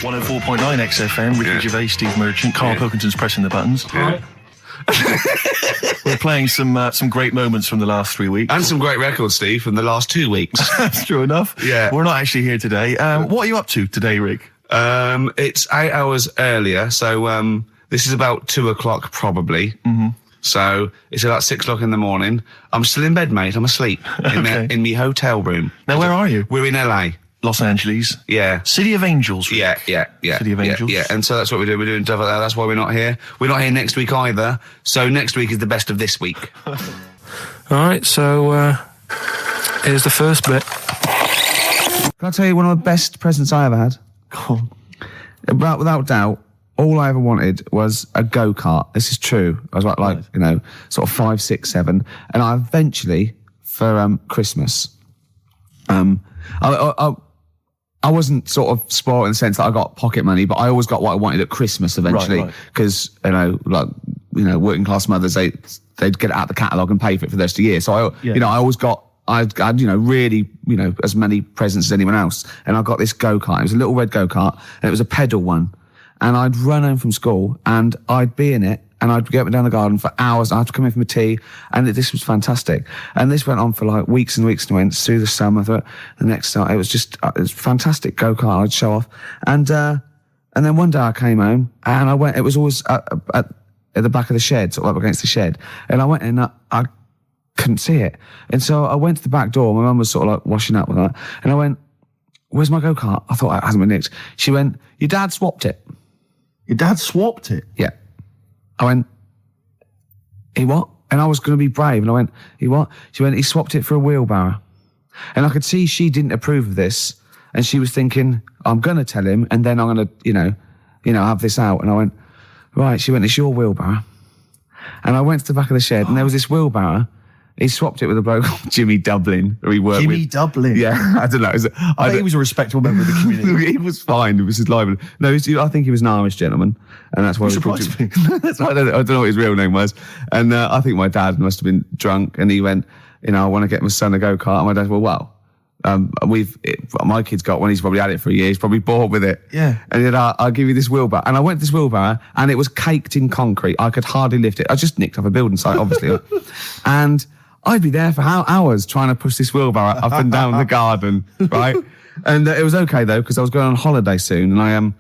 104.9 XFM, Ricky Gervais, Steve Merchant, Karl Pilkington's pressing the buttons. Yeah. We're playing some great moments from the last 3 weeks. And some great records, Steve, from the last 2 weeks. That's true enough. Yeah. We're not actually here today. What are you up to today, Rick? It's 8 hours earlier, so this is about 2 o'clock probably. Mm-hmm. So it's about 6 o'clock in the morning. I'm still in bed, mate. I'm asleep in my hotel room. Now, where are you? We're in LA. Los Angeles. Yeah. City of Angels. Rick. Yeah. City of Angels. Yeah, and so that's what we do. We're doing stuff like that. That's why we're not here. We're not here next week either. So next week is the best of this week. All right, so here's the first bit. Can I tell you one of the best presents I ever had? Go on. Without doubt, all I ever wanted was a go-kart. This is true. I was like you know, sort of 5, 6, 7. And I eventually, for Christmas, I wasn't sort of spoiled in the sense that I got pocket money, but I always got what I wanted at Christmas eventually. Because, working class mothers, they'd get it out the catalogue and pay for it for the rest of the year. So I always got, I had, really, as many presents as anyone else. And I got this go-kart. It was a little red go-kart and it was a pedal one. And I'd run home from school and I'd be in it and I'd get down the garden for hours. I'd have to come in for my tea and this was fantastic. And this went on for like weeks and weeks and went through the summer. The next time, it was fantastic go-kart. I'd show off. And then one day I came home and I went, it was always at the back of the shed, sort of up against the shed. And I went in, I couldn't see it. And so I went to the back door. My mum was sort of like washing up with that. And I went, where's my go-kart? I thought it hasn't been nicked. She went, your dad swapped it. Your dad swapped it? Yeah. I went, he what? And I was going to be brave. And I went, he what? She went, he swapped it for a wheelbarrow. And I could see she didn't approve of this. And she was thinking, I'm going to tell him and then I'm going to, have this out. And I went, right. She went, it's your wheelbarrow. And I went to the back of the shed and there was this wheelbarrow. He swapped it with a bloke called Jimmy Dublin, who he worked with. Jimmy Dublin? Yeah, I don't know. I think he was a respectable member of the community. He was fine. It was his life. No, I think he was an Irish gentleman. And that's why we called him. That's why I don't know what his real name was. And I think my dad must have been drunk and he went, I want to get my son a go-kart. And my dad went, my kid's got one. He's probably had it for a year. He's probably bored with it. Yeah. And he said, I'll give you this wheelbarrow. And I went to this wheelbarrow and it was caked in concrete. I could hardly lift it. I just nicked off a building site, obviously. And I'd be there for hours trying to push this wheelbarrow up and down the garden, right? And it was okay though, because I was going on holiday soon and I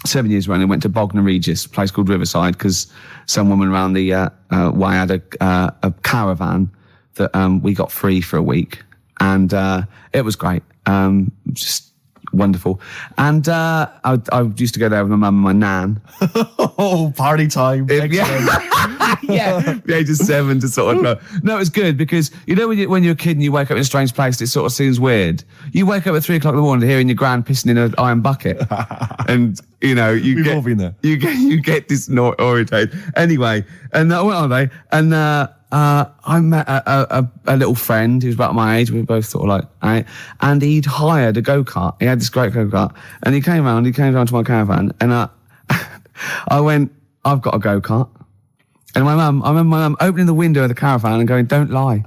7 years running, went to Bognor Regis, a place called Riverside, because some woman around the way had a caravan that we got free for a week. And it was great. Just wonderful. And I used to go there with my mum and my nan. Oh, party time. Yeah, the age of 7 to sort of no, it was good because when you're a kid and you wake up in a strange place, it sort of seems weird. You wake up at 3 o'clock in the morning hearing your gran pissing in an iron bucket, and We've all been there. You get disorientated. Anyway, and I went on holiday, and I met a little friend who was about my age. We were both sort of like, and he'd hired a go-kart. He had this great go-kart, and he came around to my caravan, and I went, I've got a go-kart. And I remember my mum opening the window of the caravan and going, don't lie.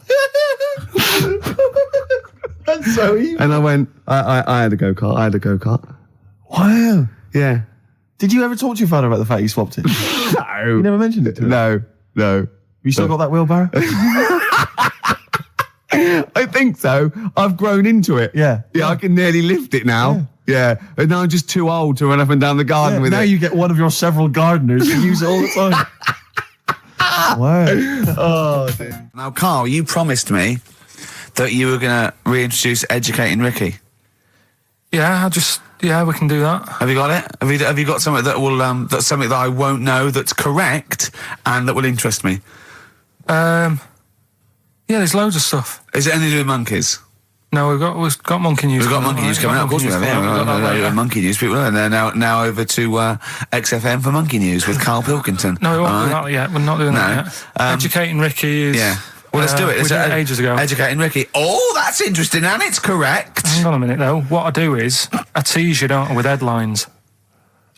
That's so evil. And I went, I had a go-kart. Wow. Yeah. Did you ever talk to your father about the fact you swapped it? No. You never mentioned it to him? No. You still got that wheelbarrow? I think so. I've grown into it. Yeah. I can nearly lift it now. Yeah. And now I'm just too old to run up and down the garden with it. Now you get one of your several gardeners and use it all the time. Wow. Oh, dear. Now, Karl, you promised me that you were going to reintroduce Educating Ricky. Yeah, we can do that. Have you got it? Have you got something that will that's something that I won't know that's correct and that will interest me? Yeah, there's loads of stuff. Is it anything to do with monkeys? No, we've got monkey news. We've got monkey news coming out. Of course we have. Yeah, monkey news. People are there now. Over to XFM for monkey news with Karl Pilkington. No, we won't do that yet. We're not doing that yet. Educating Ricky is. Yeah. Well, let's do it. We did it ages ago. Educating Ricky. Oh, that's interesting, and it's correct. Hang on a minute, though. What I do is I tease you, don't I, with headlines.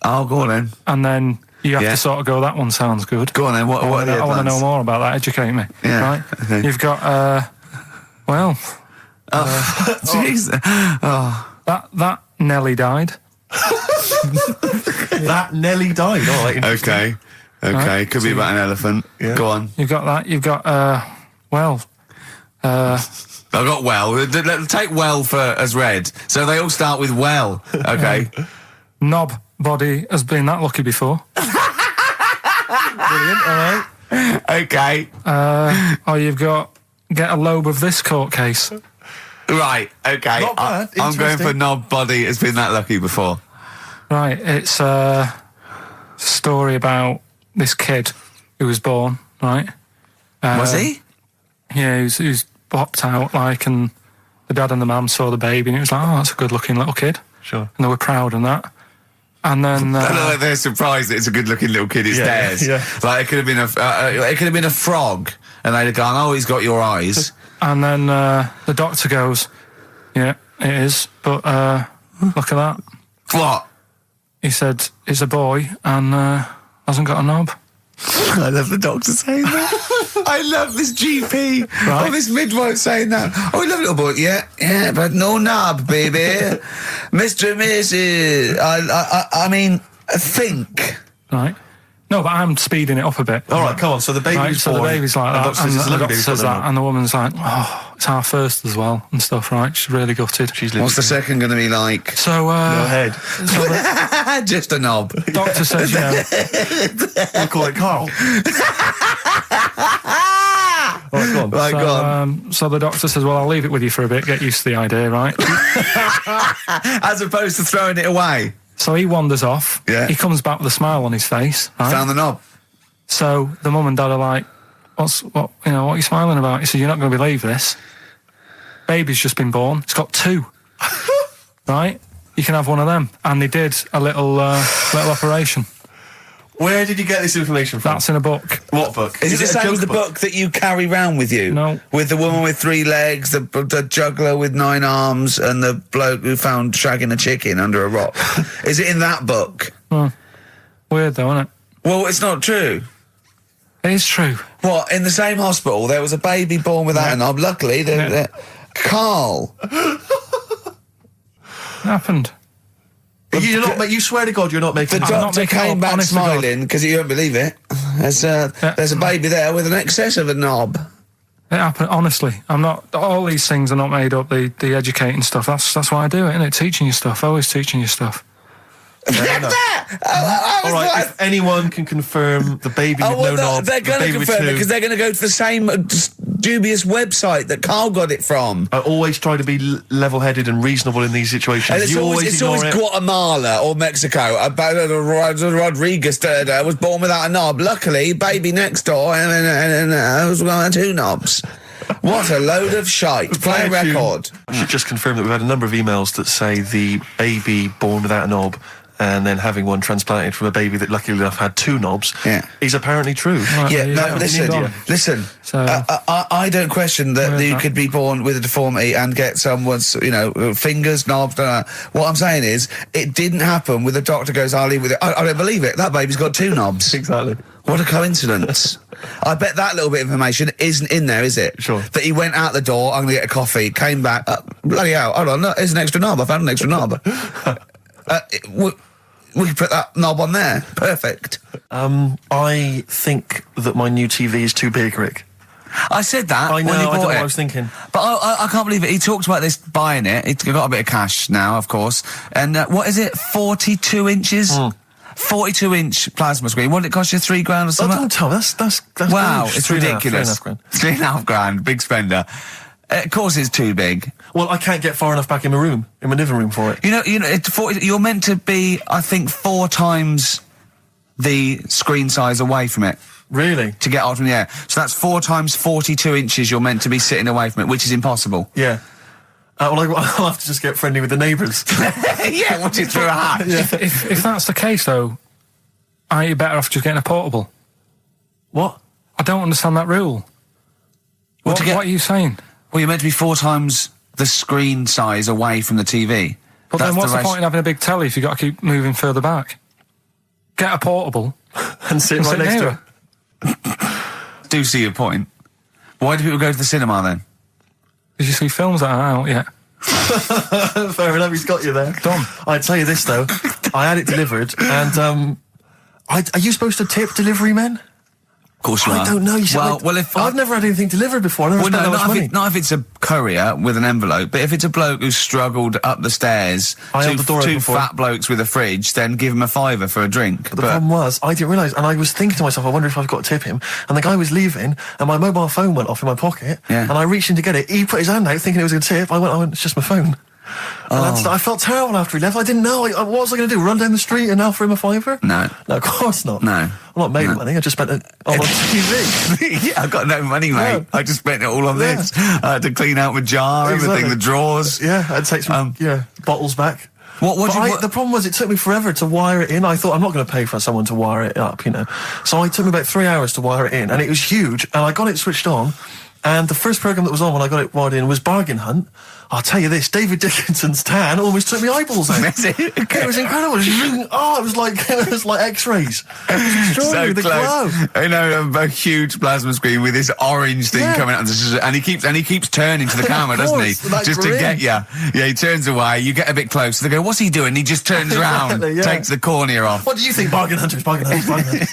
Oh, go on then. And then you have to sort of go, that one sounds good. Go on then. What are the headlines? I want to know more about that. Educate me. Yeah. Right? Okay. You've got, jeez. that Nelly died. That Nelly died. All right. Okay. Right. Could be about an elephant. Yeah. Go on. You've got that. You've got, I got well. Take well as red. So they all start with well. Okay. knob body has been that lucky before. Brilliant. All right. Okay. Or you've got get a lobe of this court case. Right. Okay. Not bad. I'm going for Interesting. knob body has been that lucky before. Right, it's a story about this kid who was born, right? Was he? Yeah, he was popped out, like, and the dad and the mum saw the baby, and it was like, oh, that's a good-looking little kid. Sure. And they were proud and that. And then... I look like they're surprised that it's a good-looking little kid. It's theirs. Yeah. Like, it could have been a frog, and they'd have gone, oh, he's got your eyes. And then the doctor goes, yeah, it is, but look at that. What? He said, it's a boy and hasn't got a knob. I love the doctor saying that. I love this GP or this midwife saying that. Oh, we love little boy. Yeah, but no knob, baby. Mr. and Mrs. I mean, think. Right. No, but I'm speeding it up a bit. All right, come on. So the baby's Right, so the born, baby's like that, and and the doctor baby's says got no that, knob. and the woman's like, oh, it's our first as well, and stuff, right? She's really gutted. She's living. What's the second going to be like? So, Go ahead. so the Just a knob. doctor says, you know, We'll call it Karl. All right, go on. Right, go on. so the doctor says, well, I'll leave it with you for a bit, get used to the idea, right? As opposed to throwing it away. So he wanders off. Yeah. He comes back with a smile on his face, right? Found the knob. So the mum and dad are like, what are you smiling about? He said, you're not going to believe this. Baby's just been born. It's got two. Right? You can have one of them. And they did a little operation. Where did you get this information from? That's in a book. What book? Is it the a same joke as the book that you carry round with you? No. With the woman with 3 legs, the juggler with 9 arms, and the bloke who found shagging a chicken under a rock. Is it in that book? Weird though, isn't it? Well, it's not true. It is true. What, in the same hospital, there was a baby born without a knob. Luckily, Karl. It happened. You're not. You swear to God, you're not making. The I'm not doctor making it came up, back honest to God. smiling because you won't believe it. There's a baby there with an excess of a knob. It happened, honestly. I'm not, all these things are not made up, the educating stuff. That's why I do it, isn't it? Teaching you stuff, always teaching you stuff. All right. If anyone can confirm the baby with no knob, they're the going to baby with confirm it two. because they're going to go to the same dubious website that Karl got it from. I always try to be level-headed and reasonable in these situations. And it's You always ignore it. Guatemala or Mexico. Rodriguez was born without a knob. Luckily, baby next door and was one 2 knobs. What a load of shite. Play a record. I should just confirm that we've had a number of emails that say the baby born without a knob and then having one transplanted from a baby that luckily enough had 2 knobs is apparently true. Right, Yeah, there you no, go. listen. So- I don't question that you could be born with a deformity and get someone's, fingers, knobs. What I'm saying is, it didn't happen with the doctor goes, I'll leave with it. I don't believe it. That baby's got 2 knobs. Exactly. What a coincidence. I bet that little bit of information isn't in there, is it? Sure. That he went out the door, I'm going to get a coffee, came back, bloody hell, hold on, look, here's an extra knob. I found an extra knob. We can put that knob on there. Perfect. I think that my new TV is too big, Rick. I said that I know, when he I don't know bought what it. I was thinking. But I can't believe it. He talked about this buying it. He's got a bit of cash now, of course. And what is it? 42 inches? 42-inch plasma screen. What did it cost you? $3,000 or Oh, something? don't tell me. That's Wow, huge. it's 3.5 ridiculous. grand. $3,500, big spender. Of course, it's too big. Well, I can't get far enough back in my living room for it. You're meant to be, I think, 4 times the screen size away from it Really? to get out from the air. So that's 4 times 42 inches. You're meant to be sitting away from it, which is impossible. Yeah. Well, I'll have to just get friendly with the neighbours. Yeah, watch it through a hat. If that's the case, though, aren't you better off just getting a portable? What? I don't understand that rule. What are you saying? Well, you're meant to be 4 times the screen size away from the TV. But then what's the point in having a big telly if you've got to keep moving further back? Get a portable And sit and right sit next to near it. it. Do see your point. Why do people go to the cinema then? Did you see films that are out yet? Fair enough, he's got you there. Done. I'd tell you this, though. I had it delivered, and are you supposed to tip delivery men? Of course you are. I don't know. You see, if I've never had anything delivered before. I never spent that much money. Not if it's a courier with an envelope, but if it's a bloke who's struggled up the stairs, two fat blokes with a fridge, then give him a £5 for a drink. But the problem was, I didn't realise, and I was thinking to myself, I wonder if I've got to tip him. And the guy was leaving, and my mobile phone went off in my pocket, and I reached in to get it. He put his hand out thinking it was a tip. I went, it's just my phone. And I felt terrible after he left. I didn't know. What was I going to do? Run down the street and offer him a £5? No, of course not. No. I'm not made money. I just spent it on TV. Yeah, I've got no money, mate. Yeah. I just spent it all on this. I had to clean out my jar, everything, the drawers. Yeah, I'd take some bottles back. The problem was, it took me forever to wire it in. I thought, I'm not going to pay for someone to wire it up, So it took me about 3 hours to wire it in, and it was huge, and I got it switched on, and the first programme that was on when I got it wired in was Bargain Hunt. I'll tell you this, David Dickinson's tan almost took me eyeballs out. It was incredible. It was like X-rays. It was extraordinary, the glow. I know, a huge plasma screen with this orange thing coming out, and he keeps turning to the camera, doesn't he? Just to get you. Yeah, he turns away. You get a bit closer. They go, "What's he doing?" He just turns around, takes the cornea off. What do you think, Bargain Hunters? Bargain Hunters.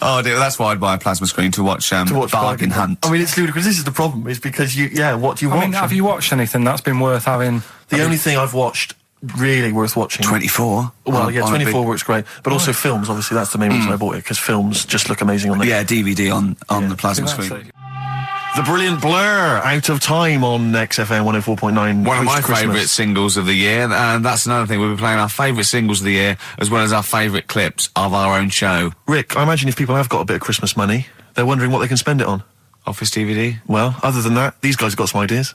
Oh dear, that's why I'd buy a plasma screen to watch Bargain Hunt. I mean, it's ludicrous. This is the problem, is because what do you watch? I mean, have you watched anything that's been worth having? The only thing I've watched really worth watching. 24. Well, 24 works great, but also films. Obviously, that's the main reason I bought it, because films just look amazing on there. Yeah, DVD on the plasma screen. The brilliant Blur, Out of Time on XFM 104.9. One of my favourite singles of the year, and that's another thing. We'll be playing our favourite singles of the year, as well as our favourite clips of our own show. Rick, I imagine if people have got a bit of Christmas money, they're wondering what they can spend it on. Office DVD? Well, other than that, these guys have got some ideas.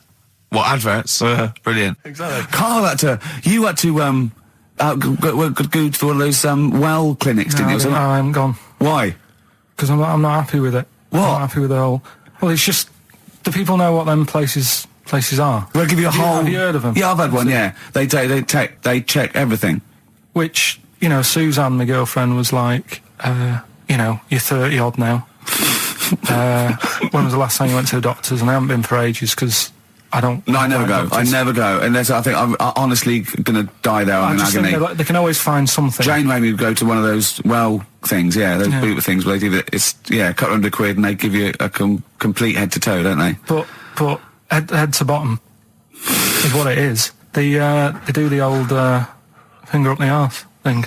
What, adverts? Brilliant. Exactly. Karl you had to go to one of those well clinics, didn't you? No, I haven't gone. Why? Because I'm not happy with it. What? I'm not happy with the whole. Well, it's just, do people know what them places are? They'll give you Have you heard of them? Yeah, I've had one. Yeah, they check everything. Which, Suzanne, my girlfriend, was like, you're 30 odd now. When was the last time you went to the doctors? And I haven't been for ages because I don't. No, I never go. I never go. Unless I think I'm honestly going to die there in agony. Think they can always find something. Jane made me go to one of those things, those boot things where they do a couple £100 and they give you a complete head to toe, don't they? But head to bottom is what it is. They do the old finger up the arse thing.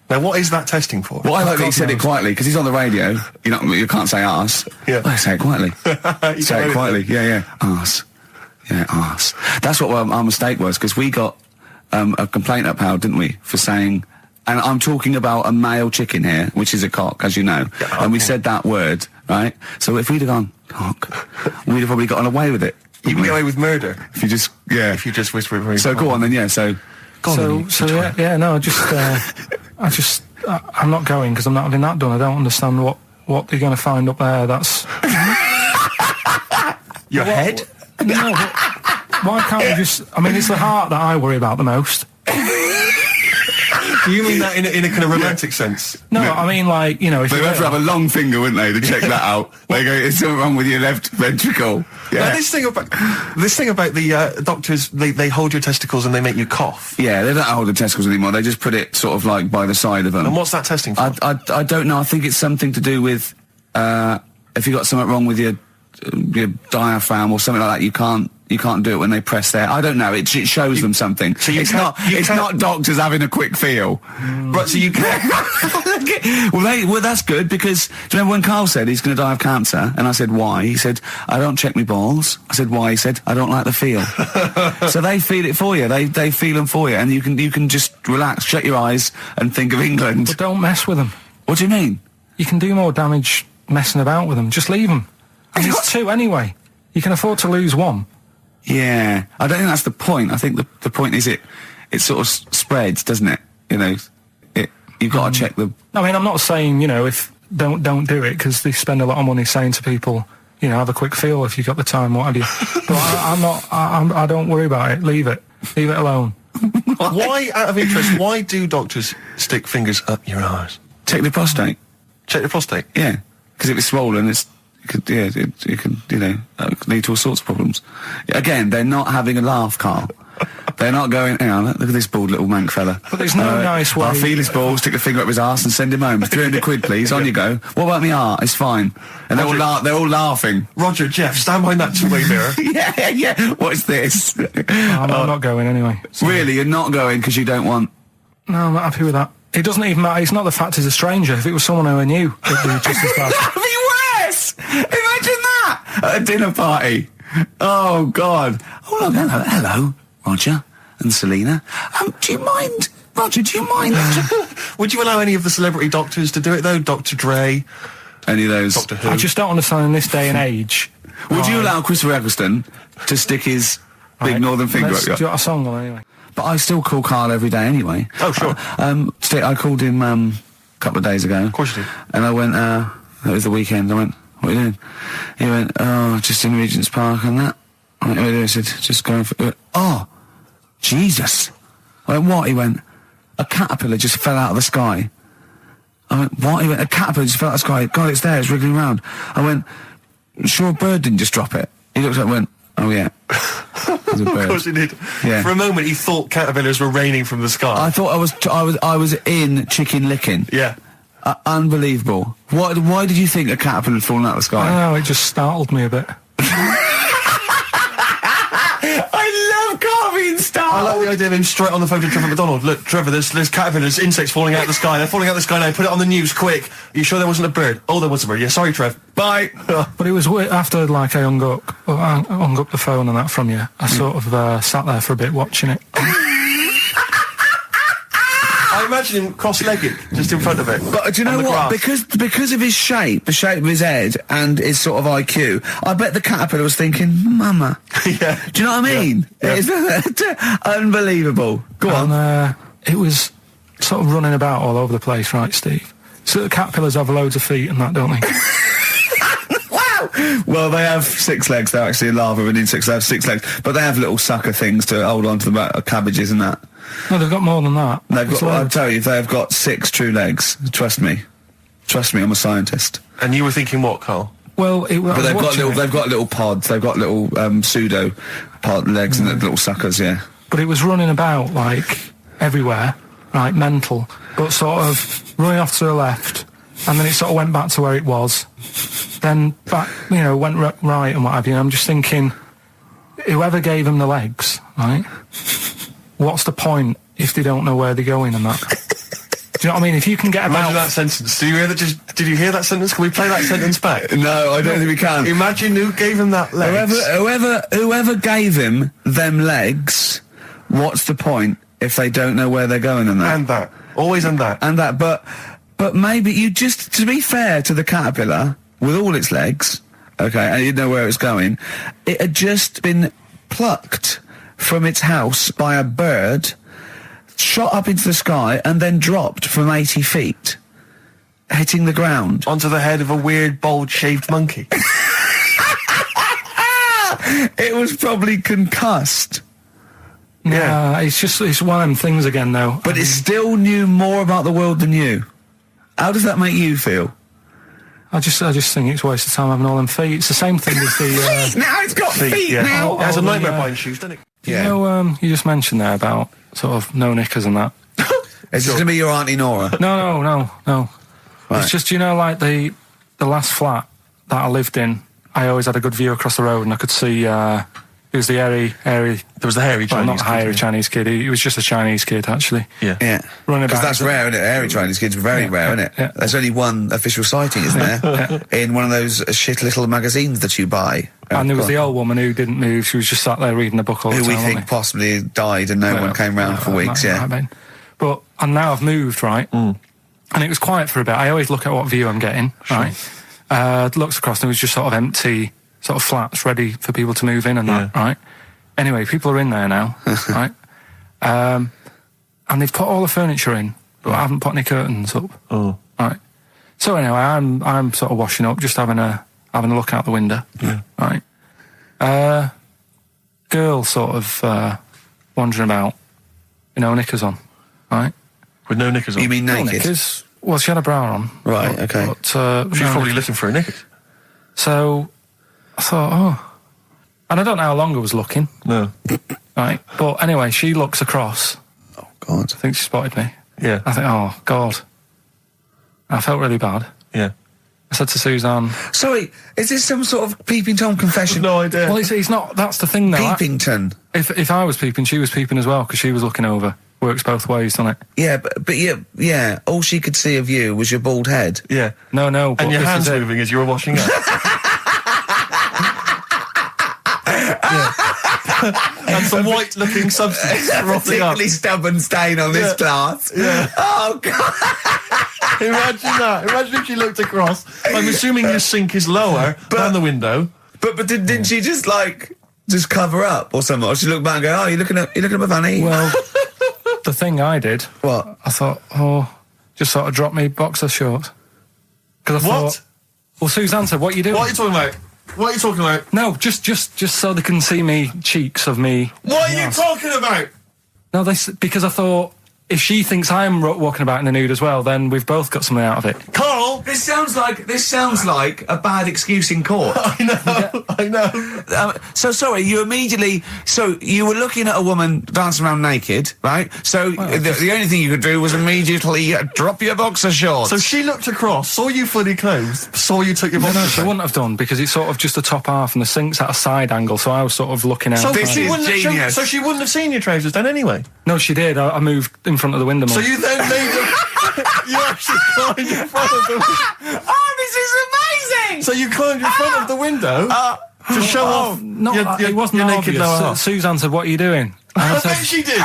Now, what is that testing for? Well, I like that he said it quietly, because he's on the radio. You can't say arse. Yeah. I say it quietly. Say it quietly. Yeah. Arse. Yeah, arse. That's what our mistake was, because we got a complaint upheld, didn't we, for saying... And I'm talking about a male chicken here, which is a cock, as you know. Yeah, and we said that word, right? So if we'd have gone, cock, we'd have probably gotten away with it. You can get away with murder. If you just... Yeah. If you just whisper it very So go on then, yeah, so... I'm not going because I'm not having that done. I don't understand what they're going to find up there. That's your head. No, but why can't we just? I mean, it's the heart that I worry about the most. Do you mean that in a kind of romantic sense? No, I mean if they'd have to have a long finger, wouldn't they, to check that out? They go, "It's something wrong with your left ventricle." Yeah. Now, this thing about the doctors, they hold your testicles and they make you cough. Yeah, they don't hold the testicles anymore. They just put it sort of like by the side of them. And what's that testing for? I don't know. I think it's something to do with if you got something wrong with your diaphragm or something like that. You can't do it when they press there. I don't know. It shows them something. So it's not doctors having a quick feel. Right, so you can't... well, that's good, because do you remember when Karl said he's going to die of cancer? And I said, why? He said, I don't check my balls. I said, why? He said, I don't like the feel. So they feel it for you. They feel them for you. And you can just relax, shut your eyes and think of England. But don't mess with them. What do you mean? You can do more damage messing about with them. Just leave them. And there's two anyway. You can afford to lose one. Yeah, I don't think that's the point. I think the point is it sort of spreads, doesn't it? You've got to check the... I mean, I'm not saying, if don't do it, because they spend a lot of money saying to people, have a quick feel if you've got the time, what have you. But I don't worry about it. Leave it alone. Why, out of interest, why do doctors stick fingers up your arse? Check the prostate. Check the prostate? Yeah, because if it's swollen, it could lead to all sorts of problems. Again, they're not having a laugh, Karl. They're not going. Hang on, look at this bald little mank fella. But there's no nice way. I'll feel his balls, stick a finger up his arse, and send him home. 300 quid, please. On you go. What about me art? It's fine. And they're all laughing. Roger, Jeff, stand behind that two-way mirror. yeah. What's this? I'm not going anyway. So. Really, you're not going because you don't want. No, I'm not happy with that. It doesn't even matter. It's not the fact he's a stranger. If it was someone who I knew, it'd be just as bad. That'd be worse. Imagine that at a dinner party. Oh God. Oh look, hello, Roger and Selena. Do you mind, Roger? Do you mind? Would you allow any of the celebrity doctors to do it though? Dr. Dre, any of those? Doctor Who. I just don't understand in this day and age. Would you allow Christopher Eccleston to stick his big northern finger up your? Do you want a song on anyway? But I still call Karl every day anyway. Oh, sure. I called him a couple of days ago. Of course you did. And I went, it was the weekend, I went, what are you doing? He went, oh, just in Regent's Park and that. I went, what are you doing? I said, just going for... He went, oh, Jesus. I went, what? He went, a caterpillar just fell out of the sky. I went, what? He went, a caterpillar just fell out of the sky. God, it's there, it's wriggling around. I went, sure a bird didn't just drop it? He looked up and went, oh yeah. It was a bird. Of course he did. Yeah. For a moment, he thought caterpillars were raining from the sky. I thought I was in Chicken Licking. Yeah. Unbelievable. Why did you think a caterpillar had fallen out of the sky? I don't know, it just startled me a bit. I love Karl being I startled. like the idea of him straight on the phone to Trevor McDonald. Look, Trevor, there's caterpillars, insects falling out of the sky. They're falling out of the sky now. Put it on the news, quick. Are you sure there wasn't a bird? Oh, there was a bird. Yeah, sorry, Trev. Bye. But it was after, like, I hung up the phone and that from you. I sort of sat there for a bit watching it. I imagine him cross-legged, just in front of it. But do you know what? Because of his shape, the shape of his head, and his sort of IQ, I bet the caterpillar was thinking, Mama. Yeah. Do you know what I mean? Yeah. It's unbelievable. Go on. And it was sort of running about all over the place, right, Steve? So the caterpillars have loads of feet and that, don't they? Wow! Well, they have 6 legs. They're actually larvae of insects. They have 6 legs. But they have little sucker things to hold on to the back of cabbages and that. No, they've got more than that. I'll tell you, they've got 6 true legs. Trust me. Trust me, I'm a scientist. And you were thinking what, Karl? Well, but they've got little pods. They've got little pseudo pod legs and little suckers. Yeah. But it was running about like everywhere, right? Mental, but sort of running off to the left, and then it sort of went back to where it was. Then back, went right and what have you. I'm just thinking, whoever gave them the legs, right? What's the point if they don't know where they're going and that? Do you know what I mean? If you can get about... Imagine that sentence. Did you hear that sentence? Can we play that sentence back? No, I don't think we can. Imagine who gave him that legs. Whoever gave him them legs, what's the point if they don't know where they're going and that? And that. Always and that. And that, but maybe you just, to be fair to the caterpillar, with all its legs, okay, and you didn't know where it was going, it had just been plucked from its house by a bird, shot up into the sky, and then dropped from 80 feet, hitting the ground. Onto the head of a weird, bald-shaved monkey. It was probably concussed. Yeah, it's one of them things again, though. But it still knew more about the world than you. How does that make you feel? I just think it's a waste of time having all them feet. It's the same thing as the... Now it's got feet now! It has a nightmare buying shoes, doesn't it? Yeah. You just mentioned there about sort of no knickers and that. Is this going to be your Auntie Nora? No. Right. It's just, like the last flat that I lived in, I always had a good view across the road and I could see... It was the hairy... There was the hairy Chinese kid. Not the hairy Chinese kid. He was just a Chinese kid, actually. Yeah. Running because about. that's rare, isn't it? Hairy Chinese kids are very rare, isn't it? Yeah. There's only one official sighting, isn't there? In one of those shit little magazines that you buy. And there was the old woman who didn't move. She was just sat there reading a book all the time. Who we think possibly died and no one came round for weeks, But, and now I've moved, right? And it was quiet for a bit. I always look at what view I'm getting, right? Looks across and it was just sort of empty, sort of flats ready for people to move in and that, right? Anyway, people are in there now, right? And they've put all the furniture in, but I haven't put any curtains up. Oh. Right. So anyway, I'm sort of washing up, just having a look out the window. Yeah. Right. Girl sort of wandering about, knickers on, right? With no knickers on? You mean naked? No knickers. Well, she had a bra on. Right, okay. But, she's probably looking for a knickers. So I thought, and I don't know how long I was looking. No. Right? But anyway, she looks across. Oh, God. I think she spotted me. Yeah. I think, oh, God. I felt really bad. Yeah. I said to Suzanne... Sorry, is this some sort of peeping Tom confession? No idea. Well, it's not... That's the thing, though. Peepington. If I was peeping, she was peeping as well, because she was looking over. Works both ways, doesn't it? Yeah, but yeah, all she could see of you was your bald head. Yeah. No, but And your this hands is it. moving as you were washing up. And some white-looking substance frothing up. Particularly stubborn stain on this glass. Yeah. Oh, God. Imagine that. Imagine if she looked across. I'm assuming your sink is lower than the window. But didn't she just cover up or something? Or she looked back and go, oh, you're looking at my fanny? Well, the thing I did... What? I thought, just sort of drop me boxer shorts. Because I thought... Well, Suzanne said, what are you doing? What are you talking about? What are you talking about? No, just so they can see me cheeks of me. What are you talking about? No, because I thought, if she thinks I'm walking about in the nude as well, then we've both got something out of it. Carl! This sounds like a bad excuse in court. I know. So sorry, you were looking at a woman dancing around naked, right? So the only thing you could do was immediately drop your boxer shorts. So she looked across, saw you fully clothed, saw you took your boxer No, she wouldn't have done, because it's sort of just the top half and the sink's at a side angle, so I was sort of looking out. So This she is wouldn't have genius. so she wouldn't have seen your trousers then anyway. No, she did. I moved in front of the window more. So you then made you actually climbed in front of the window. Oh, this is amazing! So you climbed in front of the window to show off No, your it wasn't your naked obvious. lower half. Susan said, what are you doing? And I I bet said, she did.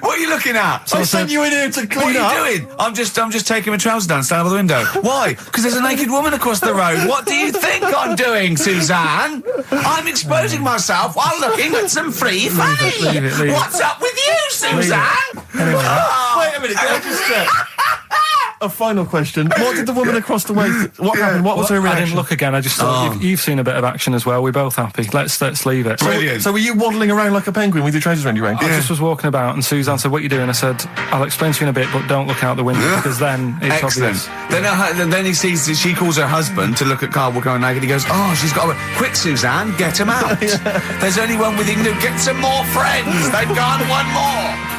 What are you looking at? I sent you in here to clean What up. are you doing? I'm just taking my trousers down, standing by the window. Why? Because there's a naked woman across the road. What do you think I'm doing, Suzanne? I'm exposing myself while looking at some free fanny. leave it. What's up with you, Suzanne? Anyway, Wait a minute, can I just check? A final question. What did the woman across the way... What happened? What was her I reaction? didn't look again. I just thought, you've seen a bit of action as well. We're both happy. Let's leave it. Brilliant. So were you waddling around like a penguin with your trousers around your waist? I just was walking about, and Suzanne said, what are you doing? I said, I'll explain to you in a bit, but don't look out the window, because then it's Excellent. obvious. Then he sees, she calls her husband to look at Karl walking around naked. He goes, oh, she's got a... Quick, Suzanne, get him out. There's only one with him to get some more friends. They've gone one more.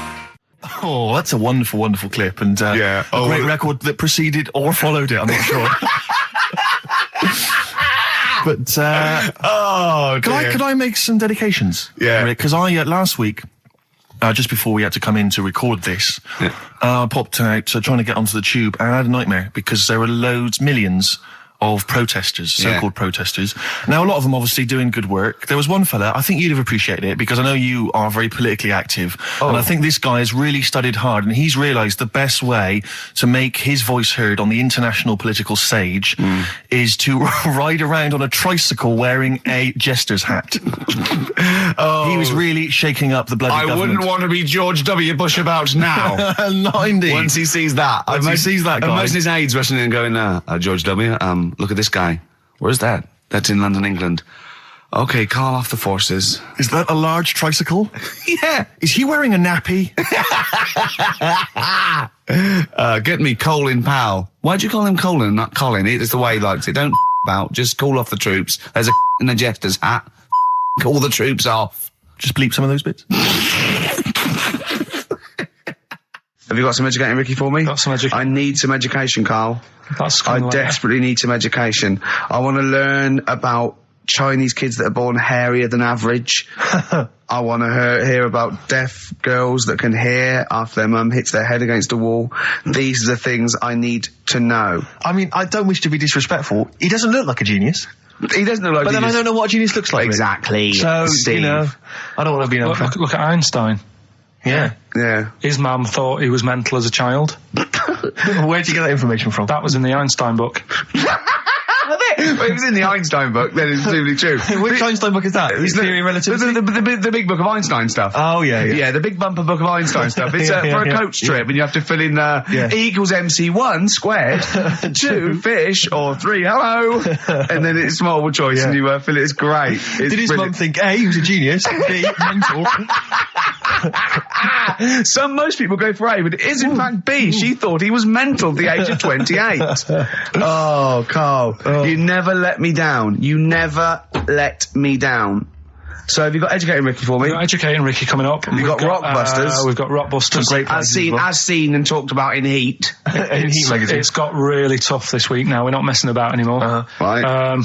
Oh, that's a wonderful, wonderful clip, and a great record that preceded or followed it, I'm not sure. But, could I make some dedications? Yeah. Because I, last week, just before we had to come in to record this, I popped out trying to get onto the tube, and I had a nightmare, because there were millions of protesters, so-called protesters. Now, a lot of them obviously doing good work. There was one fella, I think you'd have appreciated it, because I know you are very politically active, and I think this guy has really studied hard, and he's realised the best way to make his voice heard on the international political stage is to ride around on a tricycle wearing a jester's hat. He was really shaking up the bloody government. I wouldn't want to be George W. Bush about now. Not indeed. Once he sees that. Once he sees that guy. Imagine his aides rushing in and going, George W., look at this guy. Where's that? That's in London, England. Okay, call off the forces. Is that a large tricycle? Yeah. Is he wearing a nappy? Get me Colin Powell. Why'd you call him Colin, not Colin? It's the way he likes it. Don't about. Just call off the troops. There's a in a jester's hat. Call the troops off. Just bleep some of those bits. Have you got some educating, Ricky, for me? Got some education. I need some education, Karl. I desperately need some education. I want to learn about Chinese kids that are born hairier than average. I want to hear about deaf girls that can hear after their mum hits their head against a wall. These are the things I need to know. I mean, I don't wish to be disrespectful. He doesn't look like a genius. He doesn't look like But then I don't know what a genius looks like. Exactly. So, Steve. I don't want to be an Look at Einstein. Yeah. Yeah. His mum thought he was mental as a child. Where'd you get that information from? That was in the Einstein book. Well, it was in the Einstein book, then it's presumably true. Which Einstein book is that? His Theory of Relativity? The big book of Einstein stuff. Oh, yeah. Yeah, the big bumper book of Einstein stuff. It's for a coach trip, and you have to fill in E equals MC1 squared, 2 fish, or 3 hello, and then it's multiple choice, and you fill it. It's great. It's Did his mum think, A, he was a genius, B, mental? Most people go for A, but it is in fact B. She thought he was mental at the age of 28. Oh, Karl, you never let me down. You never let me down. So have you got Educating Ricky for me? We've got Educating Ricky coming up. We've got Rockbusters. We've got Rockbusters. Great As seen and talked about in Heat. In Heat magazine. It's got really tough this week now. We're not messing about anymore. Right.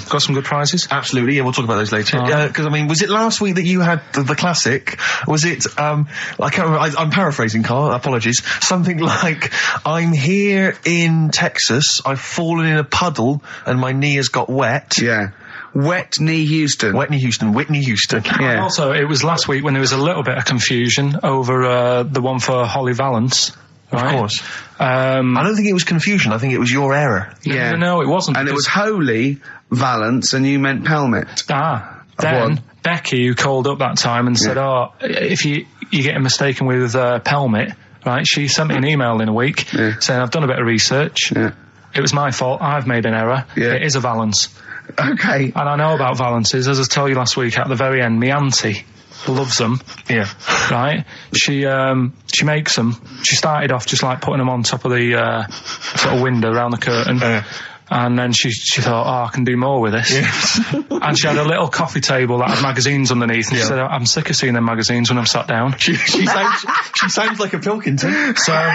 Got some good prizes. Absolutely, yeah, we'll talk about those later. Because, I mean, was it last week that you had the classic? Was it, I can't remember, I'm paraphrasing, Carl, apologies. Something like, I'm here in Texas, I've fallen in a puddle, and my knee has got wet. Yeah. Whitney Houston. Whitney Houston. Yeah. And also, it was last week when there was a little bit of confusion over the one for Holly Valance. Right? Of course. I don't think it was confusion, I think it was your error. Yeah. No, it wasn't. And it was Holy Valance, and you meant Pelmet. Then Becky, who called up that time and said, if you're getting mistaken with Pelmet, right, she sent me an email in a week saying, I've done a bit of research. Yeah. It was my fault. I've made an error. Yeah. It is a Valance. Okay. And I know about Valances. As I told you last week, at the very end, my auntie loves them. Yeah. Right? She makes them. She started off just like putting them on top of the sort of window around the curtain. And then she thought, I can do more with this. Yeah. And she had a little coffee table that had magazines underneath. And she said, I'm sick of seeing them magazines when I'm sat down. She sounds like a Pilkington. So...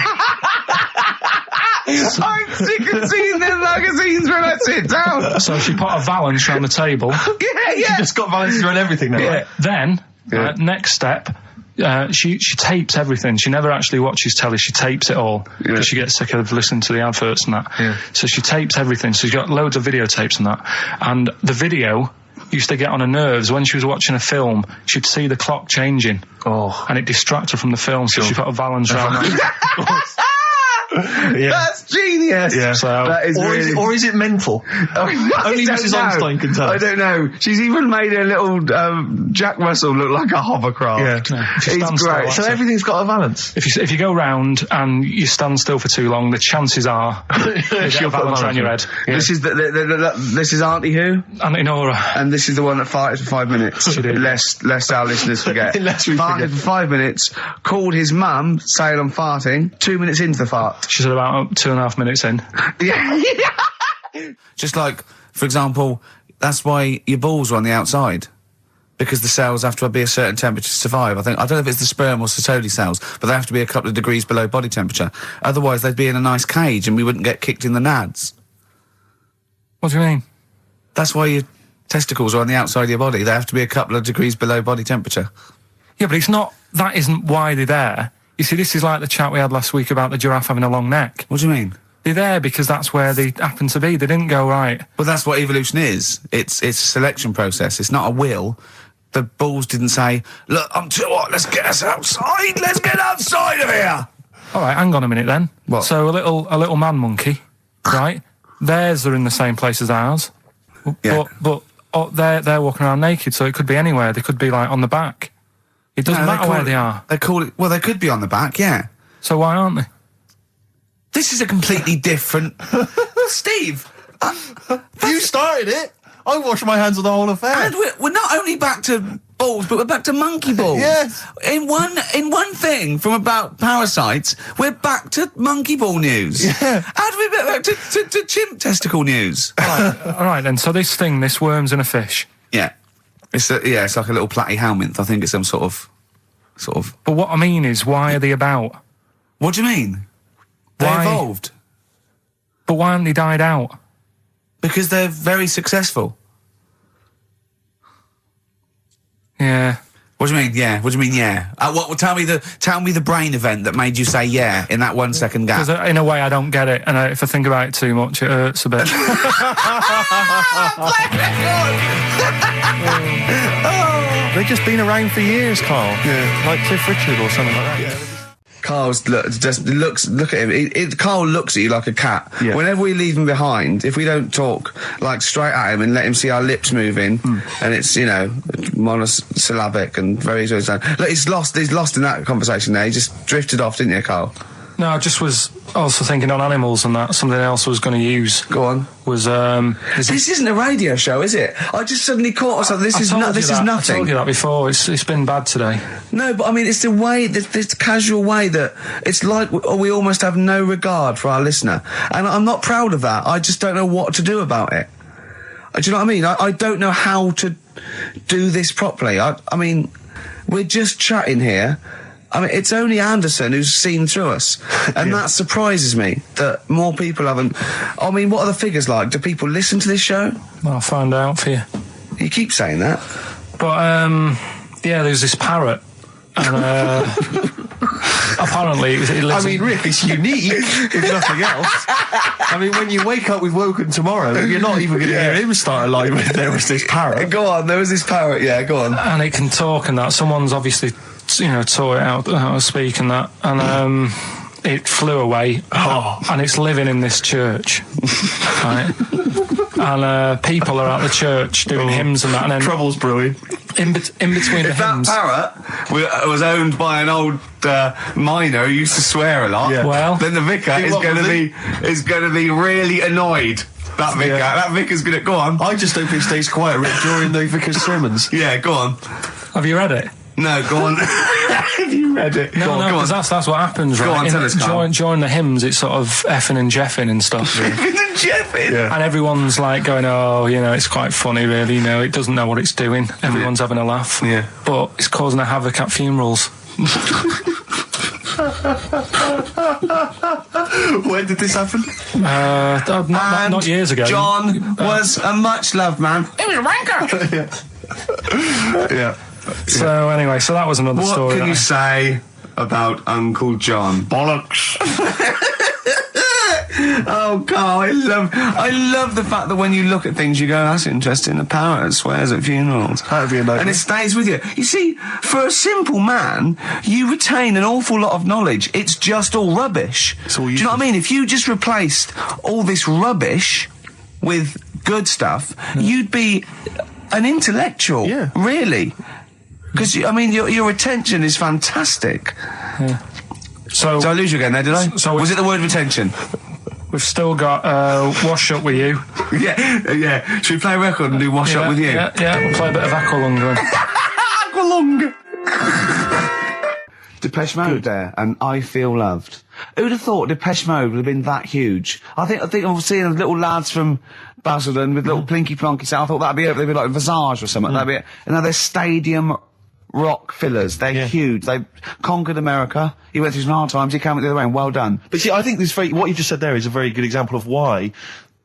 I'm sick of seeing them magazines when I sit down. So she put a Valance around the table. Yeah. She just got Valances around everything now. Yeah. Then, next step, she tapes everything. She never actually watches telly. She tapes it all because she gets sick of listening to the adverts and that. Yeah. So she tapes everything. So she's got loads of videotapes and that. And the video used to get on her nerves. When she was watching a film, she'd see the clock changing. And it distracted her from the film. So she put a Valance around that. That's genius. Yeah. So that is or is it mental? Only Mrs. Einstein can tell. I don't know. She's even made a little Jack Russell look like a hovercraft. Yeah. He's great. So everything's got a Valance. If you go round and you stand still for too long, the chances are she'll Valance around your head. Yeah. This is this is Auntie who? Auntie Nora. And this is the one that farted for 5 minutes. Lest our listeners forget. Farted for 5 minutes. Called his mum saying I'm farting. 2 minutes into the fart. She's at about 2.5 minutes in. Yeah. Just like, for example, that's why your balls are on the outside. Because the cells have to be a certain temperature to survive. I don't know if it's the sperm or Sertoli cells, but they have to be a couple of degrees below body temperature. Otherwise, they'd be in a nice cage and we wouldn't get kicked in the nads. What do you mean? That's why your testicles are on the outside of your body. They have to be a couple of degrees below body temperature. Yeah, but it's not... That isn't why they're there. You see, this is like the chat we had last week about the giraffe having a long neck. What do you mean? They're there because that's where they happen to be. They didn't go, right. Well, that's what evolution is. It's a selection process. It's not a will. The balls didn't say, look, I'm too hot, let's get us outside. Let's get outside of here. All right, hang on a minute then. What? So a little man monkey, right? Theirs are in the same place as ours. Yeah. But they're walking around naked, so it could be anywhere. They could be, like, on the back. It doesn't matter where they are. They call it... Well, they could be on the back, yeah. So why aren't they? This is a completely different... Steve! You started it! I wash my hands of the whole affair. And we're not only back to balls, but we're back to monkey balls. Yes. In one thing from about parasites, we're back to monkey ball news. Yeah. How do we get back to chimp testicle news? All right then, so this worm's in a fish. Yeah. It's like a little platy helminth. I think it's some sort of... But what I mean is, why are they about? What do you mean? They Why? evolved. But why haven't they died out? Because they're very successful. Yeah. What do you mean, yeah? What do you mean, yeah? Tell me the brain event that made you say yeah in that 1 second gap. Because in a way I don't get it, and if I think about it too much, it hurts a bit. They've just been around for years, Carl. Yeah. Like Cliff Richard or something like that. Yeah. Carl's look at him. Carl looks at you like a cat. Yeah. Whenever we leave him behind, if we don't talk like straight at him and let him see our lips moving, and it's monosyllabic and very look, he's lost in that conversation there. He just drifted off, didn't you, Carl? No, I just was also thinking on animals and that. Something else I was going to use. Go on. Was this isn't a radio show, is it? I just suddenly caught myself. This is nothing. I told you that before. It's been bad today. No, but I mean, it's the way, this casual way that it's like we almost have no regard for our listener, and I'm not proud of that. I just don't know what to do about it. Do you know what I mean? I don't know how to do this properly. I mean, we're just chatting here. I mean, it's only Anderson who's seen through us. And that surprises me that more people haven't. I mean, what are the figures like? Do people listen to this show? Well, I'll find out for you. You keep saying that. But, yeah, there's this parrot. And, apparently it lives Rick, it's unique, if nothing else. I mean, when you wake up with Woken tomorrow, you're not even going to hear him start a line with there was this parrot. Go on, there was this parrot, yeah, go on. And it can talk and that. Someone's obviously, taught it how to speak and that. And it flew away. And it's living in this church. Right? And people are at the church doing hymns and that. And then Trouble's brewing. In between the hymns. That parrot was owned by an old miner who used to swear a lot. Yeah. Well, then the vicar is going to be really annoyed. That vicar, that vicar's going to go on. I just hope it stays quiet, Rick, during the vicar's sermons. Yeah, go on. Have you read it? No, go on. Have you read it? No, because that's what happens, right? Go on, tell us, Karl. During the hymns, it's sort of effing and jeffing and stuff. Effing and jeffing? Yeah. And everyone's like going, it's quite funny, really. It doesn't know what it's doing. Everyone's having a laugh. Yeah. But it's causing a havoc at funerals. When did this happen? Not years ago. John was a much loved man. He was a wanker. Yeah. So anyway, that was another story. What can you say about Uncle John? Bollocks. Oh, Karl, I love the fact that when you look at things, you go, that's interesting. A parrot that swears at funerals. That'd be a nice and it stays with you. You see, for a simple man, you retain an awful lot of knowledge. It's just all rubbish. Do you know what I mean? If you just replaced all this rubbish with good stuff, you'd be an intellectual. Yeah. Really. Because, your attention is fantastic. Yeah. So Did I lose you again there, did I? So was it the word retention? We've still got Wash Up With You. Yeah. Should we play a record and do Wash Up With You? Yeah, we'll play a bit of Aqualung then. Aqualung! Depeche Mode there, and I Feel Loved. Who'd have thought Depeche Mode would have been that huge? I think I'm seeing little lads from Basildon with little plinky plonky sound. I thought that'd be it. They'd be like Visage or something. That'd be it. And now they're stadium rock fillers. They're huge. They conquered America. He went through some hard times. He came out the other way. And well done. But see, I think what you just said there is a very good example of why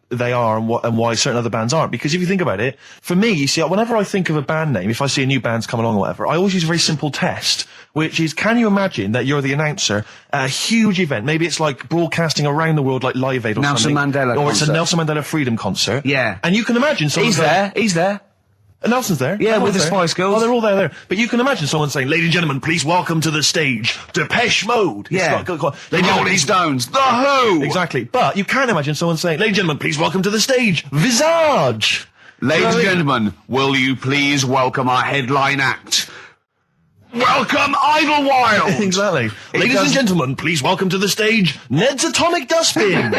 they are and why certain other bands aren't. Because if you think about it, for me, you see, whenever I think of a band name, if I see a new band's come along or whatever, I always use a very simple test, which is, can you imagine that you're the announcer at a huge event? Maybe it's like broadcasting around the world like Live Aid or Nelson something. Mandela or concert. It's a Nelson Mandela Freedom concert. Yeah. And you can imagine someone He's there. And Nelson's there. Yeah, with the there. Spice Girls. Oh, they're all there. But you can imagine someone saying, ladies and gentlemen, please welcome to the stage, Depeche Mode. Yeah. Rolling Stones. The Who. Exactly. But you can imagine someone saying, ladies and gentlemen, please welcome to the stage, Visage. Ladies and gentlemen, will you please welcome our headline act? Welcome Idlewild! Exactly. Ladies and gentlemen, please welcome to the stage, Ned's Atomic Dustbin.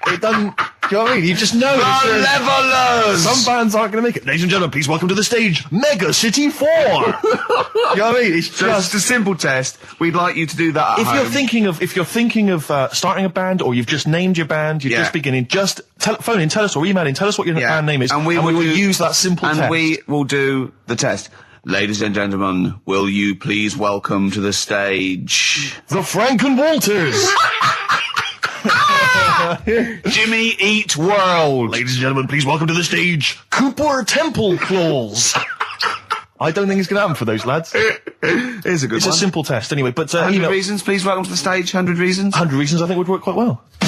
It doesn't... Do you know what I mean? You just know. The Levelers! Some bands aren't going to make it. Ladies and gentlemen, please welcome to the stage, Mega City 4. You know what I mean? It's just a simple test. We'd like you to do that at if home. you're thinking of starting a band, or you've just named your band, you're just beginning, just phone in, tell us, or email in, tell us what your band name is, and we will use that simple test. And we will do the test. Ladies and gentlemen, will you please welcome to the stage... the Franken Walters! Jimmy Eat World. Ladies and gentlemen, please welcome to the stage, Cooper Temple Claws. I don't think it's going to happen for those lads. Here's a good one. It's a simple test anyway, but... 100 reasons, please welcome to the stage, 100 reasons. 100 reasons I think would work quite well. We're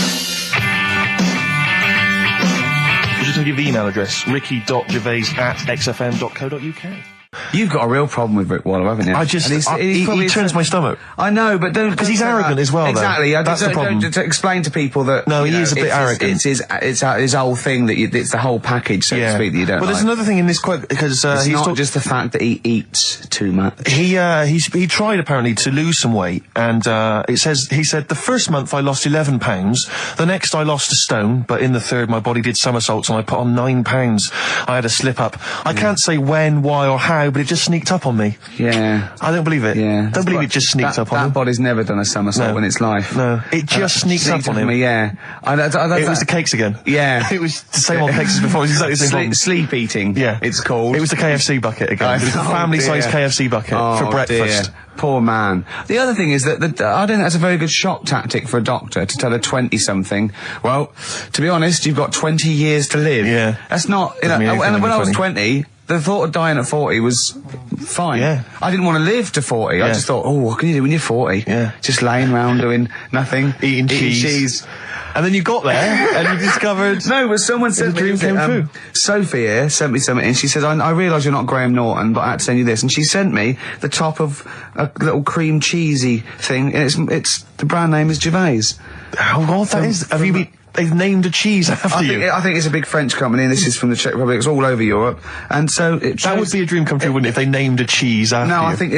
just going to give the email address, ricky.gervais@xfm.co.uk. You've got a real problem with Rick Wallow, haven't you? He turns my stomach. I know, but don't... Because he's arrogant as well, exactly. though. That's the problem. Don't explain to people that... No, he is a bit arrogant. It's his whole thing, that it's the whole package, so to speak, that you don't there's another thing in this quote, because it's not just the fact that he eats too much. He tried, apparently, to lose some weight, and he said, the first month I lost 11 pounds, the next I lost a stone, but in the third my body did somersaults and I put on 9 pounds. I had a slip up. I can't say when, why or how, but it just sneaked up on me. Yeah. I don't believe it. Yeah. Don't believe it just sneaked up on him. That body's never done a somersault in its life. No. It just sneaked up on him. Me, yeah. It was the cakes again. Yeah. It was the same old cakes as before. It was exactly the same problem. Sleep eating. Yeah. It's called. It was the KFC bucket again. It was the family-sized KFC bucket for breakfast. Dear. Poor man. The other thing is that I don't think that's a very good shock tactic for a doctor to tell a 20-something, well, to be honest, you've got 20 years to live. Yeah. That's not, and when I was 20, the thought of dying at 40 was fine. Yeah. I didn't want to live to 40. Yeah. I just thought, what can you do when you're 40? Yeah. Just laying around doing nothing. Eating cheese. And then you got there and you discovered... No, but someone said... The dream came true. Sophie here sent me something and she says, I realise you're not Graham Norton, but I had to send you this. And she sent me the top of a little cream cheesy thing. And it's the brand name is Gervais. How odd that is. Have you been... They've named a cheese after you. I think it's a big French company, and this is from the Czech Republic. It's all over Europe, and so that would be a dream come true, wouldn't it? If they named a cheese after you. No, I think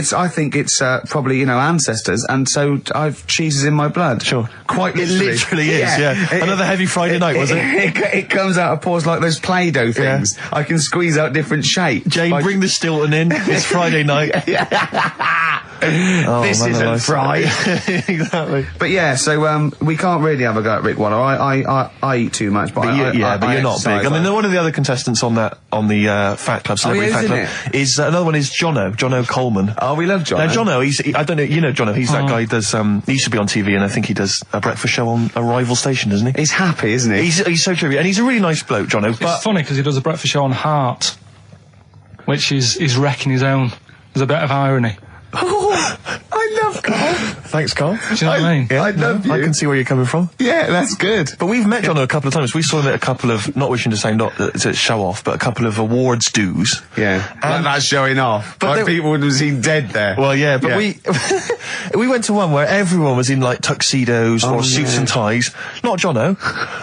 it's probably ancestors, and so I've cheeses in my blood. Sure, quite literally. It literally is. Yeah, another heavy Friday night, was it? It comes out of pores like those Play-Doh things. Yeah. I can squeeze out different shapes. Jane, bring the Stilton in. It's Friday night. This isn't fried. Exactly. But yeah, so we can't really have a go at Rick Waller. I eat too much, but you're not big. I mean, one of the other contestants on the Fat Club, Celebrity Fat Club, is another one is Jono Coleman. Oh, we love Jono. Now Jono, I don't know, you know Jono, he's that guy who does, he used to be on TV, and I think he does a breakfast show on a rival station, doesn't he? He's happy, isn't he? He's so true, and he's a really nice bloke, Jono. It's funny because he does a breakfast show on Heart, which is wrecking his own. There's a bit of irony. Oh, I love Karl. Thanks, Karl. Do you know what I mean? I love you. I can see where you're coming from. Yeah, that's good. But we've met Jono a couple of times. We saw him at a couple of, not wishing to say not to show off, but a couple of awards dues. Yeah, like that's showing off. But like people would have seen dead there. Well, yeah, but we went to one where everyone was in like tuxedos or suits and ties. Not Jono.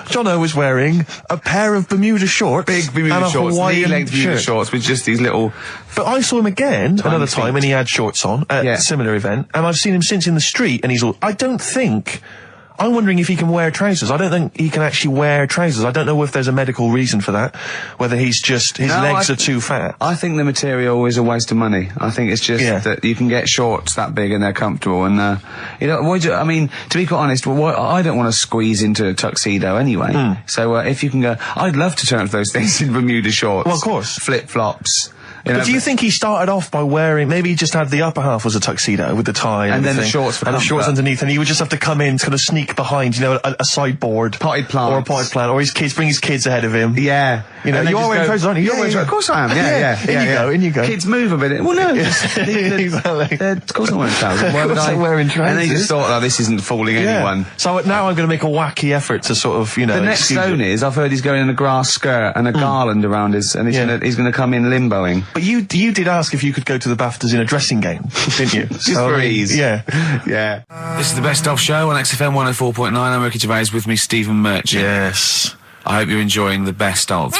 Jono was wearing a pair of Bermuda shorts, big Bermuda and a shorts, Hawaiian knee-length Bermuda shorts with just these little. But I saw him again another time, and he had shorts on at a similar event, and I've seen him since in the street, and he's all. I'm wondering if he can wear trousers. I don't think he can actually wear trousers. I don't know if there's a medical reason for that, whether he's just, his legs are too fat. I think the material is a waste of money. I think it's just that you can get shorts that big and they're comfortable, and, I mean, to be quite honest, I don't want to squeeze into a tuxedo anyway. So, if you can go, I'd love to turn up those things in Bermuda shorts. Well, of course. Flip-flops. But do you think he started off by wearing, maybe he just had the upper half was a tuxedo with the tie and then the shorts for and the shorts underneath, and he would just have to come in, kind of sneak behind, a sideboard. Potted plant. Or a potted plant, or bring his kids ahead of him. Yeah. You know, you are wearing trousers, aren't you? Of course I am, yeah. In you go. Kids move a bit. Well, no. Exactly. Of course I'm wearing trousers. Why would I? Wearing trousers. And they just thought, this isn't fooling anyone. So now I'm going to make a wacky effort to sort of, The next zone is, I've heard he's going in a grass skirt and a garland around his, and he's going to come in limboing. But you did ask if you could go to the BAFTAs in a dressing gown, didn't you? Just for ease. Yeah. This is the Best Of Show on XFM 104.9. I'm Ricky Gervais, with me Stephen Merchant. Yes. I hope you're enjoying the Best Of.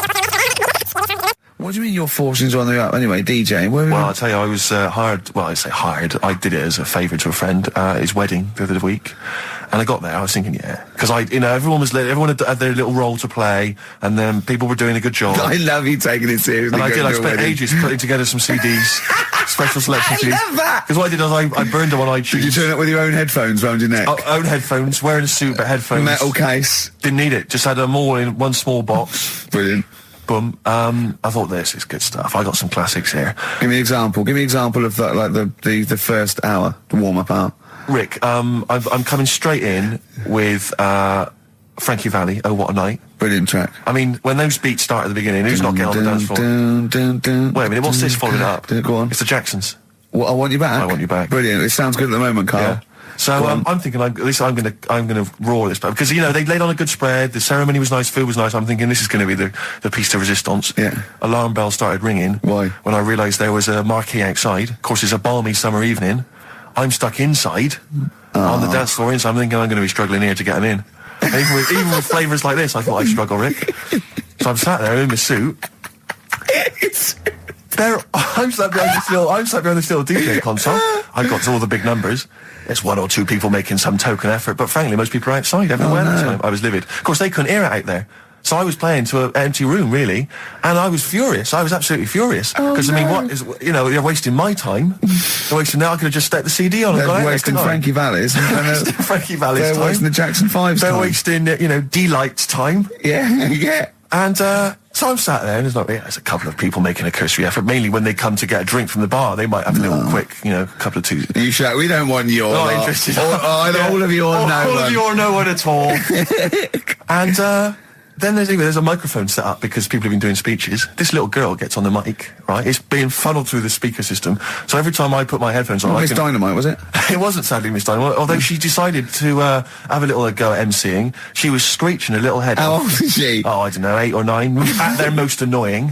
What do you mean your fortunes are on the up? Anyway, DJ, well, I'll tell you, I was hired. Well, I say hired. I did it as a favour to a friend. His wedding the other week. And I got there, I was thinking, because everyone had their little role to play, and then people were doing a good job. I love you taking it seriously. And I spent ages putting together some CDs, special selection CDs. I love that! Because what I did was I burned them on iTunes. Did you turn up with your own headphones round your neck? Own headphones, wearing a suit, but headphones. Metal case. Didn't need it, just had them all in one small box. Brilliant. Boom. I thought this is good stuff. I got some classics here. Give me an example. Give me an example of that, like the first hour, the warm-up hour. Rick, I'm coming straight in with Frankie Valli, Oh What a Night. Brilliant track. I mean, when those beats start at the beginning, who's not getting on the dance floor? Wait a minute, what's this following up? Go on. It's the Jacksons. What, I Want You Back? I Want You Back. Brilliant. It sounds good at the moment, Karl. Yeah. So I'm thinking, at least I'm gonna roar this, because they laid on a good spread. The ceremony was nice, food was nice. I'm thinking this is going to be the piece de resistance. Yeah. Alarm bell started ringing. Why? When I realised there was a marquee outside. Of course, it's a balmy summer evening. I'm stuck inside on the dance floor. So I'm thinking I'm going to be struggling here to get them in. Even with flavours like this, I thought I'd struggle, Rick. So I'm sat there in my suit. I'm sat behind the still DJ console. I've got all the big numbers. There's one or two people making some token effort, but frankly, most people are outside everywhere. I was livid. Of course, they couldn't hear it out there. So I was playing to an empty room, really, and I was furious. I was absolutely furious. Because, I mean, what is, you know, they're wasting my time. They're wasting, now I could have just stuck the CD on and gone out. They're wasting Frankie Vallis. Frankie Vallis They're time. wasting the Jackson 5's They're time. wasting, you know, D-Light's time. Yeah, yeah. And so I'm sat there, and there's a couple of people making a cursory effort. Mainly when they come to get a drink from the bar, they might have a little quick, you know, couple of twos. You shout, we don't want your Not lot. interested. All of your no All one. of your no one at all. And then there's a microphone set up because people have been doing speeches. This little girl gets on the mic, right? It's being funneled through the speaker system. So every time I put my headphones on, Miss Dynamite, was it? It wasn't sadly Miss Dynamite, although she decided to have a little go at MCing. She was screeching her little head How off. old is she? Oh, I don't know, 8 or 9, at their most annoying.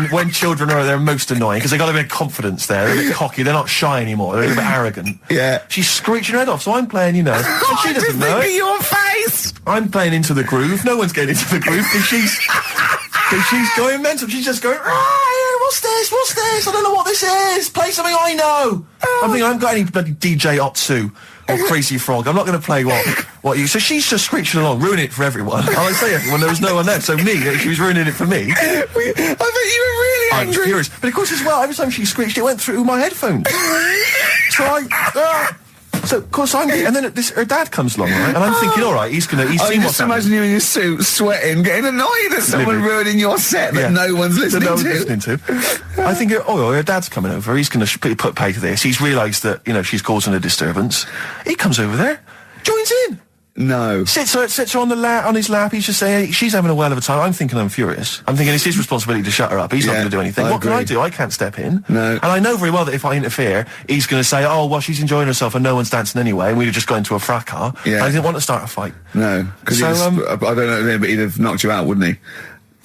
When children are at their most annoying, because they got a bit of confidence there, they're a bit cocky, they're not shy anymore, they're a bit arrogant. Yeah. She's screeching her head off, so I'm playing, you know, and she doesn't know it. your face! I'm playing into the groove, no one's getting into the groove, because she's going mental, she's just going, what's this, I don't know what this is, play something I know. I'm thinking, I haven't got any bloody DJ Otsu or Crazy Frog, I'm not going to play what you... So she's just screeching along, ruining it for everyone. I say everyone, there was no one there, so she was ruining it for me. I bet you were really I'm angry. furious. But of course as well, every time she screeched, it went through my headphones. So of course and then her dad comes along, right? And I'm thinking, all right, he's I seen can what's just imagine happening. you in your suit, sweating, getting annoyed at someone Maybe. ruining your set that Yeah. no one's That listening no one's to. listening to. I think, her dad's coming over. He's going to put pay to this. He's realised that, you know, she's causing a disturbance. He comes over there, joins in. No. Sits her on his lap. He's just saying, hey, she's having a well of a time. I'm thinking I'm furious. I'm thinking it's his responsibility to shut her up. He's not Yeah, going to do anything. I What can I agree. do? I can't step in. No. And I know very well that if I interfere, he's going to say, oh, well, she's enjoying herself and no one's dancing anyway, and we'd have just got into a fracas. Yeah. And I didn't want to start a fight. No. Because So, I don't know, but he'd have knocked you out, wouldn't he?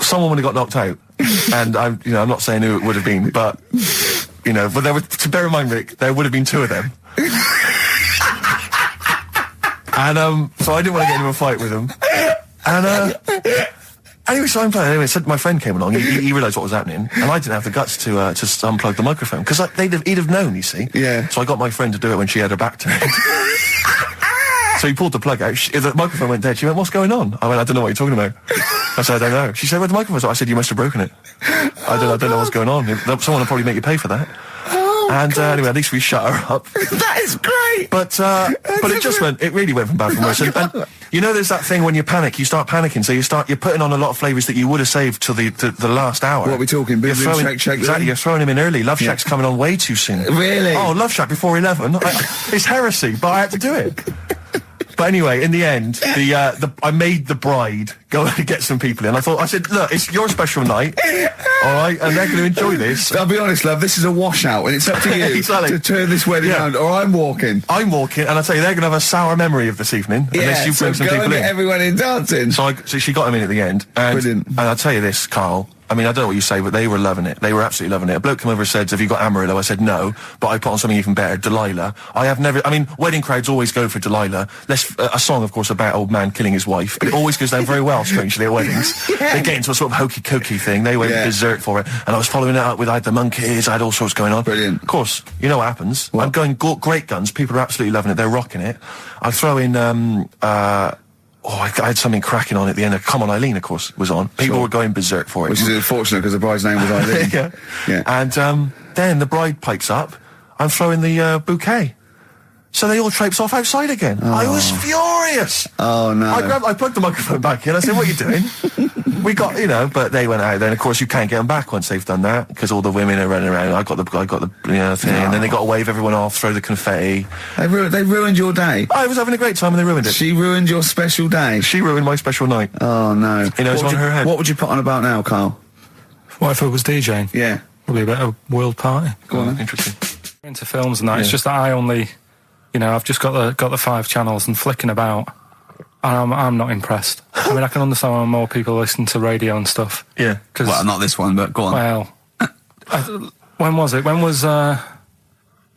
Someone would have got knocked out. And I'm not saying who it would have been, but, you know, but to bear in mind, Rick, there would have been 2 of them. And so I didn't want to get into a fight with him. And anyway, so I'm playing. Anyway, so my friend came along. He realised what was happening, and I didn't have the guts to unplug the microphone because he'd have known. You see. Yeah. So I got my friend to do it when she had her back turned. So he pulled the plug out. The microphone went dead. She went, "What's going on?" I went, "I don't know what you're talking about." I said, "I don't know." She said, "Where the microphone's at?" I said, "You must have broken it." I don't know what's going on. Someone will probably make you pay for that. Anyway, at least we shut her up. That is great! But it really went from bad to worse. And you know, there's that thing when you panic, you start panicking, so you're putting on a lot of flavours that you would have saved till the last hour. What are we talking? Boom, boom, shake, shake, exactly, boom? you're throwing him in early. Love Shack's coming on way too soon. Really? Oh, Love Shack before 11. It's heresy, but I had to do it. But anyway, in the end, I made the bride go and get some people in. I said, look, it's your special night, all right, and they're going to enjoy this. I'll be honest, love, this is a washout, and it's up to you Exactly. to turn this wedding around, or I'm walking. I'm walking, and I tell you, they're going to have a sour memory of this evening unless you bring so some go people and in. get everyone in dancing. So she got him in at the end. And, Brilliant. And I'll tell you this, Karl. I mean, I don't know what you say, but they were loving it. They were absolutely loving it. A bloke came over and said, have you got Amarillo? I said, no, but I put on something even better, Delilah. Wedding crowds always go for Delilah. A song, of course, about old man killing his wife, but it always goes down very well, strangely, at weddings. They get into a sort of hokey-cokey thing. They went berserk for it. And I was following it up with, I had the monkeys, I had all sorts going on. Brilliant. Of course, you know what happens. What? I'm going great guns. People are absolutely loving it. They're rocking it. I throw in, I had something cracking on at the end. Come On Eileen, of course, was on. People were going berserk for it. Which is unfortunate because the bride's name was Eileen. Yeah. And then the bride pipes up. I'm throwing the bouquet. So they all traipse off outside again. I was furious. Oh, no. I plugged the microphone back in. I said, what are you doing? We got, but they went out. Then, of course, you can't get them back once they've done that because all the women are running around. I got the thing. And then they got to wave everyone off, throw the confetti. They ruined your day. I was having a great time and they ruined it. She ruined your special day. She ruined my special night. Oh, no. You know, it's on her head. What would you put on about now, Karl? What if I was DJing? Yeah. Probably a bit of world party. Go on then. Interesting. Into films and that. It's just that I only, I've just got the 5 channels and flicking about. And I'm not impressed. I mean, I can understand why more people listen to radio and stuff. Yeah. Well, not this one, but go on. Well, when was it? When was the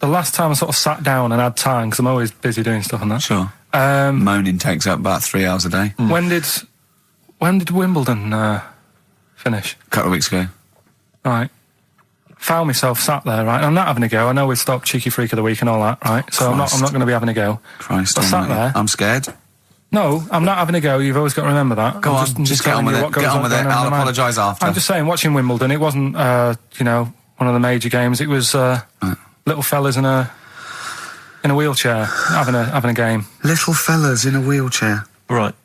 last time I sort of sat down and had time? Because I'm always busy doing stuff and that. Sure. Moaning takes up about 3 hours a day. When did Wimbledon finish? A couple of weeks ago. Right. Found myself sat there, right? I'm not having a go. I know we've stopped Cheeky Freak of the Week and all that, right? So I'm not going to be having a go. Christ, I sat there. I'm scared. No, I'm not having a go. You've always got to remember that. Go on, just get on with it. Get on with it. I'll apologise after. I'm just saying, watching Wimbledon, it wasn't, you know, one of the major games. It was little fellas in a wheelchair having a game. Little fellas in a wheelchair. Right.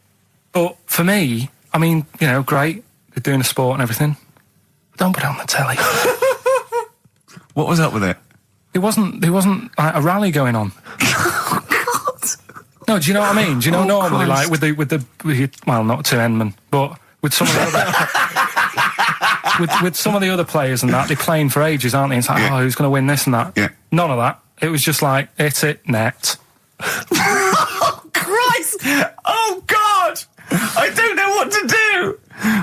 But for me, I mean, you know, great. They're doing a sport and everything. Don't put it on the telly. What was up with it? There wasn't like a rally going on. No, do you know what I mean? Do you know normally, Christ. like with well, not to Enman, but with some of the other with some of the other players and that, they're playing for ages, aren't they? It's like, oh, who's going to win this and that? Yeah. None of that. It was just like, hit it, net. Oh, Christ! Oh, God! I don't know what to do!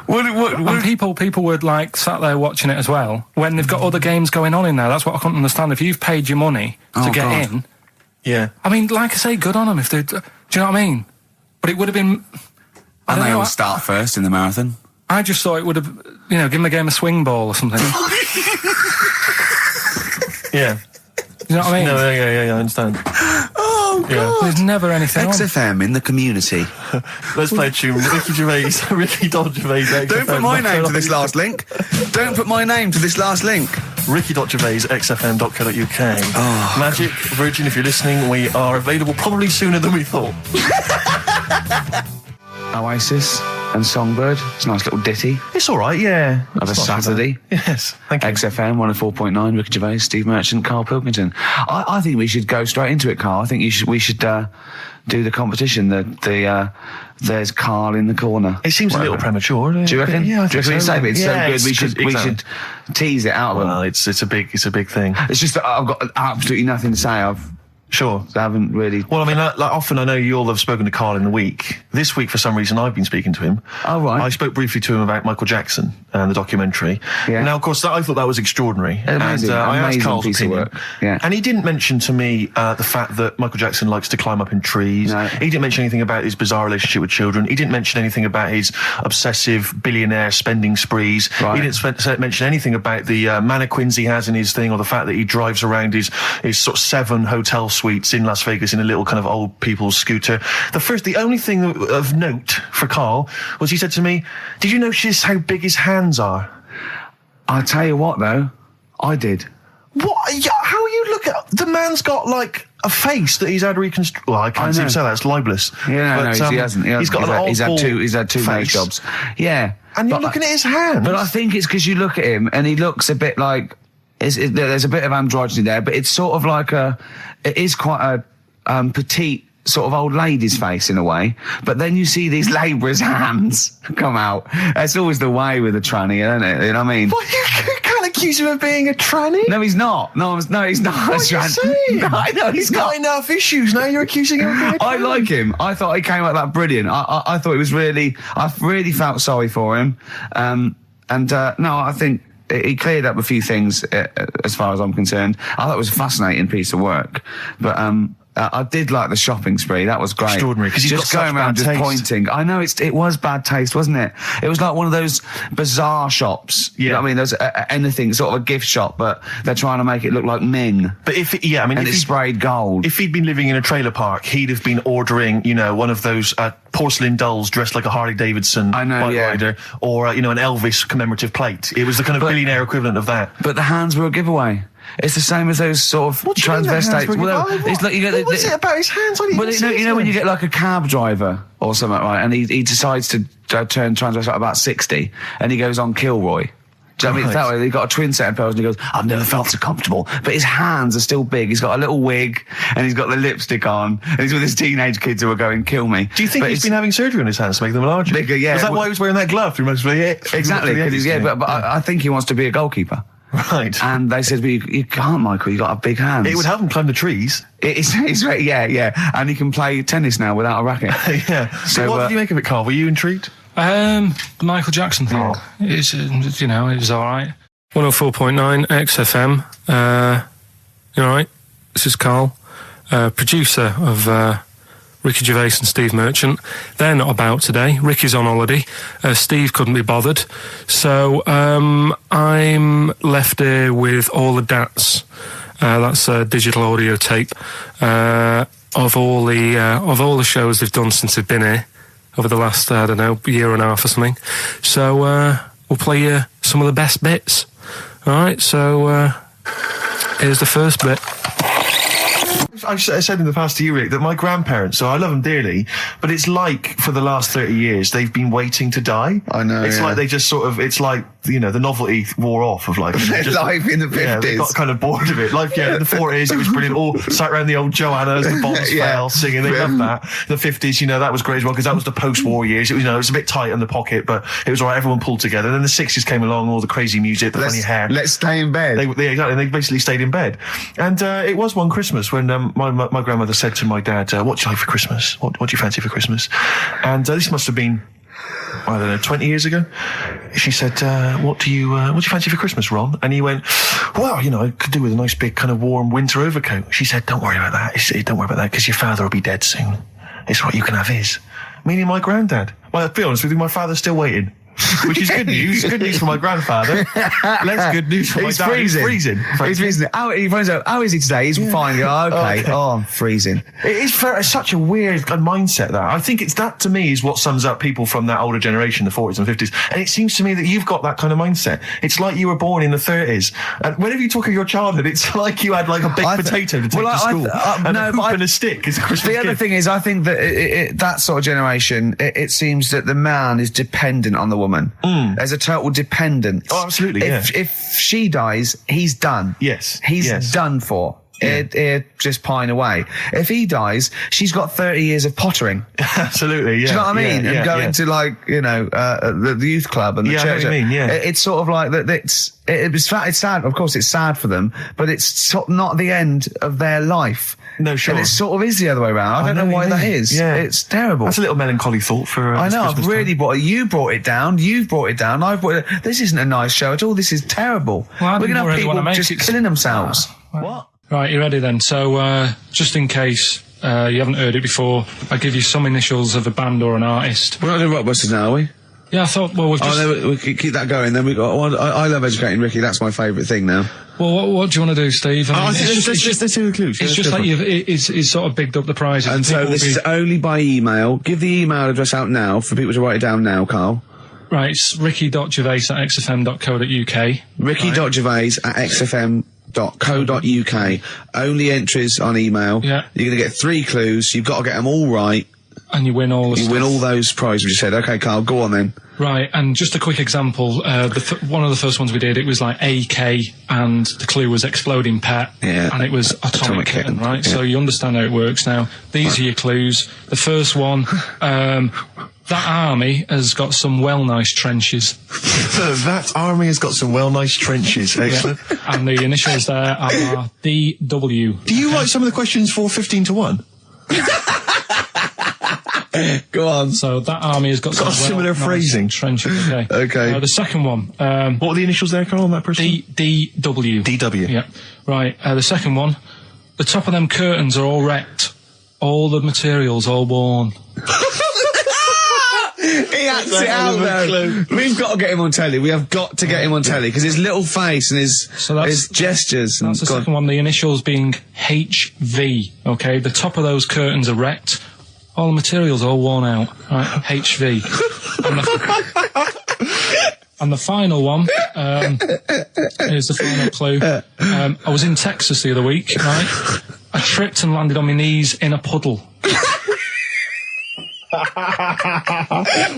And people were like sat there watching it as well when they've got other games going on in there. That's what I couldn't understand. If you've paid your money to get in, yeah. I mean, like I say, good on them if they. Do you know what I mean? But it would have been. And they all start first in the marathon. I just thought it would have, you know, given the game a swing ball or something. Yeah. You know what I mean? No, yeah, I understand. Oh, God. Yeah. There's never anything on. XFM in the community. Let's play a tune. Ricky Gervais, Ricky Gervais. Don't put my name to this last link. Don't put my name to this last link. Ricky.Gervais, xfm.co.uk. Oh. Magic, Virgin, if you're listening, we are available probably sooner than we thought. Oasis and Songbird. It's a nice little ditty. It's all right, yeah. Of a Saturday. Yes, thank you. XFM 104.9, Ricky Gervais, Steve Merchant, Karl Pilkington. I think we should go straight into it, Karl. I think we should do the competition. There's Karl in the corner. It seems a little premature. Do you reckon? Yeah, I do you think reckon so. it's so good? It's Yeah, so good. We should tease it out of them. Well, it's a big thing. It's just that I've got absolutely nothing to say. Sure. I haven't really. Well, I mean, like often I know you all have spoken to Karl in the week. This week, for some reason, I've been speaking to him. Oh, right. I spoke briefly to him about Michael Jackson and the documentary. Yeah. Now, of course, I thought that was extraordinary. Amazing, and I asked amazing Karl's piece of opinion. work. Yeah. And he didn't mention to me the fact that Michael Jackson likes to climb up in trees. No. He didn't mention anything about his bizarre relationship with children. He didn't mention anything about his obsessive billionaire spending sprees. Right. He didn't mention anything about the mannequins he has in his thing, or the fact that he drives around his sort of 7 hotel suites in Las Vegas in a little kind of old people's scooter. The only thing of note for Karl was he said to me, "Did you notice how big his hands are?" I'll tell you what, though, I did. What? Yeah, how you look at the man's got like a face that he's had reconstructed. Well, I can't even say that; it's libelous. Yeah, but, no, he hasn't. He's got he's had two nose face. jobs. Yeah, And you're looking at his hands. But I think it's because you look at him and he looks a bit like there's a bit of androgyny there, but it's sort of like it is quite a petite sort of old lady's face in a way, but then you see these labourers' hands come out. That's always the way with a tranny, isn't it? You know what I mean? Well, you can't accuse him of being a tranny. No, he's not. No, he's not. What are you saying? No, I know he's got enough issues. Now you're accusing him of being a tranny. I like him. I thought he came out that brilliant. I thought it was really. I really felt sorry for him. No, I think he cleared up a few things as far as I'm concerned. I thought it was a fascinating piece of work, but I did like the shopping spree. That was great. Extraordinary, because he's just got going such around bad just taste. pointing. I know it was bad taste, wasn't it? It was like one of those bazaar shops. Yeah. You know what I mean? There's anything, sort of a gift shop, but they're trying to make it look like Ming. But And it's sprayed gold. If he'd been living in a trailer park, he'd have been ordering, one of those porcelain dolls dressed like a Harley Davidson bike rider, or an Elvis commemorative plate. It was the kind of billionaire equivalent of that. But the hands were a giveaway. It's the same as those sort of transvestites. It's like you get. What's it about his hands? You know when you get like a cab driver or something, right? And he decides to turn transvestite about 60, and he goes on Kilroy. Do you know what I mean? It's that way. He got a twin set of pearls, and he goes, "I've never felt so comfortable." But his hands are still big. He's got a little wig, and he's got the lipstick on, and he's with his teenage kids who are going, "Kill me." Do you think he's been having surgery on his hands to make them larger? Bigger, yeah. Is that why he was wearing that glove through most of the Exactly. But I think he wants to be a goalkeeper. Right. And they said, well, you can't, Michael, you got a big hands. It would help him climb the trees. Yeah. And he can play tennis now without a racket. Yeah. So what did you make of it, Karl? Were you intrigued? The Michael Jackson thing. It's, it was all right. 104.9 XFM. You all right? This is Karl, producer of Ricky Gervais and Steve Merchant. They're not about today. Ricky's on holiday. Steve couldn't be bothered. So I'm left here with all the DATs. That's a digital audio tape. of all the shows they've done since they've been here over the last, I don't know, year and a half or something. So we'll play you some of the best bits. All right, so here's the first bit. I've said in the past to you, Rick, that my grandparents, so I love them dearly, but it's like for the last 30 years they've been waiting to die. I know. It's like they just sort of, it's like, you know, the novelty wore off of life. Life in the 50s. Yeah, they got kind of bored of it. Life, in the 40s, it was brilliant. All sat around the old Joanna's, the bombs fell, singing. They loved that. The 50s, you know, that was great as well, because that was the post-war years. It was, you know, it was a bit tight on the pocket, but it was all right. Everyone pulled together. And then the 60s came along, all the crazy music, the funny hair. Let's stay in bed. Exactly. They basically stayed in bed. And it was one Christmas when my grandmother said to my dad, what do you like for Christmas? What do you fancy for Christmas? And this must have been, I don't know, 20 years ago. She said, what do you fancy for Christmas, Ron? And he went, well, you know, I could do with a nice big kind of warm winter overcoat. She said, don't worry about that. Don't worry about that, because your father will be dead soon. It's what you can have his. Meaning my granddad. Well, to be honest with you, my father's still waiting. Which is good news. Good news for my grandfather. Less good news for my dad. He's freezing. He's freezing. He finds out, how is he today? He's fine. Oh, okay. Oh, I'm freezing. It is it's such a weird mindset, that. I think it's that, to me, is what sums up people from that older generation, the 40s and 50s. And it seems to me that you've got that kind of mindset. It's like you were born in the 30s. And whenever you talk of your childhood, it's like you had like a baked potato to take to school. And a hoop and a stick as a Christmas gift. The other thing is, I think that that sort of generation, it seems that the man is dependent on the woman. There's a total dependence. Oh, absolutely. If she dies, he's done. Yes. He's done for. He'd just pine away. If he dies, she's got 30 years of pottering. Absolutely, yeah. Do you know what I mean? And going to, like, you know, the youth club and the church. I know what you mean, yeah. It's sort of like that. It's sad. Of course, it's sad for them, but it's not the end of their life. No, sure. And it sort of is the other way around. I don't know why that is. Yeah. It's terrible. That's a little melancholy thought for I know, Christmas I've really brought it. You brought it down. You've brought it down. I've brought it. This isn't a nice show at all. This is terrible. Well, we're going to have people just killing themselves. What? Right, you ready then? So, just in case you haven't heard it before, I'll give you some initials of a band or an artist. We're not doing Rockbusters now, are we? Yeah, I thought, well, we've just... Oh, no, we keep that going. Then we got... I love educating Ricky. That's my favourite thing now. Well, what do you want to do, Steve? Let's do the clues. It's just like he's sort of bigged up the prize. And so this is only by email. Give the email address out now for people to write it down now, Karl. Right, it's ricky.gervais@xfm.co.uk. ricky.gervais@xfm.co.uk. Only entries on email. Yeah. You're going to get 3 clues. You've got to get them all right. And you win all the stuff. You win all those prizes we said. Okay, Karl, go on then. Right, and just a quick example. One of the first ones we did, it was like AK, and the clue was exploding pet. Yeah. And it was atomic kitten, right? Yeah. So you understand how it works now. These are your clues. The first one, that army has got some nice trenches. That army has got some nice trenches. Excellent. Yeah. And the initials there are DW. Do you write some of the questions for 15 to 1? Go on. So that army has got some similar phrasing. Trenches. Okay. Okay. The second one. What are the initials there, Karl, on that person? DW. DW. Yeah. Right. The second one. The top of them curtains are all wrecked. All the materials all worn. He acts it out though. We've got to get him on telly. We have got to get him on telly because his little face and his gestures. That's the second one. The initials being HV. Okay. The top of those curtains are wrecked. All the materials all worn out. Right. HV. And the final one, here's the final clue. I was in Texas the other week, right? I tripped and landed on my knees in a puddle.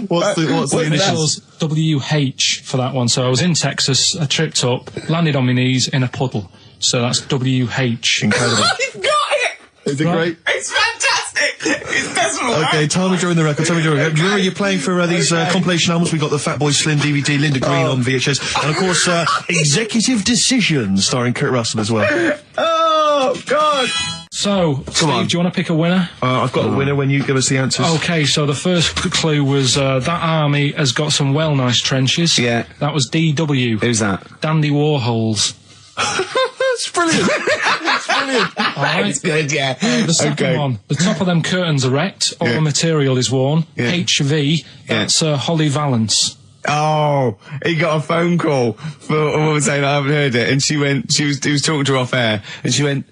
What's the initials? WH for that one. So I was in Texas, I tripped up, landed on my knees in a puddle. So that's WH. Incredible. You've got it! Is it great? It's fantastic! It's decimal, Okay, tell me during the record. Do you remember you're playing for these compilation albums? We got the Fat Boy Slim DVD, Linda Green on VHS, and of course Executive Decision starring Kurt Russell as well. Oh God! So, Steve, do you want to pick a winner? I've got a winner when you give us the answers. Okay, so the first clue was that army has got some nice trenches. Yeah. That was DW. Who's that? Dandy Warhols. That's brilliant. That's brilliant. All right. That's good, yeah. The second one. The top of them curtains are wrecked. All the material is worn. Yeah. HV. That's Holly Valance. Oh, he got a phone call for a woman saying I haven't heard it, and he was talking to her off air, and she went,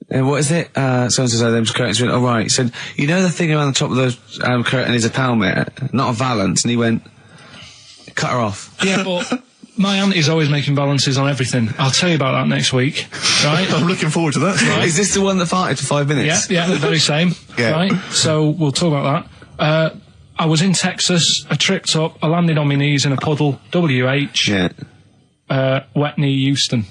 what is it? Someone says, those curtains went, all right. He said, you know the thing around the top of the curtain is a pelmet, not a valance. And he went, cut her off. Yeah, but my auntie's always making balances on everything. I'll tell you about that next week, right? I'm looking forward to that. Right. Is this the one that farted for 5 minutes? Yeah, the very same. Yeah. Right? So we'll talk about that. I was in Texas, I tripped up, I landed on my knees in a puddle, WH, wet knee Houston,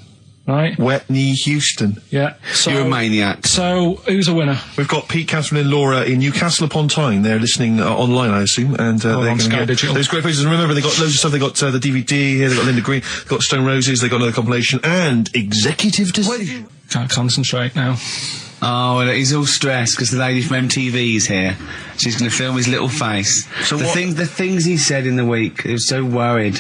right? Wet knee Houston. Yeah. So, You're a maniac. So, who's a winner? We've got Pete, Catherine and Laura in Newcastle upon Tyne. They're listening online, I assume, and they're on going Sky to Digital. those great places. And remember, they got loads of stuff. They got the DVD here. They got Linda Green. They got Stone Roses. They got another compilation and executive decision. Can't concentrate now. Oh, well, he's all stressed because the lady from MTV's here. She's going to film his little face. So the things he said in the week, he was so worried.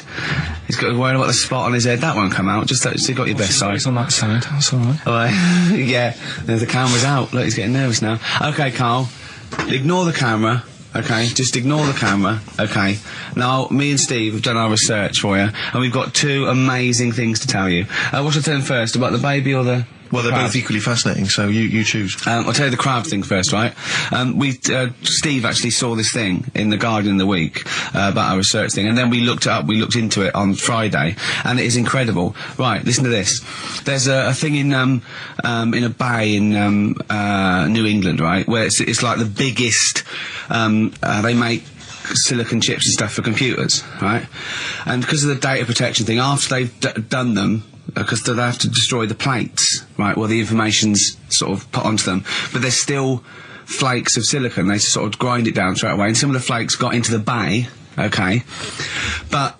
He's got worried about the spot on his head. That won't come out. Just so you got your best side. It's on that side. That's all right. All right. Yeah. The camera's out. Look, he's getting nervous now. Okay, Karl. Ignore the camera. Okay, just ignore the camera. Okay. Now, me and Steve have done our research for you, and we've got 2 amazing things to tell you. What should I tell them first? About the baby or the... Well, they're both equally fascinating, so you choose. I'll tell you the crab thing first, right? Steve actually saw this thing in The Guardian of the Week about our research thing, and then we looked it up, we looked into it on Friday, and it is incredible. Right, listen to this. There's a thing in a bay in New England, right, where it's like the biggest, they make silicon chips and stuff for computers, right? And because of the data protection thing, after they've done them, because they have to destroy the plates, right, well, the information's sort of put onto them, but there's still flakes of silicon. They sort of grind it down straight away, and some of the flakes got into the bay, okay, but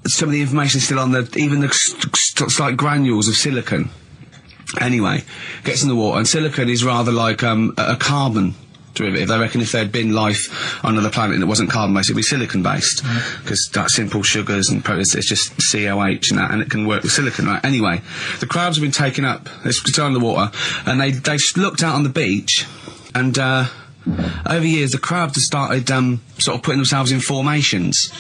some of the information's still on even the slight granules of silicon. Anyway, gets in the water, and silicon is rather like a carbon derivative. I reckon if there'd been life on another planet that wasn't carbon-based, it'd be silicon-based, because that's simple sugars and it's just COH and that, and it can work with silicon, right? Anyway, the crabs have been taken up, they're still in the water, and they looked out on the beach, and over years the crabs have started sort of putting themselves in formations,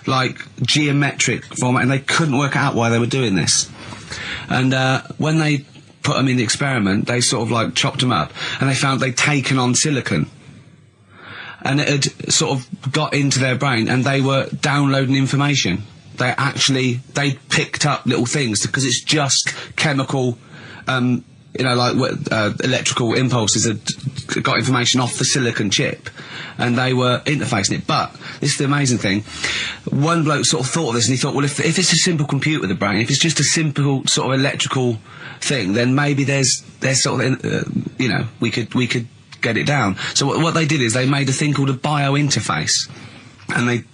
like geometric format, and they couldn't work out why they were doing this. And when they put them in the experiment, they sort of like chopped them up, and they found they'd taken on silicon, and it had sort of got into their brain, and they were downloading information. They picked up little things, because it's just chemical, like electrical impulses that got information off the silicon chip, and they were interfacing it. But this is the amazing thing. One bloke sort of thought of this, and he thought, well, if it's a simple computer, the brain, if it's just a simple sort of electrical thing, then maybe there's sort of, we could get it down. So what they did is they made a thing called a biointerface, and they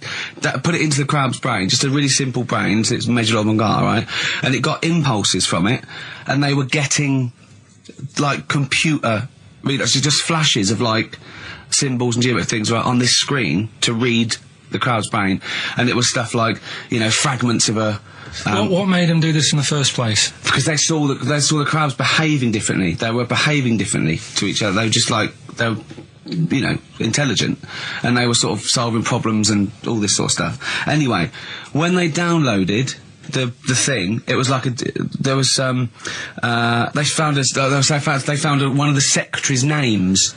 put it into the crab's brain, just a really simple brain, so it's measured on Mongar, right? And it got impulses from it, and they were getting like computer, just flashes of like symbols and geometric things right on this screen to read the crab's brain, and it was stuff like fragments of a. What made them do this in the first place? Because they saw the crabs behaving differently. They were behaving differently to each other. They were just like intelligent, and they were sort of solving problems and all this sort of stuff. Anyway, when they downloaded the thing, it was like they found one of the secretary's names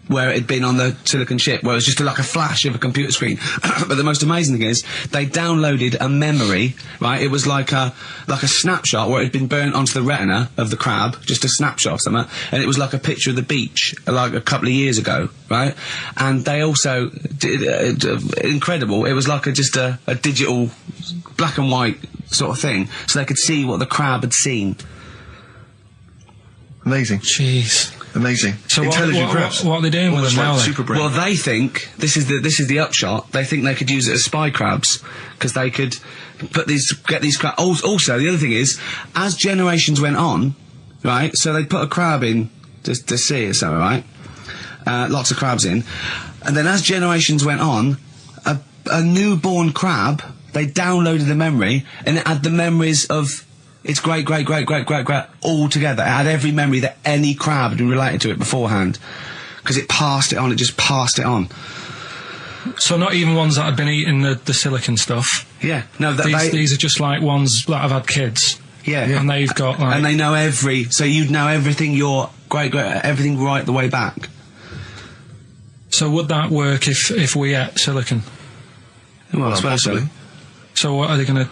where it had been on the silicon chip, where it was just like a flash of a computer screen. But the most amazing thing is, they downloaded a memory, right? It was like a snapshot where it had been burnt onto the retina of the crab, just a snapshot of something, and it was like a picture of the beach, like a couple of years ago, right? And they also did, incredible, it was like just a digital black and white sort of thing, so they could see what the crab had seen. Amazing. Jeez. Amazing. So intelligent crabs. What are they doing with them now? Super brain. Well, they think this is the upshot. They think they could use it as spy crabs, because they could get these crabs. Also, the other thing is, as generations went on, right? So they put a crab in the sea or something, right? Lots of crabs in, and then as generations went on, a newborn crab, they downloaded the memory, and it had the memories of its great all together. It had every memory that any crab had been related to it beforehand, because it passed it on. It just passed it on. So not even ones that had been eating the silicon stuff. Yeah, no. These are just like ones that have had kids. Yeah. And they've got like, And they know so you'd know everything, your great, everything right the way back. So would that work if we ate silicon? Well, I suppose so. possibly. So what are they going to...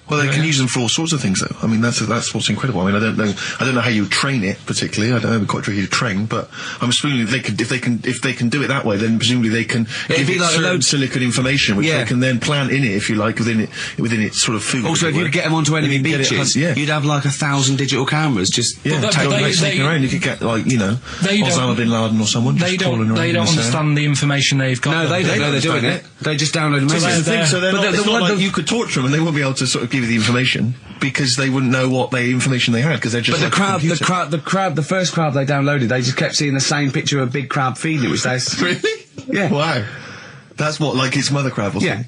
Well, they can use them for all sorts of things, though. I mean, that's what's incredible. I mean, I don't know how you train it particularly. I don't know, it'd be quite tricky to train, but I'm assuming if they can do it that way, then presumably they can give it certain silicon information, which they can then plant in it, if you like, within its sort of food. Also, if you get them onto enemy beaches, you'd have like 1,000 digital cameras just sneaking around. You could get Osama bin Laden or someone. They don't understand the information they've got. No, they don't know they're doing it. They just download messages. So it's not like you could torture them and they won't be able to sort of give you the information because they wouldn't know what information they had because they're just. But the first crowd they downloaded, they just kept seeing the same picture of a big crab feeding it, which they really, yeah, wow, that's what like its mother crab or something.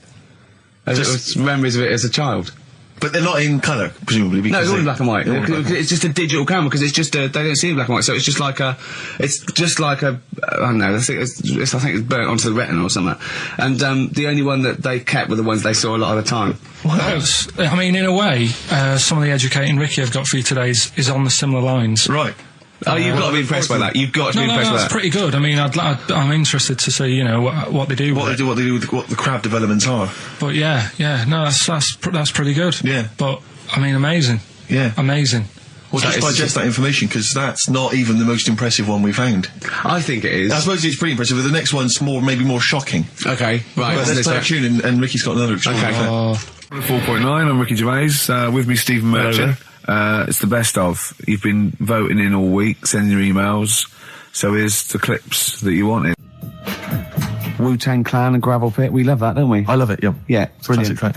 Yeah, just memories of it as a child. But they're not in colour, presumably. Because no, it's all in black and white. It's just a digital camera because it's just they don't see in black and white, so it's just like a I don't know. I think it's burnt onto the retina or something. And the only one that they kept were the ones they saw a lot of the time. Wow. I mean, in a way, some of the educating Ricky I've got for you today is on the similar lines. Right. Oh, you've got to be impressed by that. You've got to be impressed by that. That's pretty good. I mean, I'm interested to see, what they do. What they do with what the crab developments are. But that's pretty good. Yeah. But I mean, amazing. Yeah. Amazing. Well, just digest that information because that's not even the most impressive one we found. I think it is. I suppose it's pretty impressive, but the next one's maybe more shocking. Okay, right. But let's play a tune and Ricky's got another extraordinary. Okay. 4.9, I'm Ricky Gervais, with me Stephen Merchant. It's the best of. You've been voting in all week, sending your emails, so here's the clips that you wanted. Wu-Tang Clan and Gravel Pit, we love that, don't we? I love it, yeah. Yeah, brilliant. Classic track.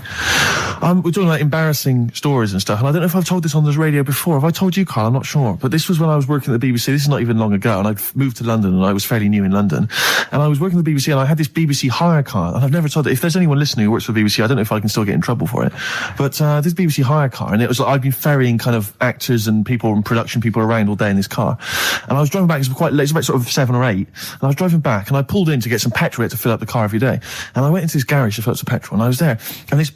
We're talking about embarrassing stories and stuff, and I don't know if I've told this on the radio before. Have I told you, Karl? I'm not sure. But this was when I was working at the BBC. This is not even long ago, and I'd moved to London, and I was fairly new in London. And I was working at the BBC, and I had this BBC hire car, and I've never told it. If there's anyone listening who works for the BBC, I don't know if I can still get in trouble for it. But this BBC hire car, and it was like I'd been ferrying kind of actors and people and production people around all day in this car. And I was driving back, it was quite late, it was about sort of 7 or 8, and I was driving back, and I pulled in to get some petrol to fill up the car every day. And I went into this garage to fill up some petrol, and I was there, and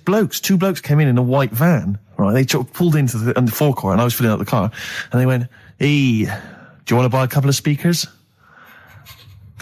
two blokes came in a white van, right? They pulled into the forecourt, and I was filling up the car, and they went, "Hey, do you want to buy a couple of speakers?"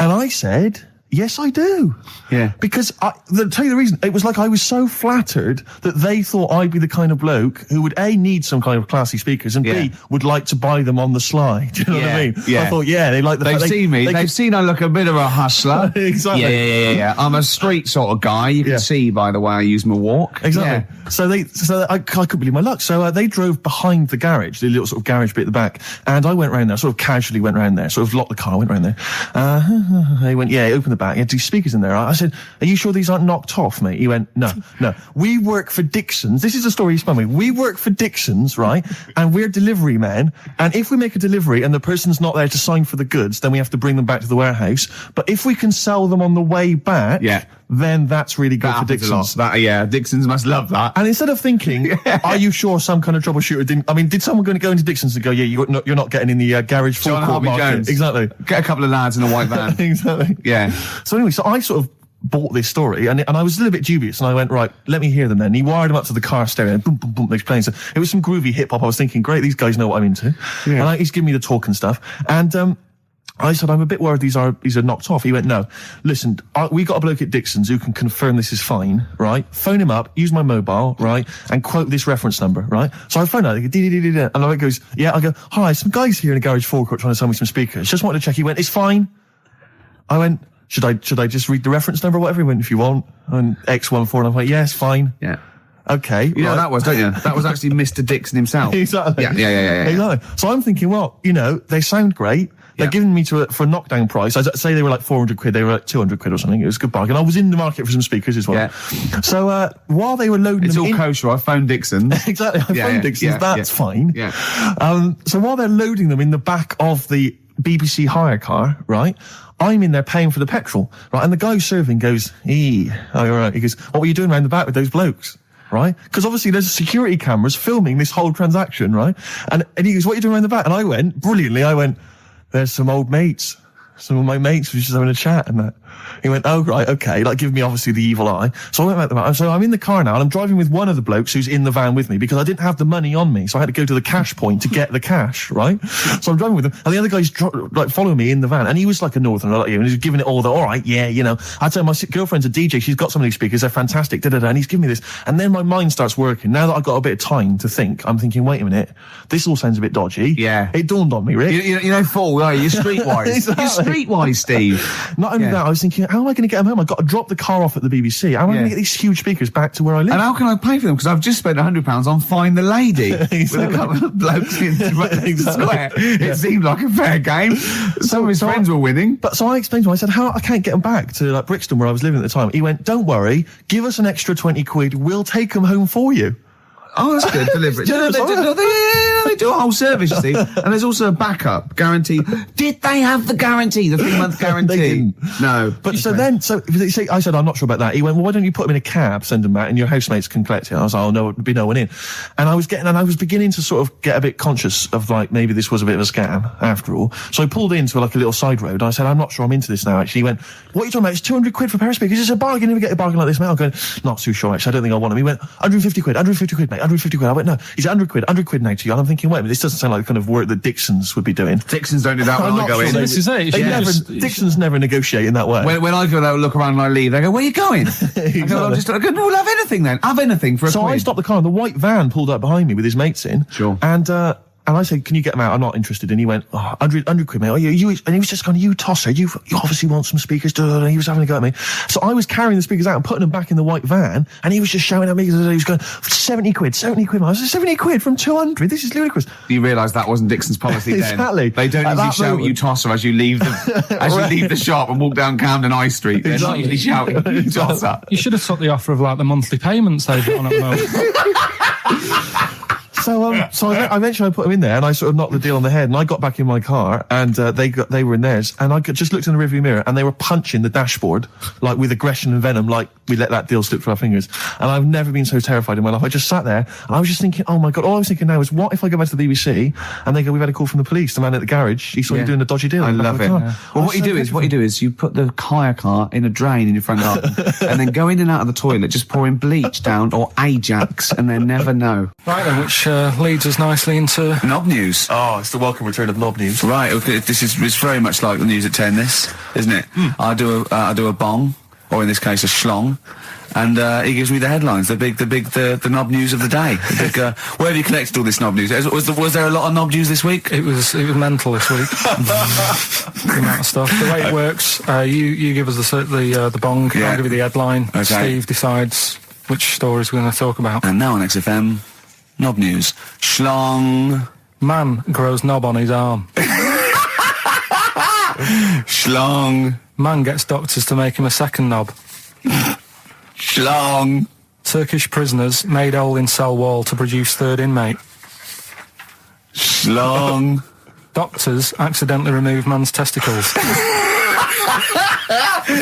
And I said, "Yes, I do." Yeah. Because to tell you the reason, it was like I was so flattered that they thought I'd be the kind of bloke who would A, need some kind of classy speakers, and B, would like to buy them on the sly. Do you know what I mean? Yeah. I thought, they like the They've seen me. They've seen I look a bit of a hustler. Exactly. Yeah. I'm a street sort of guy. You can see by the way I use my walk. Exactly. Yeah. So I couldn't believe my luck. So they drove behind the garage, the little sort of garage bit at the back, and I went round there, sort of casually went round there, sort of locked the car, went round there. They went, open the back. You had 2 speakers in there. I said, "Are you sure these aren't knocked off, mate?" He went, No. We work for Dixon's. This is the story he spun me. We work for Dixon's, right? And we're delivery men. And if we make a delivery and the person's not there to sign for the goods, then we have to bring them back to the warehouse. But if we can sell them on the way back, then that's really good for Dixon's. Dixon's must love that. And instead of thinking, are you sure some kind of troubleshooter didn't... I mean, did someone going to go into Dixon's and go, you're not getting in the garage forecourt market? Jones. Exactly. Get a couple of lads in a white van. Exactly. Yeah. So anyway, so I sort of bought this story, and I was a little bit dubious, and I went, right, let me hear them then. And he wired them up to the car stereo, and boom, boom, boom, they're playing. So it was some groovy hip-hop. I was thinking, great, these guys know what I'm into. Yeah. And he's giving me the talk and stuff. And I said, I'm a bit worried these are knocked off. He went, no, listen, we got a bloke at Dixon's who can confirm this is fine, right? Phone him up, use my mobile, right? And quote this reference number, right? So I phone out, and I goes, I go, hi, some guys here in a garage forecourt trying to sell me some speakers. Just wanted to check. He went, it's fine. I went, should I just read the reference number or whatever? He went, if you want. And X14, and I'm like, yes, fine. Yeah. Okay. You know what that was, don't you? That was actually Mr. Dixon himself. Exactly. Yeah. Exactly. So I'm thinking, well, they sound great. They're giving me for a knockdown price. I'd say they were like 400 quid. They were like 200 quid or something. It was a good bargain. I was in the market for some speakers as well. Yeah. So while they were loading it's them all kosher. I phoned Dixon. Exactly. I phoned Dixon's. That's fine. Yeah. So while they're loading them in the back of the BBC hire car, right, I'm in there paying for the petrol, right, and the guy who's serving goes, all right. He goes, what were you doing around the back with those blokes? Right? Because obviously there's security cameras filming this whole transaction, right? And he goes, what are you doing around the back? And I went, brilliantly, there's some old mates. Some of my mates were just having a chat and that. He went, oh, right, okay, like giving me obviously the evil eye. So I went back to the van. So I'm in the car now and I'm driving with one of the blokes who's in the van with me because I didn't have the money on me. So I had to go to the cash point to get the cash, right? So I'm driving with him and the other guy's like following me in the van and he was like a northerner like you and he's giving it all the, all right, yeah, you know. I tell him, my girlfriend's a DJ, she's got some of these speakers, they're fantastic, da-da-da, and he's giving me this. And then my mind starts working. Now that I've got a bit of time to think, I'm thinking, wait a minute, this all sounds a bit dodgy. Yeah. It dawned on me, Rick. You know, Paul, are you? You're streetwise. Exactly. You're streetwise, Steve. Not only that, I was thinking, how am I going to get them home? I've got to drop the car off at the BBC. How am I going to get these huge speakers back to where I live? And how can I pay for them? Because I've just spent £100 on Find the Lady with a couple of blokes in the square. It seemed like a fair game. Some of his friends were winning. But so I explained to him, I said, I can't get them back to like Brixton where I was living at the time. He went, don't worry, give us an extra 20 quid, we'll take them home for you. Oh, that's good. Deliberate. They do a whole service, you see. And there's also a backup guarantee. Did they have the guarantee, the 3-month guarantee? They didn't. No. But I said, I'm not sure about that. He went, well, why don't you put them in a cab, send them back, and your housemates can collect it? I was like, oh, no, there'd be no one in. And I was beginning to sort of get a bit conscious of like, maybe this was a bit of a scam after all. So I pulled into like a little side road. And I said, I'm not sure I'm into this now, actually. He went, what are you talking about? It's 200 quid for a pair of speakers. It's a bargain. You never get a bargain like this, mate. I'm going, not too sure, actually. I don't think I want them. He went, 150 quid, mate. 150 quid. I went, no, he's 100 quid now to you. And I'm thinking, wait a minute, this doesn't sound like the kind of work that Dixons would be doing. Dixons don't do that when I go in. This is it. Dixons never negotiate in that way. When I go there, look around and I leave, they go, where are you going? Exactly. I go, we'll have anything then. Have anything for a So quid. I stopped the car and the white van pulled up behind me with his mates in. Sure. And I said, can you get them out? I'm not interested. And he went, 100 quid, mate. Oh, and he was just going, you tosser, you obviously want some speakers. And he was having a go at me. So I was carrying the speakers out and putting them back in the white van. And he was just shouting at me. He was going, 70 quid, mate. I said, 70 quid from 200? This is ludicrous. You realise that wasn't Dixon's policy then. Exactly. They don't usually shout you tosser as you leave the shop and walk down Camden High Street. They're not usually shouting you tosser. You should have took the offer of like the monthly payments they've got on at the moment. So I eventually put them in there and I sort of knocked the deal on the head and I got back in my car and they were in theirs and I just looked in the rearview mirror and they were punching the dashboard like with aggression and venom, like we let that deal slip through our fingers. And I've never been so terrified in my life. I just sat there and I was just thinking, oh my God, all I was thinking now is what if I go back to the BBC and they go, we've had a call from the police, the man at the garage, he saw you doing a dodgy deal. I love it. Yeah. Well, what you do is you put the hire car in a drain in your front garden and then go in and out of the toilet, just pouring bleach down or Ajax and they never know. Right then, which leads us nicely into Knob news. Oh, it's the welcome return of Knob news. Right, okay, it's very much like the news at 10, this, isn't it? I do a bong, or in this case a schlong, and he gives me the headlines, the knob news of the day. Where have you collected all this knob news? Was there a lot of knob news this week? It was mental this week. The amount of stuff. The way it works, you give us the bong, I'll give you the headline, okay. Steve decides which stories we're going to talk about. And now on XFM, knob news. Schlong. Man grows knob on his arm. Schlong. Man gets doctors to make him a second knob. Schlong. Turkish prisoners made hole in cell wall to produce third inmate. Schlong. Doctors accidentally remove man's testicles.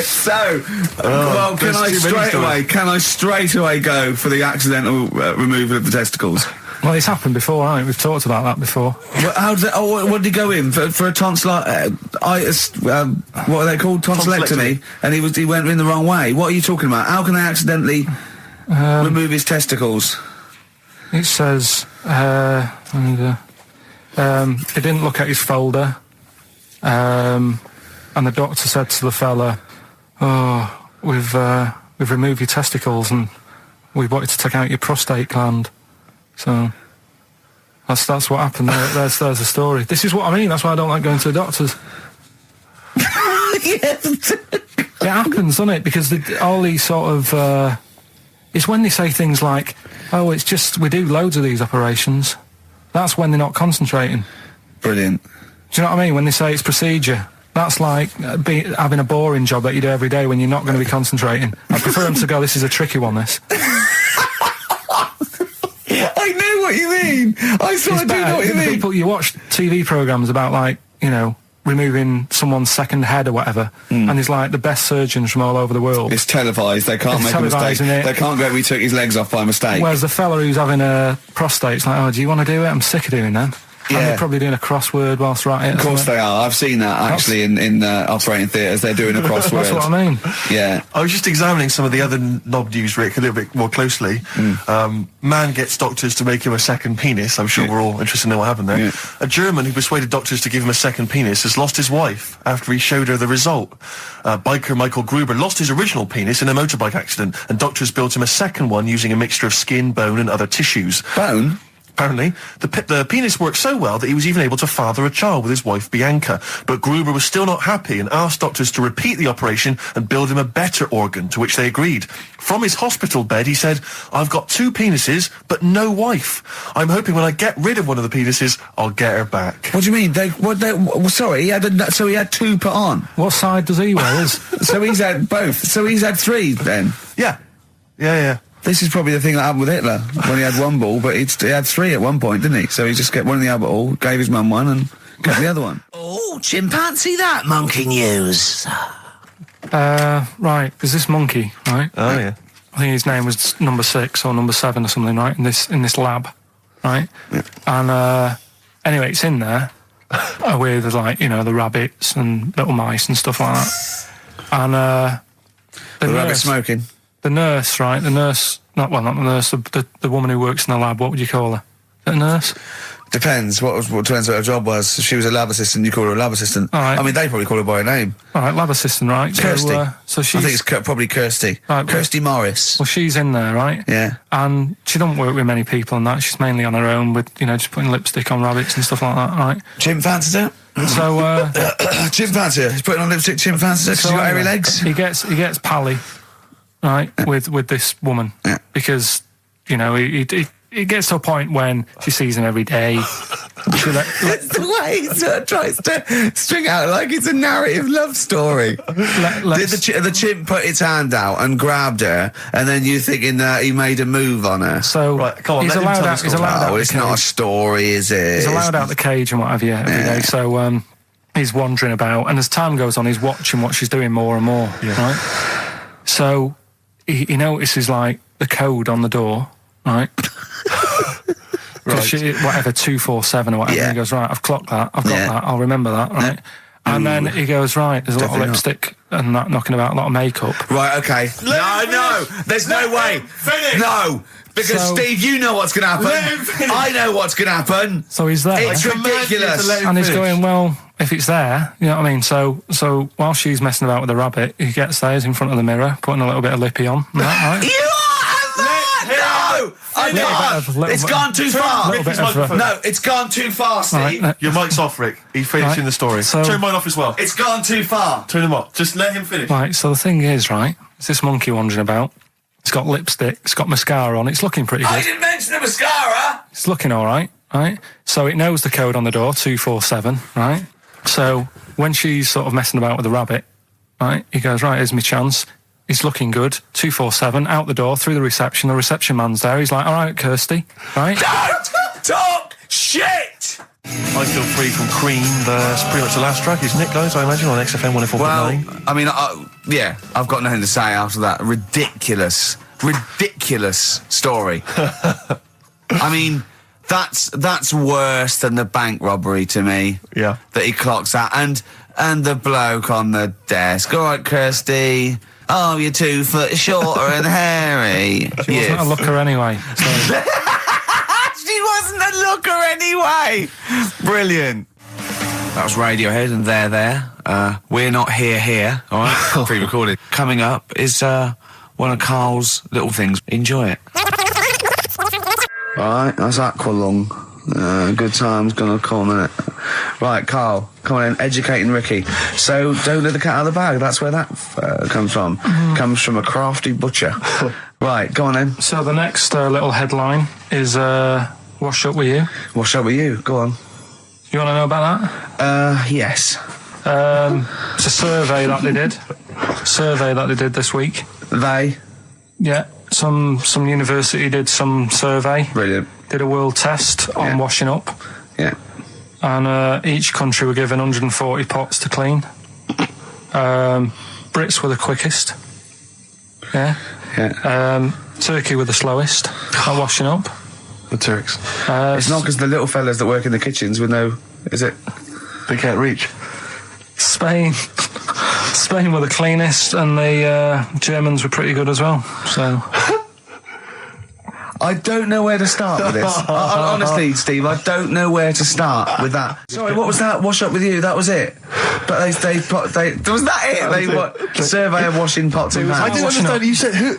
So, well, can I straight away go for the accidental removal of the testicles? Well, it's happened before, hasn't it? We've talked about that before. Well, how did what did he go in for a tonsillitis? What are they called? Tonsillectomy. And he went in the wrong way. What are you talking about? How can they accidentally remove his testicles? It says he didn't look at his folder, and the doctor said to the fella, "Oh, we've removed your testicles and we wanted to take out your prostate gland." So that's what happened. There's the story. This is what I mean. That's why I don't like going to the doctors. Yes. It happens, doesn't it? Because all these sort of it's when they say things like, "Oh, it's just we do loads of these operations." That's when they're not concentrating. Brilliant. Do you know what I mean? When they say it's procedure, that's like having a boring job that you do every day when you're not going to be concentrating. I prefer them to go, "This is a tricky one, this." I know what you mean. I sort of do know what you mean. You watch TV programmes about, like, you know, removing someone's second head or whatever, and there's like the best surgeons from all over the world. It's televised. They can't make a mistake. They can't go, "We took his legs off by mistake." Whereas the fella who's having a prostate's like, "Oh, do you want to do it? I'm sick of doing that." And they're probably doing a crossword whilst we're at it. Of course they are. I've seen that actually in operating theatres. They're doing a crossword. That's what I mean. Yeah. I was just examining some of the other knob news, Rick, a little bit more closely. Man gets doctors to make him a second penis. I'm sure we're all interested to know what happened there. Yeah. A German who persuaded doctors to give him a second penis has lost his wife after he showed her the result. Biker Michael Gruber lost his original penis in a motorbike accident, and doctors built him a second one using a mixture of skin, bone and other tissues. Bone? Apparently, the penis worked so well that he was even able to father a child with his wife Bianca. But Gruber was still not happy and asked doctors to repeat the operation and build him a better organ, to which they agreed. From his hospital bed, he said, "I've got 2 penises, but no wife. I'm hoping when I get rid of one of the penises, I'll get her back." What do you mean? Sorry, he had 2 put on. What side does he wear? So he's had both. So he's had 3 then. Yeah. This is probably the thing that happened with Hitler when he had 1 ball, but he had 3 at one point, didn't he? So he just get one in the Albert Hall, gave his mum one, and got the other one. Oh, chimpanzee that monkey news. Right, there's this monkey, right? Oh, yeah. I think his name was number 6 or number 7 or something, right? In this lab, right? Yeah. And anyway, it's in there with like the rabbits and little mice and stuff like that. And The rabbit smoking. the nurse, right? The nurse, not the nurse, the woman who works in the lab. What would you call her? Is it a nurse? Depends. What turns out her job was. If she was a lab assistant, you call her a lab assistant. All right. I mean, they probably call her by her name. All right, lab assistant, right? Kirsty. So she's. I think it's probably Kirsty. Right, Kirsty Morris. Well, she's in there, right? Yeah. And she don't work with many people and that. She's mainly on her own with, just putting lipstick on rabbits and stuff like that, right? Chim fancies her. So, Chim fancy her. He's putting on lipstick. Chim fancies her because she's got hairy legs. He gets pally, right, with this woman. Yeah. Because, it gets to a point when she sees him every day. It's the way he sort of tries to string out like it's a narrative love story. Did the chimp put its hand out and grabbed her, and then you thinking that he made a move on her? So right, come on, he's let him allowed tell out. the He's story. allowed out. It's not a story, is it? He's allowed out the cage and what have you every day. So he's wandering about, and as time goes on, he's watching what she's doing more and more. Yeah. Right. So he notices like the code on the door. Right. Right. Whatever 247 or whatever. Yeah. And he goes, right, I've clocked that. I've got that. I'll remember that. Right. Yeah. And then he goes, right, there's a lot of Definitely lipstick and that knocking about, a lot of makeup. Right, okay. No, there's no way. Finish. No, because So- Steve, you know what's going to happen. Let him finish. I know what's going to happen. So he's there. It's ridiculous. And he's going, well, if it's there, you know what I mean? So while she's messing about with the rabbit, he gets there, he's in front of the mirror, putting a little bit of lippy on. Right? You are no! I can't. It's gone too far. No, it's gone too far, Steve. Right, Your mic's off, Rick. He's finishing the story. So- Turn mine off as well. It's gone too far. Turn him off. Just let him finish. Right, so the thing is, right, it's this monkey wandering about. It's got lipstick, it's got mascara on, it's looking pretty I good. didn't mention the mascara. It's looking all right, right? So it knows the code on the door, 247, right? So when she's sort of messing about with the rabbit, right, he goes, right, here's my chance. He's looking good, 247, out the door, through the reception man's there. He's like, all right, Kirsty, right? Don't talk shit. I Feel Free from Cream. That's pretty much the last track, isn't it, guys? I imagine on XFM 104.9. Well, I mean, yeah, I've got nothing to say after that ridiculous story. I mean, that's worse than the bank robbery to me. Yeah. That he clocks out, and the bloke on the desk. All right, Kirsty. Oh, you're 2 foot shorter and hairy. She wasn't a looker anyway. So. She wasn't a looker anyway. Brilliant. That was Radiohead, and they're there. We're not here. All right, pre-recorded. Coming up is one of Karl's little things. Enjoy it. All right, that's Aqualung. Good time's gonna come, innit? Right, Karl, come on in, educating Ricky. So, don't let the cat out of the bag. That's where that comes from. Comes from a crafty butcher. Right, go on then. So the next little headline is Wash Up With You. Wash up with you. Go on. You want to know about that? Yes. It's a survey that they did this week. They. Yeah, some university did some survey. Brilliant. Did a world test on washing up. Yeah. And each country were given 140 pots to clean. Brits were the quickest. Yeah. Yeah. Turkey were the slowest at washing up. the Turks? It's not because the little fellas that work in the kitchens with no... Is it? They can't reach. Spain were the cleanest, and the Germans were pretty good as well. So I don't know where to start with this. Honestly, Steve, I don't know where to start with that. Sorry, what was that? Wash up with you? That was it. But was that it? They survey of washing pots and pans. I didn't understand.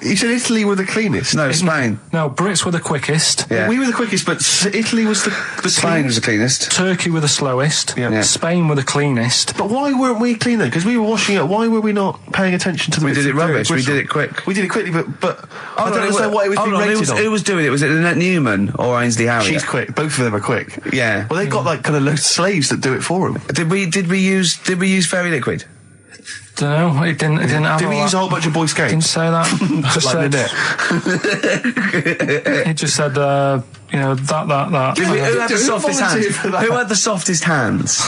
You said Italy were the cleanest. No, Spain. No, Brits were the quickest. Yeah. We were the quickest, but Italy was the Spain was the cleanest. Turkey were the slowest. Yeah. Spain were the cleanest. But why weren't we clean then? Because we were washing up. Why were we not paying attention to the? We did it rubbish. We did it quick. We did it quickly, but I don't understand why it was being rated on. Who was doing it? Was it Lynette Newman or Ainsley Harriott? She's quick. Both of them are quick. Yeah. Well, they've got like kind of loads of slaves that do it for them. Did we use fairy liquid? Don't know. It didn't have. Did we use a whole bunch of Boy Scouts? Didn't say that. Just Like said, it just said, that. Who had the softest hands? for that? Who had the softest hands?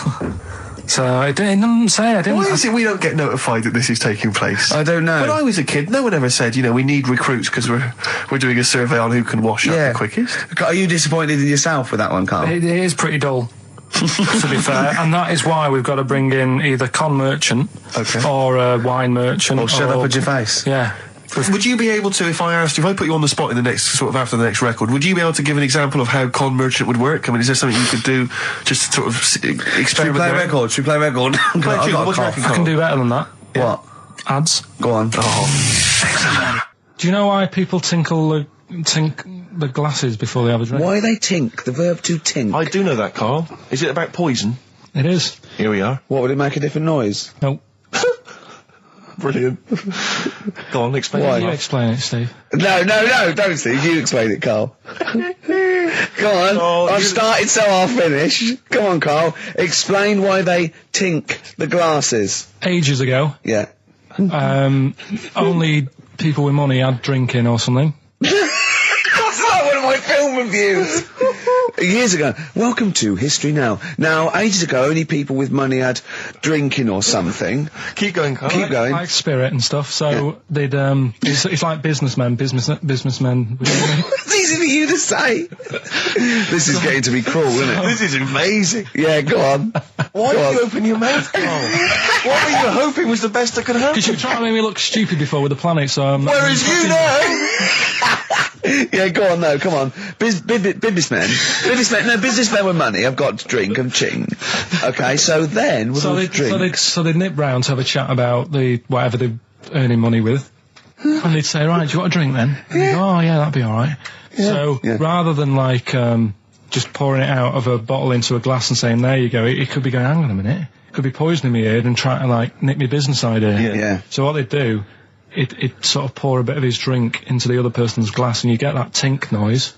So it didn't say. I didn't. Why is it we don't get notified that this is taking place? I don't know. When I was a kid, no one ever said, we need recruits because we're doing a survey on who can wash up the quickest. Are you disappointed in yourself with that one, Karl? It is pretty dull, to be fair, and that is why we've got to bring in either con merchant or a wine merchant. Or shut up at your face. Yeah. Would you be able to, if I put you on the spot in the next, sort of after the next record, would you be able to give an example of how con merchant would work? I mean, is there something you could do just to sort of experiment? Should we play a record? I can do better than that. What? Ads. Go on. Do you know why people tink the glasses before they have a drink? Why they tink? The verb to tink. I do know that, Karl. Is it about poison? It is. Here we are. What, would it make a different noise? No. Brilliant. Go on, explain Why? it. You explain it, Steve. No, don't Steve. You explain it, Karl. Go on. Oh, I've started, so I'll finish. Come on, Karl. Explain why they tink the glasses. Ages ago, Yeah. only people with money had drinking or something. That's like one of my film reviews. Years ago. Welcome to History Now. Now, ages ago, only people with money had drinking or something. Keep going, Karl. Keep going. Like spirit and stuff. So they'd it's like businessmen. It's easy for you to say. This is getting to be cruel, isn't it? This is amazing. Yeah, go on. Why did you open your mouth, Karl? What were you hoping was the best that could happen? Because you were trying to make me look stupid before with the planet, so Whereas you know. Yeah, go on, no, come on. Businessmen with money have got to drink and ching. Okay, so then with all the drink. So they'd nip round to have a chat about the whatever they're earning money with, and they'd say, right, do you want a drink then? Yeah. Oh yeah, that'd be all right. Yeah. So rather than like just pouring it out of a bottle into a glass and saying, there you go, it could be going, hang on a minute, it could be poisoning me here and trying to like nick my business idea. Yeah. So what they'd do, it sort of pour a bit of his drink into the other person's glass, and you get that tink noise,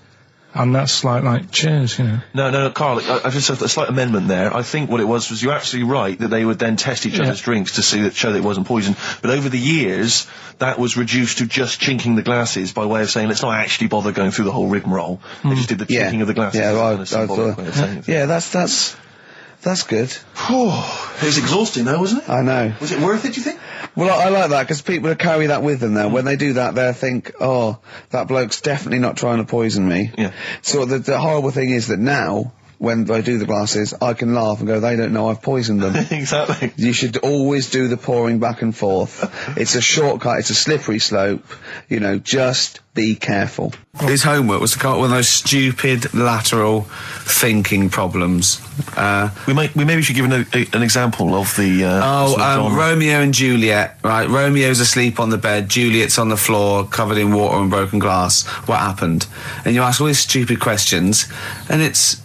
and that's like cheers, No, Karl, I just have a slight amendment there. I think what it was you're absolutely right that they would then test each other's drinks to show that it wasn't poison. But over the years, that was reduced to just chinking the glasses by way of saying, let's not actually bother going through the whole rigmarole. They just did the chinking of the glasses. Yeah, that's good. It was exhausting though, wasn't it? I know. Was it worth it, do you think? Well, I like that, because people carry that with them now. When they do that, they'll think, oh, that bloke's definitely not trying to poison me. Yeah. So the horrible thing is that now, when I do the glasses, I can laugh and go, they don't know I've poisoned them. Exactly. You should always do the pouring back and forth. It's a shortcut, it's a slippery slope. Just be careful. His homework was to come up with those stupid lateral thinking problems. We maybe should give an example of the. Romeo and Juliet. Right, Romeo's asleep on the bed, Juliet's on the floor, covered in water and broken glass. What happened? And you ask all these stupid questions, and it's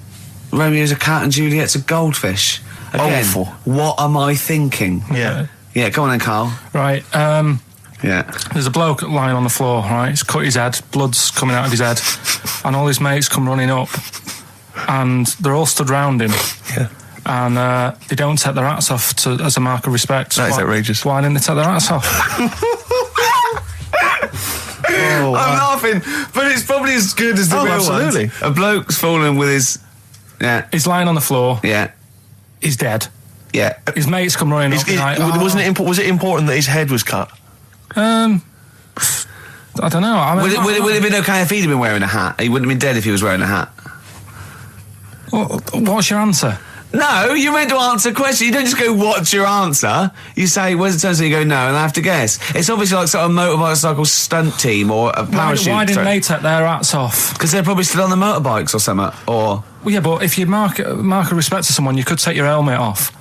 Romeo's a cat and Juliet's a goldfish. Again, awful. What am I thinking? Yeah. Yeah, go on then, Karl. Right. Yeah. There's a bloke lying on the floor, right? He's cut his head, blood's coming out of his head, and all his mates come running up, and they're all stood round him. Yeah. And they don't take their hats off as a mark of respect. That is outrageous. Why didn't they take their hats off? I'm laughing, but it's probably as good as the real absolutely. ones. A bloke's fallen with his... Yeah. He's lying on the floor. Yeah. He's dead. Yeah. His mates come running up. Was it important that his head was cut? I don't know. I mean, Would it have been okay if he'd have been wearing a hat? He wouldn't have been dead if he was wearing a hat. What's your answer? No, you're meant to answer a question. You don't just go, what's your answer? You say, where's the turn? So you go, no, and I have to guess. It's obviously like sort of motorcycle stunt team or a parachute. Why didn't they take their hats off? Because they're probably still on the motorbikes or something, or... Well, yeah, but if you mark a respect to someone, you could take your helmet off.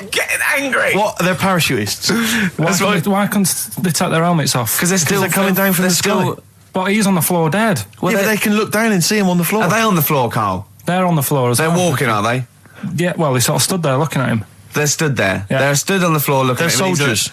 I'm getting angry. What? They're parachutists. Why couldn't they take their helmets off? Because they're coming down from the sky. But he's on the floor dead. Well, yeah, but they can look down and see him on the floor. Are they on the floor, Carl? They're on the floor as well. They're walking, are they? Yeah, well, they sort of stood there looking at him. They're stood there. Yeah. They're stood on the floor looking at him. They're soldiers.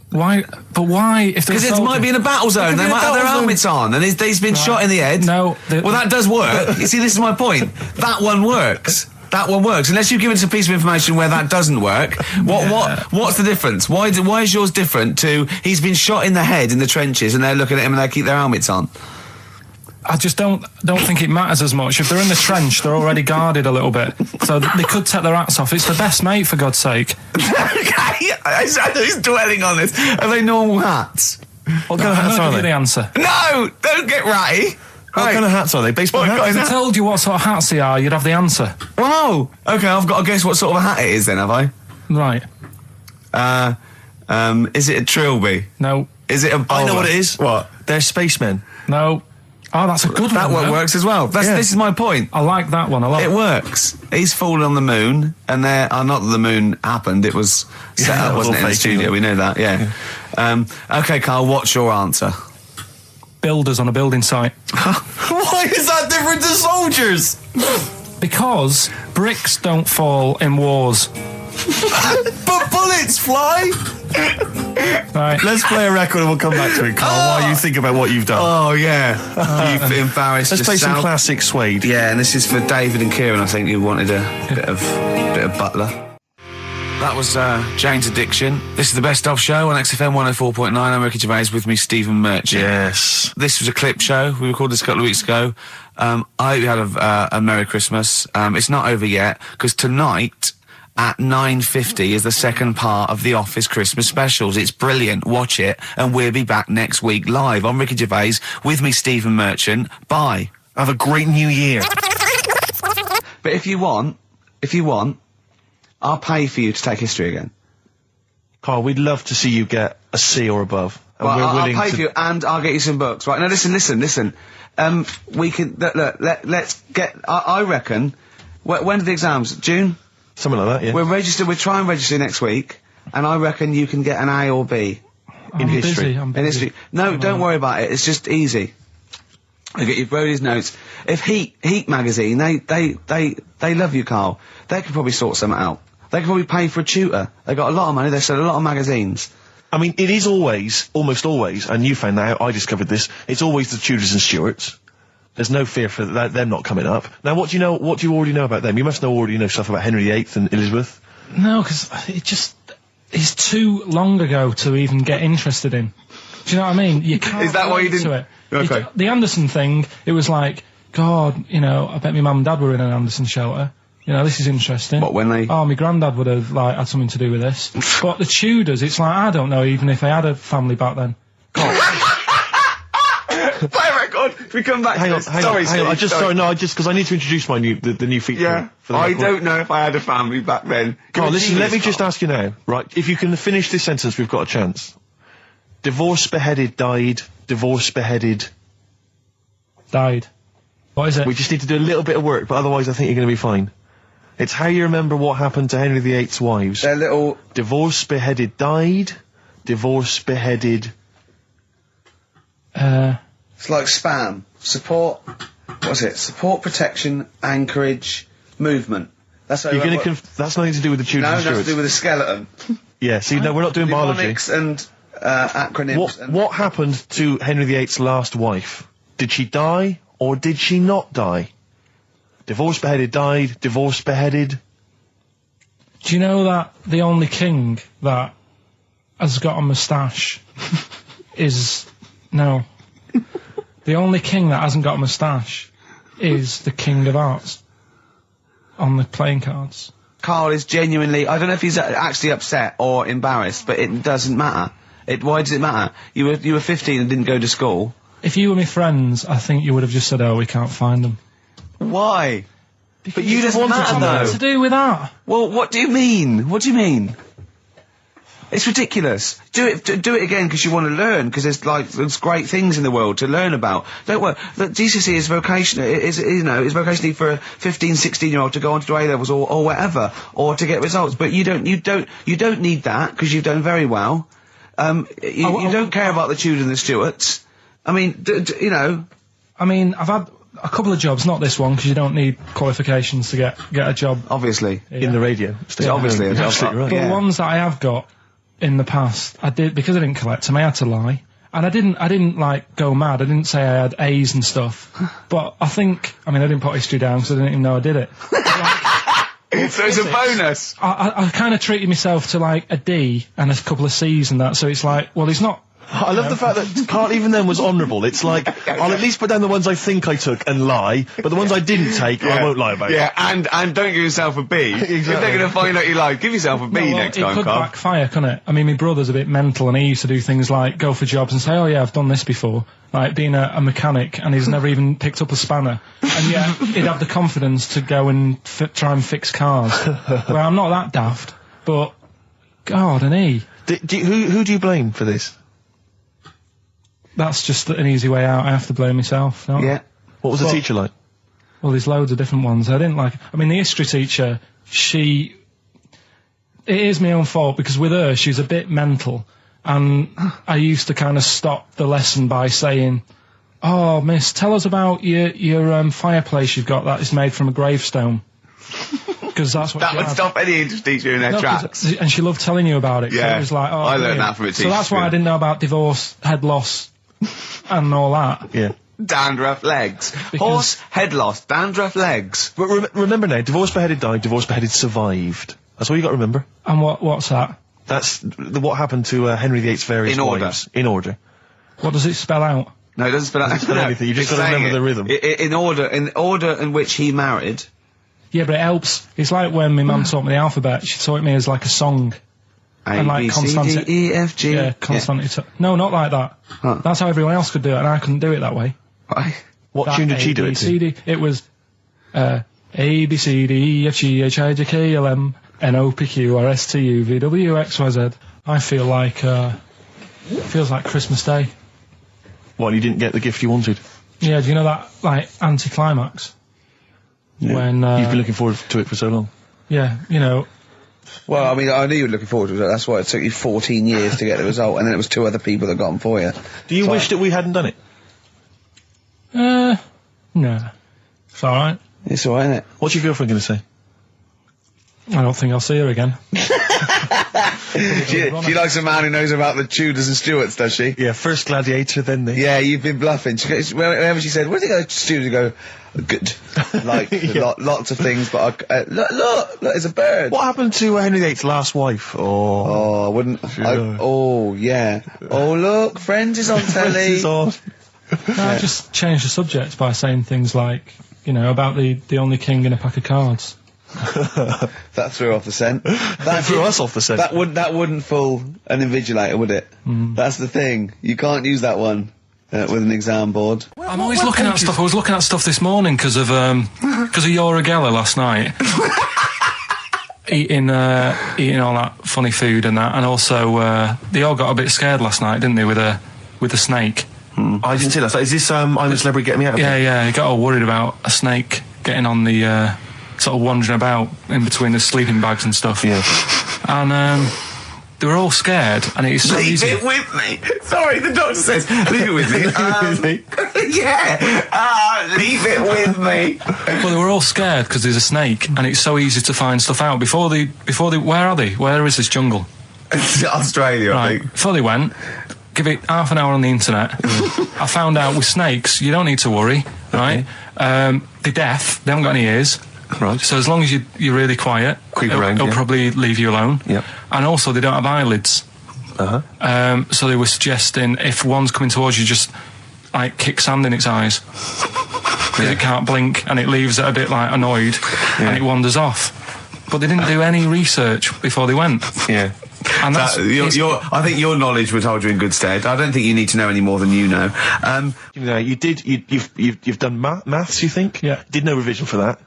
Why? But why? Because it might be in a battle zone. They might have their helmets on, and he's been shot in the head. No. Well, that does work. You see, this is my point. That one works. That one works. Unless you've given us a piece of information where that doesn't work. What's the difference? Why is yours different to he's been shot in the head in the trenches, and they're looking at him and they keep their helmets on? I just don't think it matters as much. If they're in the trench, they're already guarded a little bit, so they could take their hats off. It's the best mate, for God's sake. Okay, he's dwelling on this. Are they normal hats? What kind of hats are Give you they? the answer. No, don't get ratty. What kind of hats are they? Baseball hats? If I told you what sort of hats they are, you'd have the answer. Wow. Okay, I've got to guess what sort of a hat it is then, have I? Right. Is it a trilby? No. Is it a bowler? I know what it is. What? They're spacemen. No. Oh, that's a good That one. one works as well. This is my point. I like that one a lot. It works. He's fallen on the moon, and not that the moon happened, it was set up, wasn't it, in the studio? We know that, yeah. Okay, Carl, what's your answer? Builders on a building site. Why is that different to soldiers? Because bricks don't fall in wars. But bullets fly! Right. Let's play a record and we'll come back to it, Carl, while you think about what you've done. Oh, yeah. You've embarrassed Let's play some yourself. classic Suede. Yeah, and this is for David and Kieran. I think you wanted a bit of Butler. That was Jane's Addiction. This is the Best Of Show on XFM 104.9. I'm Ricky Gervais, with me Stephen Merchant. Yes. This was a clip show. We recorded this a couple of weeks ago. I hope you had a Merry Christmas. It's not over yet, because tonight at 9:50 is the second part of The Office Christmas specials. It's brilliant. Watch it, and we'll be back next week live. I'm Ricky Gervais, with me Stephen Merchant. Bye. Have a great new year. But if you want, I'll pay for you to take history again. Carl, we'd love to see you get a C or above. And Well, we're I'll willing pay to... for you, and I'll get you some books. Right, now listen. We can, let's get, I reckon, when are the exams? June? Something like that, yeah. We'll try and register next week, and I reckon you can get an A or B. I'm history. I'm In busy. history. No, don't worry about it, it's just easy. I get you Brody's notes. If Heat magazine, they love you, Carl. They could probably sort something out. They could probably pay for a tutor. They got a lot of money, they sell a lot of magazines. I mean, it is almost always, and you found that out, I discovered this, it's always the Tudors and Stuarts. There's no fear for them not coming up. Now, what do you already know about them? You must already know stuff about Henry VIII and Elizabeth. No, because it's too long ago to even get interested in. Do you know what I mean? You can't. Is that why you relate didn't- to it. Okay. The Anderson thing, it was like, God, I bet my mum and dad were in an Anderson shelter. This is interesting. What, when they- Oh, my granddad would have, had something to do with this. But the Tudors, it's like, I don't know even if I had a family back then. Play a record, we come back Hang to on, this. hang Sorry, on. I Steve, just because I need to introduce the new feature. Yeah, for the I record. don't know if I had a family back then. Carl, listen, let me just Carl. ask you now, right? If you can finish this sentence, we've got a chance. Divorced, beheaded, died. Divorced, beheaded. Died. What is it? We just need to do a little bit of work, but otherwise I think you're going to be fine. It's how you remember what happened to Henry VIII's wives. They're little... Divorced, beheaded, died. Divorced, beheaded. It's like spam. Support... What's it? Support, protection, anchorage, movement. That's how You're going to that's nothing to do with the Tudors No, and nothing to Stuarts. do with the skeleton. Yeah, see, no, we're not doing biology. Mnemonics and acronyms. What happened to Henry VIII's last wife? Did she die, or did she not die? Divorced, beheaded, died. Divorced, beheaded. Do you know that the only king that has got a moustache is... No. The only king that hasn't got a moustache is the King of Hearts on the playing cards. Karl is genuinely... I don't know if he's actually upset or embarrassed, but it doesn't matter. Why does it matter? You were 15 and didn't go to school. If you were my friends, I think you would have just said, "Oh, we can't find them." Why? But you just wanted to know. What to do with that? Well, what do you mean? What do you mean? It's ridiculous. Do it again because you want to learn, because there's great things in the world to learn about. Don't worry. Look, GCSE is vocational. It's vocationally for a 15, 16-year-old to go on to do A-levels or whatever, or to get results. But you don't need that because you've done very well. You don't care about the Tudors and the Stuarts. I mean, I mean, I've had a couple of jobs, not this one, because you don't need qualifications to get a job. Obviously. In the radio. Obviously. You're absolutely right. But the ones that I have got in the past, I did, because I didn't collect them, I had to lie. And I didn't like go mad. I didn't say I had A's and stuff. But I didn't put history down because I didn't even know I did it. So it's a bonus. I kind of treated myself to like a D and a couple of C's and that, so it's like, well, he's not. I love the fact that Karl even then was honourable. It's like, I'll at least put down the ones I think I took and lie, but the ones I didn't take, I won't lie about. Yeah, and don't give yourself a B. Exactly. If they're going to find out you lied, give yourself a B next time, Karl. It could backfire, couldn't it? I mean, my brother's a bit mental, and he used to do things like go for jobs and say, "Oh yeah, I've done this before," like being a mechanic, and he's never even picked up a spanner, and yet he'd have the confidence to go and try and fix cars. Well, I'm not that daft, but God, and he. Who do you blame for this? That's just an easy way out. I have to blame myself. No? Yeah. What was the teacher like? Well, there's loads of different ones. I didn't like. I mean, the history teacher, it is my own fault, because with her, she's a bit mental, and I used to kind of stop the lesson by saying, "Oh, miss, tell us about your fireplace you've got that is made from a gravestone." Because that's what that would stop any English teacher in their tracks. And she loved telling you about it. Yeah. So it was like, oh, I learned that from a teacher. So that's why I didn't know about divorce, head loss, and all that. Yeah. Dandruff legs. Horse, head loss, dandruff legs. But remember now, divorce, beheaded, died, divorce, beheaded, survived. That's all you got to remember. And what's that? That's what happened to Henry VIII's various wives. In order. What does it spell out? No, it doesn't spell out anything. You just got to remember the rhythm. In order in which he married. Yeah, but it helps. It's like when my mum taught me the alphabet. She taught me as like a song. A, B, C, D, E, F, G. Yeah, consonant. Yeah. No, not like that. Huh. That's how everyone else could do it, and I couldn't do it that way. Why? What tune did she do it to? It was A, B, C, D, E, F, G, H, I, J, K, L, M, N, O, P, Q, R, S, T, U, V, W, X, Y, Z. I feel like, feels like Christmas Day. What, you didn't get the gift you wanted? Yeah, do you know that, like, anticlimax? Yeah. When, you've been looking forward to it for so long. Yeah, you know. Well, I mean, I knew you were looking forward to it. That's why it took you 14 years to get the result, and then it was 2 other people that got them for you. Do you wish that we hadn't done it? No. It's alright. It's alright, isn't it? What's your girlfriend going to say? I don't think I'll see her again. She likes a man who knows about the Tudors and Stuarts, does she? Yeah, first gladiator, then the... Yeah, you've been bluffing. Whenever she said, "Where did you go to Stuarts?" You go, "Good." Like, lots of things, but look, there's a bird. What happened to Henry VIII's last wife? Oh, I wouldn't... oh, yeah. Oh, look, Friends is on telly. Friends is on. No, I just changed the subject by saying things like, you know, about the only king in a pack of cards. That threw off the scent. That threw us off the scent. That wouldn't fool an invigilator, would it? That's the thing. You can't use that one with an exam board. I'm always looking at stuff. I was looking at stuff this morning because of Yoragella last night. eating all that funny food and that, and also they all got a bit scared last night, didn't they, with a snake? I didn't see that. Is this I'm a Celebrity, Get Me Out of Here? Yeah, he got all worried about a snake getting on the sort of wandering about in between the sleeping bags and stuff. Yeah. And they were all scared, and it's so easy. Leave it with me. Sorry, the doctor says, leave it with me. Yeah. Leave it with me. Well, they were all scared because there's a snake, and it's so easy to find stuff out. Before they, where are they? Where is this jungle? Australia, I think. Before they went, give it half an hour on the internet. I found out with snakes, you don't need to worry, right? They're deaf, they haven't got any ears. Right. So as long as you're really quiet, it'll probably leave you alone. Yep. And also, they don't have eyelids. So they were suggesting if one's coming towards you, just like kick sand in its eyes. Because it can't blink, and it leaves it a bit like annoyed, and it wanders off. But they didn't do any research before they went. Yeah. And that's I think your knowledge would hold you in good stead. I don't think you need to know any more than you know. You've done maths, you think? Yeah. Did no revision for that?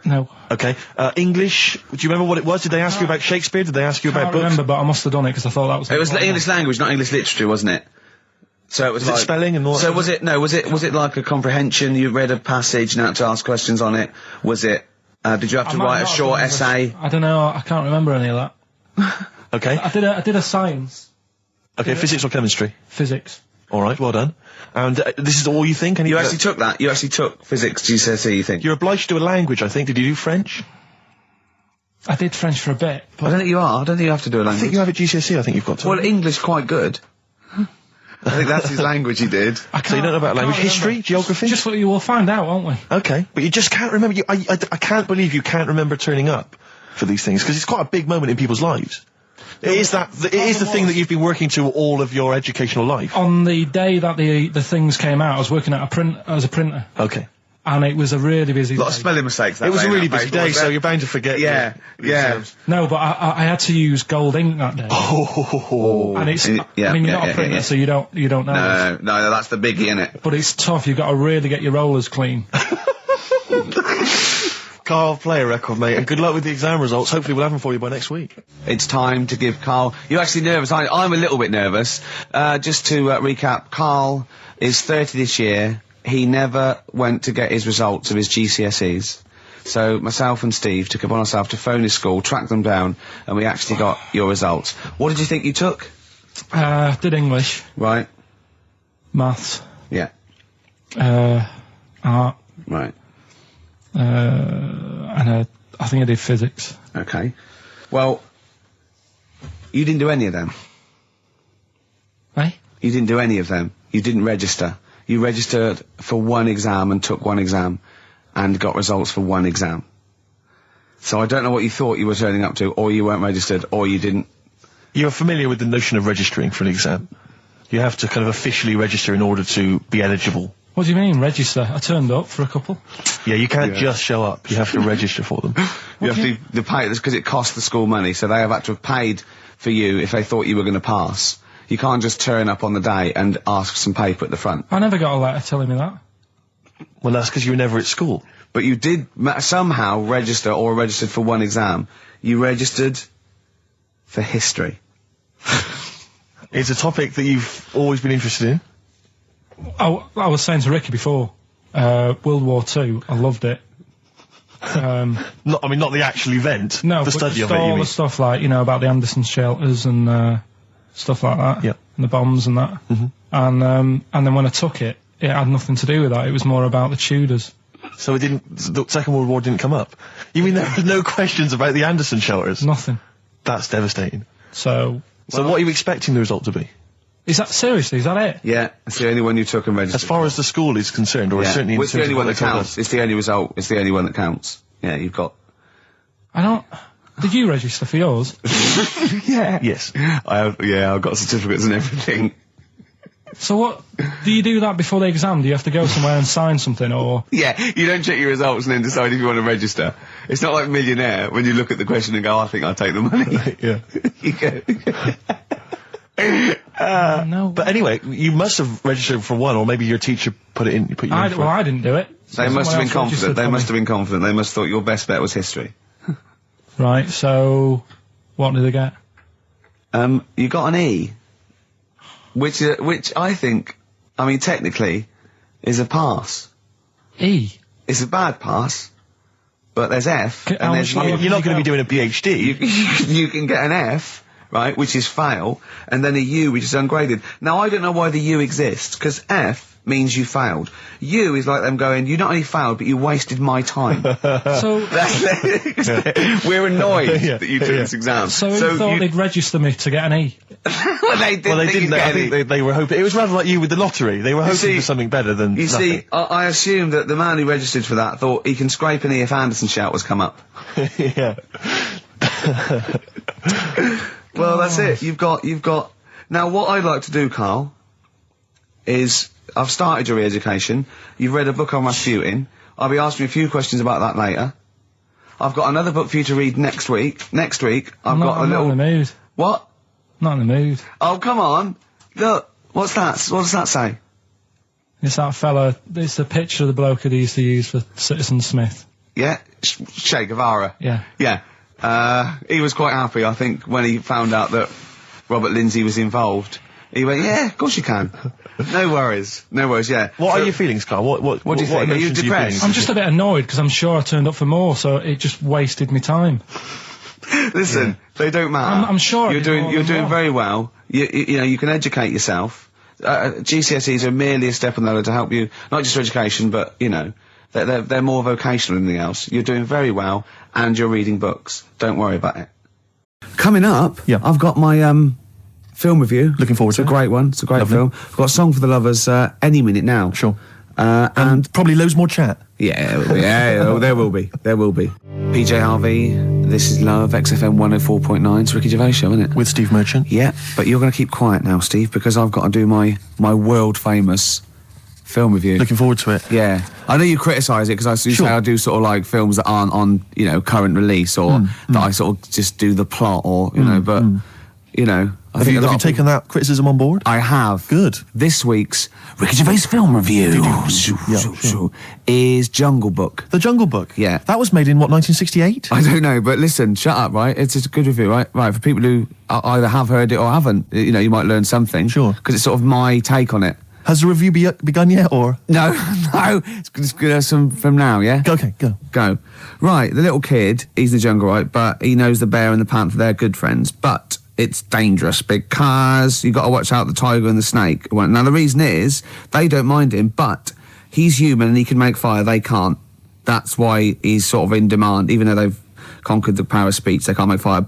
no. Okay. English, do you remember what it was? Did they ask you about Shakespeare? Did they ask you I about can't books? remember, but I must have done it because I thought that was. It was English language, not English literature, wasn't it? So it was Was it like spelling and all that So sort was it? No, was it like a comprehension? You read a passage and had to ask questions on it. Was it? Did you have to write a short essay? I don't know. I can't remember any of that. Okay. I did a science, Okay, physics or chemistry? physics. All right, well done. And this is all you think? You actually took that. You actually took physics GCSE. You think? You're obliged to do a language, I think. Did you do French? I did French for a bit, I don't think you are. I don't think you have to do a I language. think you have a GCSE, I think you've got to. Well, English quite good. I think that's his language he did. So you don't know about language? History? Geography? Just what you will find out, won't we? Okay, but you just can't remember. I can't believe you can't remember turning up for these things, because it's quite a big moment in people's lives. It is the thing that you've been working to all of your educational life. On the day that the things came out, I was working at as a printer, Okay. and it was a really busy A lot of day. spelling mistakes. That It was day, a really that busy paper, day, wasn't so it? you're bound to forget. Yeah, your yeah. exams. No, but I had to use gold ink that day. Oh. And it's, Yeah, I mean, you're yeah, not a yeah, printer, yeah. so you don't know. this. No, that's the biggie, innit? But it's tough. You've got to really get your rollers clean. Karl, play a record, mate, and good luck with the exam results. Hopefully we'll have them for you by next week. It's time to give Karl... You're actually nervous. I'm a little bit nervous. Just to recap, Karl is 30 this year. He never went to get his results of his GCSEs. So myself and Steve took it upon ourselves to phone his school, track them down, and we actually got your results. What did you think you took? Did English, Right. maths, Yeah. art, Right. and I think I did physics. Okay. Well, you didn't do any of them. Eh? You didn't do any of them. You didn't register. You registered for one exam and took one exam and got results for one exam. So I don't know what you thought you were turning up to, or you weren't registered, or you didn't. You're familiar with the notion of registering for an exam. You have to kind of officially register in order to be eligible. What do you mean, register? I turned up for a couple. Yeah, you can't just show up. You have to register for them. You have to pay this because it costs the school money, so they have had to have paid for you if they thought you were going to pass. You can't just turn up on the day and ask for some paper at the front. I never got a letter telling me that. Well, that's because you were never at school. But you did somehow register or registered for one exam. You registered for history. It's a topic that you've always been interested in. I was saying to Ricky before, World War II, I loved it. Not the actual event. No, the but study just of it. You all mean? the stuff like, about the Anderson shelters and stuff like that. Yep. And the bombs and that. And then when I took it, it had nothing to do with that. It was more about the Tudors. So the Second World War didn't come up. You mean there were no questions about the Anderson shelters? Nothing. That's devastating. So So what are you expecting the result to be? is that seriously? Is that it? Yeah, it's the only one you took and registered. As far as the school is concerned, or yeah. certainly in Well, it's the terms only of one what that they told counts. us. It's the only result. It's the only one that counts. Yeah, you've got. I don't. Did you register for yours? Yeah. Yes. I've got certificates and everything. So what do you do that before the exam? Do you have to go somewhere and sign something, or? Yeah, you don't check your results and then decide if you want to register. It's not like Millionaire when you look at the question and go, I think I'll take the money. Yeah. You go. No. But anyway, you must have registered for one, or maybe your teacher put you in for I it. didn't do it. They must have been confident. They must have. have been confident. They must have thought your best bet was history. Right. So, what did they get? You got an E, which I think, technically, is a pass. E. It's a bad pass, but there's F, How and there's much U. longer You're not going to be doing a PhD. You can get an F, right, which is fail, and then a U, which is ungraded. Now, I don't know why the U exists, because F means you failed. U is like them going, you not only failed, but you wasted my time. So, We're annoyed Yeah, that you took this exam. so you thought they'd register me to get an E? well, they didn't. Well, they think didn't. you'd I get think any. they were hoping. It was rather like you with the lottery. They were hoping see- for something better than You nothing. see, I assume that the man who registered for that thought he can scrape an E if Anderson Shelters come up. Yeah. Well, that's it. You've got. Now, what I'd like to do, Karl, is I've started your re-education. You've read a book on Rasputin. I'll be asking you a few questions about that later. I've got another book for you to read next week. Next week, I've got a I'm not little. in the mood. What? Not in the mood. Oh, come on. Look, what's that? What does that say? It's that fella. It's a picture of the bloke that he used to use for Citizen Smith. Yeah? Che Guevara. Yeah. Yeah. He was quite happy, I think, when he found out that Robert Lindsay was involved. He went, yeah, of course you can. No worries, yeah. What are your feelings, Carl? What do you think? Are you emotions depressed? I'm just a bit annoyed because I'm sure I turned up for more, so it just wasted me time. Listen, they don't matter. I'm sure you're doing very well. You know, you can educate yourself. GCSEs are merely a step on the ladder to help you, not just for education, but, you know, they're more vocational than anything else. You're doing very well, and you're reading books. Don't worry about it. Coming up, I've got my film review. Looking forward to it. It's a great one. It's a great film. I've got a song for the lovers any minute now. Sure. And probably loads more chat. yeah, there will be. PJ Harvey, This Is Love, XFM 104.9. It's Ricky Gervais show, isn't it? With Steve Merchant. Yeah, but you're going to keep quiet now, Steve, because I've got to do my world famous film review. Looking forward to it. Yeah, I know you criticise it because I say I do sort of like films that aren't on, you know, current release, or that I sort of just do the plot, or you know, but you know, Have you taken that criticism on board? I have. Good. This week's Ricky Gervais film review is Jungle Book. The Jungle Book. Yeah. That was made in what, 1968? I don't know, but listen, shut up, right? It's a good review, right? Right, for people who either have heard it or haven't, you know, you might learn something. Sure. Because it's sort of my take on it. Has the review begun yet, or? No, it's good from now, yeah? Okay, go. Right, the little kid, he's in the jungle, right? But he knows the bear and the panther, they're good friends. But it's dangerous because you got to watch out the tiger and the snake. Well, now, the reason is they don't mind him, but he's human and he can make fire. They can't. That's why he's sort of in demand, even though they've conquered the power of speech, they can't make fire.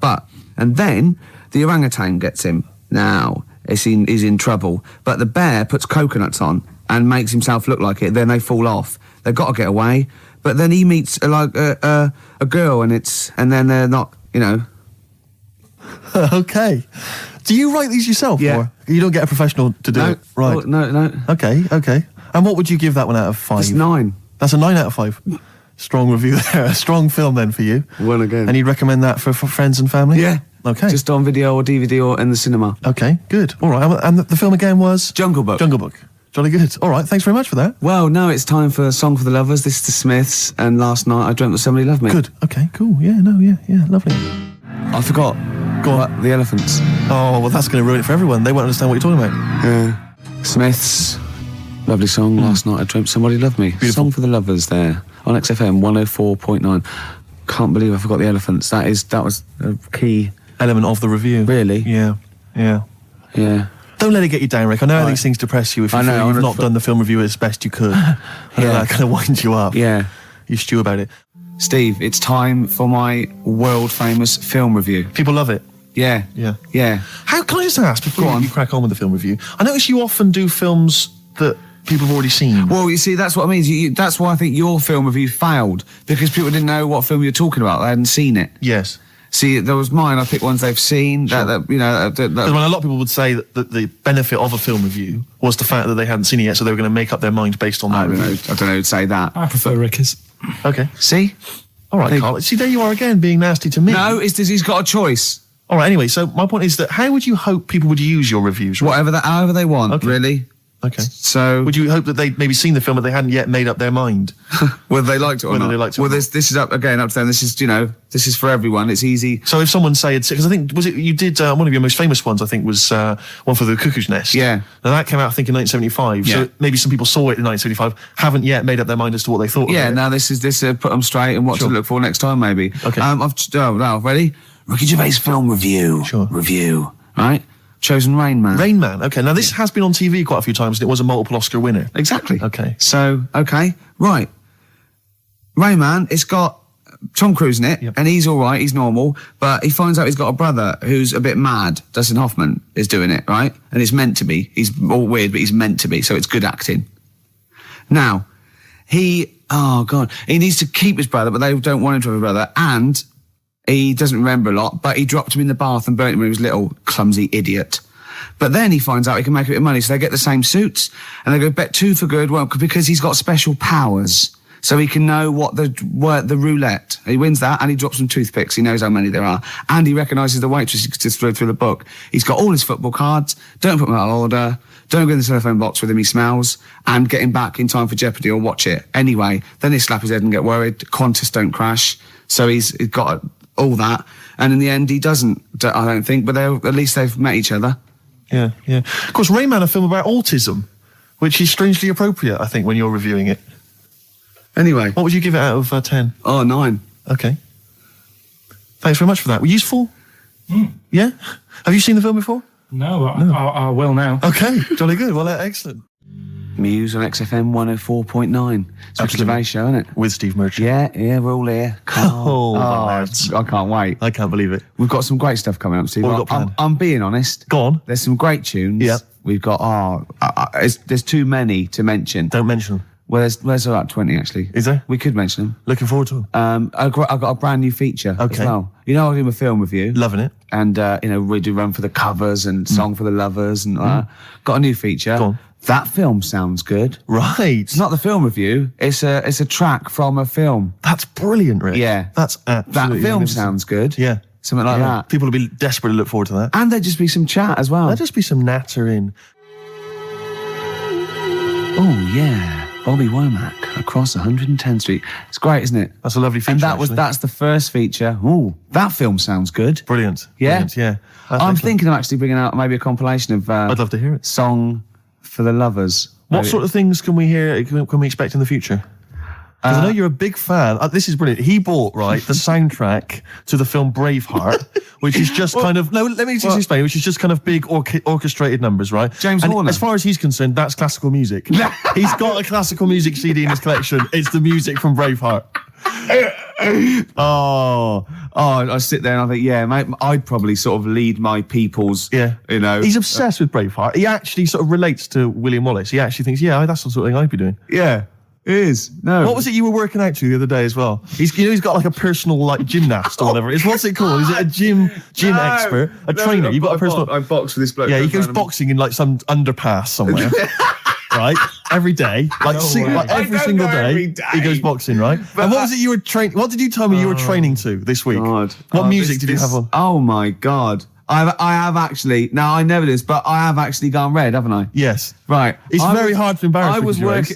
And then the orangutan gets him. Now, he's in trouble. But the bear puts coconuts on and makes himself look like it. Then they fall off. They've got to get away. But then he meets a girl, and then they're not, you know. Okay. Do you write these yourself? Yeah. Or you don't get a professional to do it? Right. Oh, no. Okay. And what would you give that one out of 5? It's 9. That's a 9 out of 5. Strong review there. A strong film then for you. One again. And you'd recommend that for friends and family? Yeah. Okay. Just on video or DVD or in the cinema. Okay, good. All right. And the film again was? Jungle Book. Jungle Book. Jolly good. All right, thanks very much for that. Well, now it's time for a song for the lovers. This is the Smiths, and last night I dreamt that somebody loved me. Good. Okay, cool. Yeah, lovely. I forgot. Go on. The elephants. Oh, well, that's going to ruin it for everyone. They won't understand what you're talking about. Yeah. Smiths. Lovely song. Last night I dreamt somebody loved me. Beautiful. Song for the lovers there on XFM 104.9. Can't believe I forgot the elephants. That was a key Element of the review. Really? Yeah. Don't let it get you down, Rick. I know how these things depress you if you feel you've not done the film review as best you could. That kind of winds you up. Yeah. You stew about it. Steve, it's time for my world-famous film review. People love it. Yeah. How can I just ask, before you crack on with the film review, I notice you often do films that people have already seen. Well, you see, that's what I mean. That's why I think your film review failed, because people didn't know what film you were talking about. They hadn't seen it. Yes. See, there was mine. I picked ones they've seen. Sure. Because when a lot of people would say that the benefit of a film review was the fact that they hadn't seen it yet, so they were going to make up their mind based on that review. I don't know who'd say that. I prefer Ricky's. Okay. See? All right, Carl. See, there you are again, being nasty to me. No, he's got a choice. All right, anyway, so my point is that how would you hope people would use your reviews? However they want, really. Okay. So would you hope that they'd maybe seen the film but they hadn't yet made up their mind? whether they liked it or not. Well, this is up to them. This is for everyone. It's easy. So if someone because I think, you did one of your most famous ones, I think, was one for the Cuckoo's Nest. Yeah. Now that came out, I think, in 1975. Yeah. So maybe some people saw it in 1975, haven't yet made up their mind as to what they thought Yeah, of it. now this put them straight and what to look for next time, maybe. Okay. Now, ready? Ricky Gervais film review. Sure. Review. Right? Chosen Rain Man. Rain Man. Okay, now this has been on TV quite a few times and it was a multiple Oscar winner. Exactly. Okay. So, right. Rain Man, it's got Tom Cruise in it, and he's all right, he's normal, but he finds out he's got a brother who's a bit mad. Dustin Hoffman is doing it, right? And it's meant to be. He's all weird, but he's meant to be, so it's good acting. Now, he needs to keep his brother, but they don't want him to have a brother, and he doesn't remember a lot, but he dropped him in the bath and burnt him when he was little. Clumsy idiot. But then he finds out he can make a bit of money, so they get the same suits, and they go bet 2 for good, well, because he's got special powers. So he can know what the roulette. He wins that, and he drops some toothpicks. He knows how many there are, and he recognises the waitress just through the book. He's got all his football cards. Don't put them out of order. Don't go in the telephone box with him. He smells, and get him back in time for Jeopardy or watch it anyway. Then he slap his head and get worried. Qantas don't crash. So he's got all that, and in the end he doesn't. I don't think, but at least they've met each other. Yeah. Of course, Rain Man, a film about autism, which is strangely appropriate, I think, when you're reviewing it. Anyway, what would you give it out of 10? Oh, 9. Okay. Thanks very much for that. Were you useful? Yeah? Have you seen the film before? No, but I will now. Okay, jolly good. Well, excellent. Muse on XFM 104.9. It's a Gervais show, isn't it? With Steve Merchant. Yeah, we're all here. Karl. Lads. I can't wait. I can't believe it. We've got some great stuff coming up, Steve. What have we got planned? I'm being honest. Go on. There's some great tunes. Yeah. We've got, there's too many to mention. Don't mention them. Well, there's about 20, actually. Is there? We could mention them. Looking forward to them. I've got a brand new feature as Okay. well. You know, I do a film with you. Loving it. And, we do Run for the Covers and Song for the Lovers and got a new feature. Go on. That film sounds good. Right. It's not the film review. It's a track from a film. That's brilliant, Rick. Yeah. That's absolutely That film magnificent. soun's good. Yeah. Something like that. People will be desperate to look forward to that. And there'd just be some chat as well. There'll just be some natter in. Oh, yeah. Bobby Womack across 110th Street. It's great, isn't it? That's a lovely feature, And actually. that's the first feature. Ooh, that film sounds good. Brilliant. Yeah? Brilliant, yeah. That's I'm excellent. thinking of actually bringing out maybe a compilation of I'd love to hear it. Song for the Lovers. What Maybe. sort of things can we hear, can we expect in the future? Because I know you're a big fan. This is brilliant. He bought, right, the soundtrack to the film Braveheart, which is just kind of... No, let me just explain. Which is just kind of big orchestrated numbers, right? James and Horner. as far as he's concerned, that's classical music. He's got a classical music CD in his collection. It's the music from Braveheart. I sit there and I think, yeah, mate, I'd probably sort of lead my people's, He's obsessed with Braveheart. He actually sort of relates to William Wallace. He actually thinks, yeah, that's the sort of thing I'd be doing. Yeah, it is. No. What was it you were working out to the other day as well? He's got like a personal like gymnast or whatever. What's it called? Is it a gym expert? A trainer? You've got a personal... I box with this bloke. Yeah, he goes boxing in like some underpass somewhere. Right? Every day. Like every single day, he goes boxing, right? But and what was it you were training... What did you tell me you were training to this week? God. What music did you have on? Oh my God. I have actually, now I never did this, but I have actually gone red, haven't I? Yes. Right. It's very hard to embarrass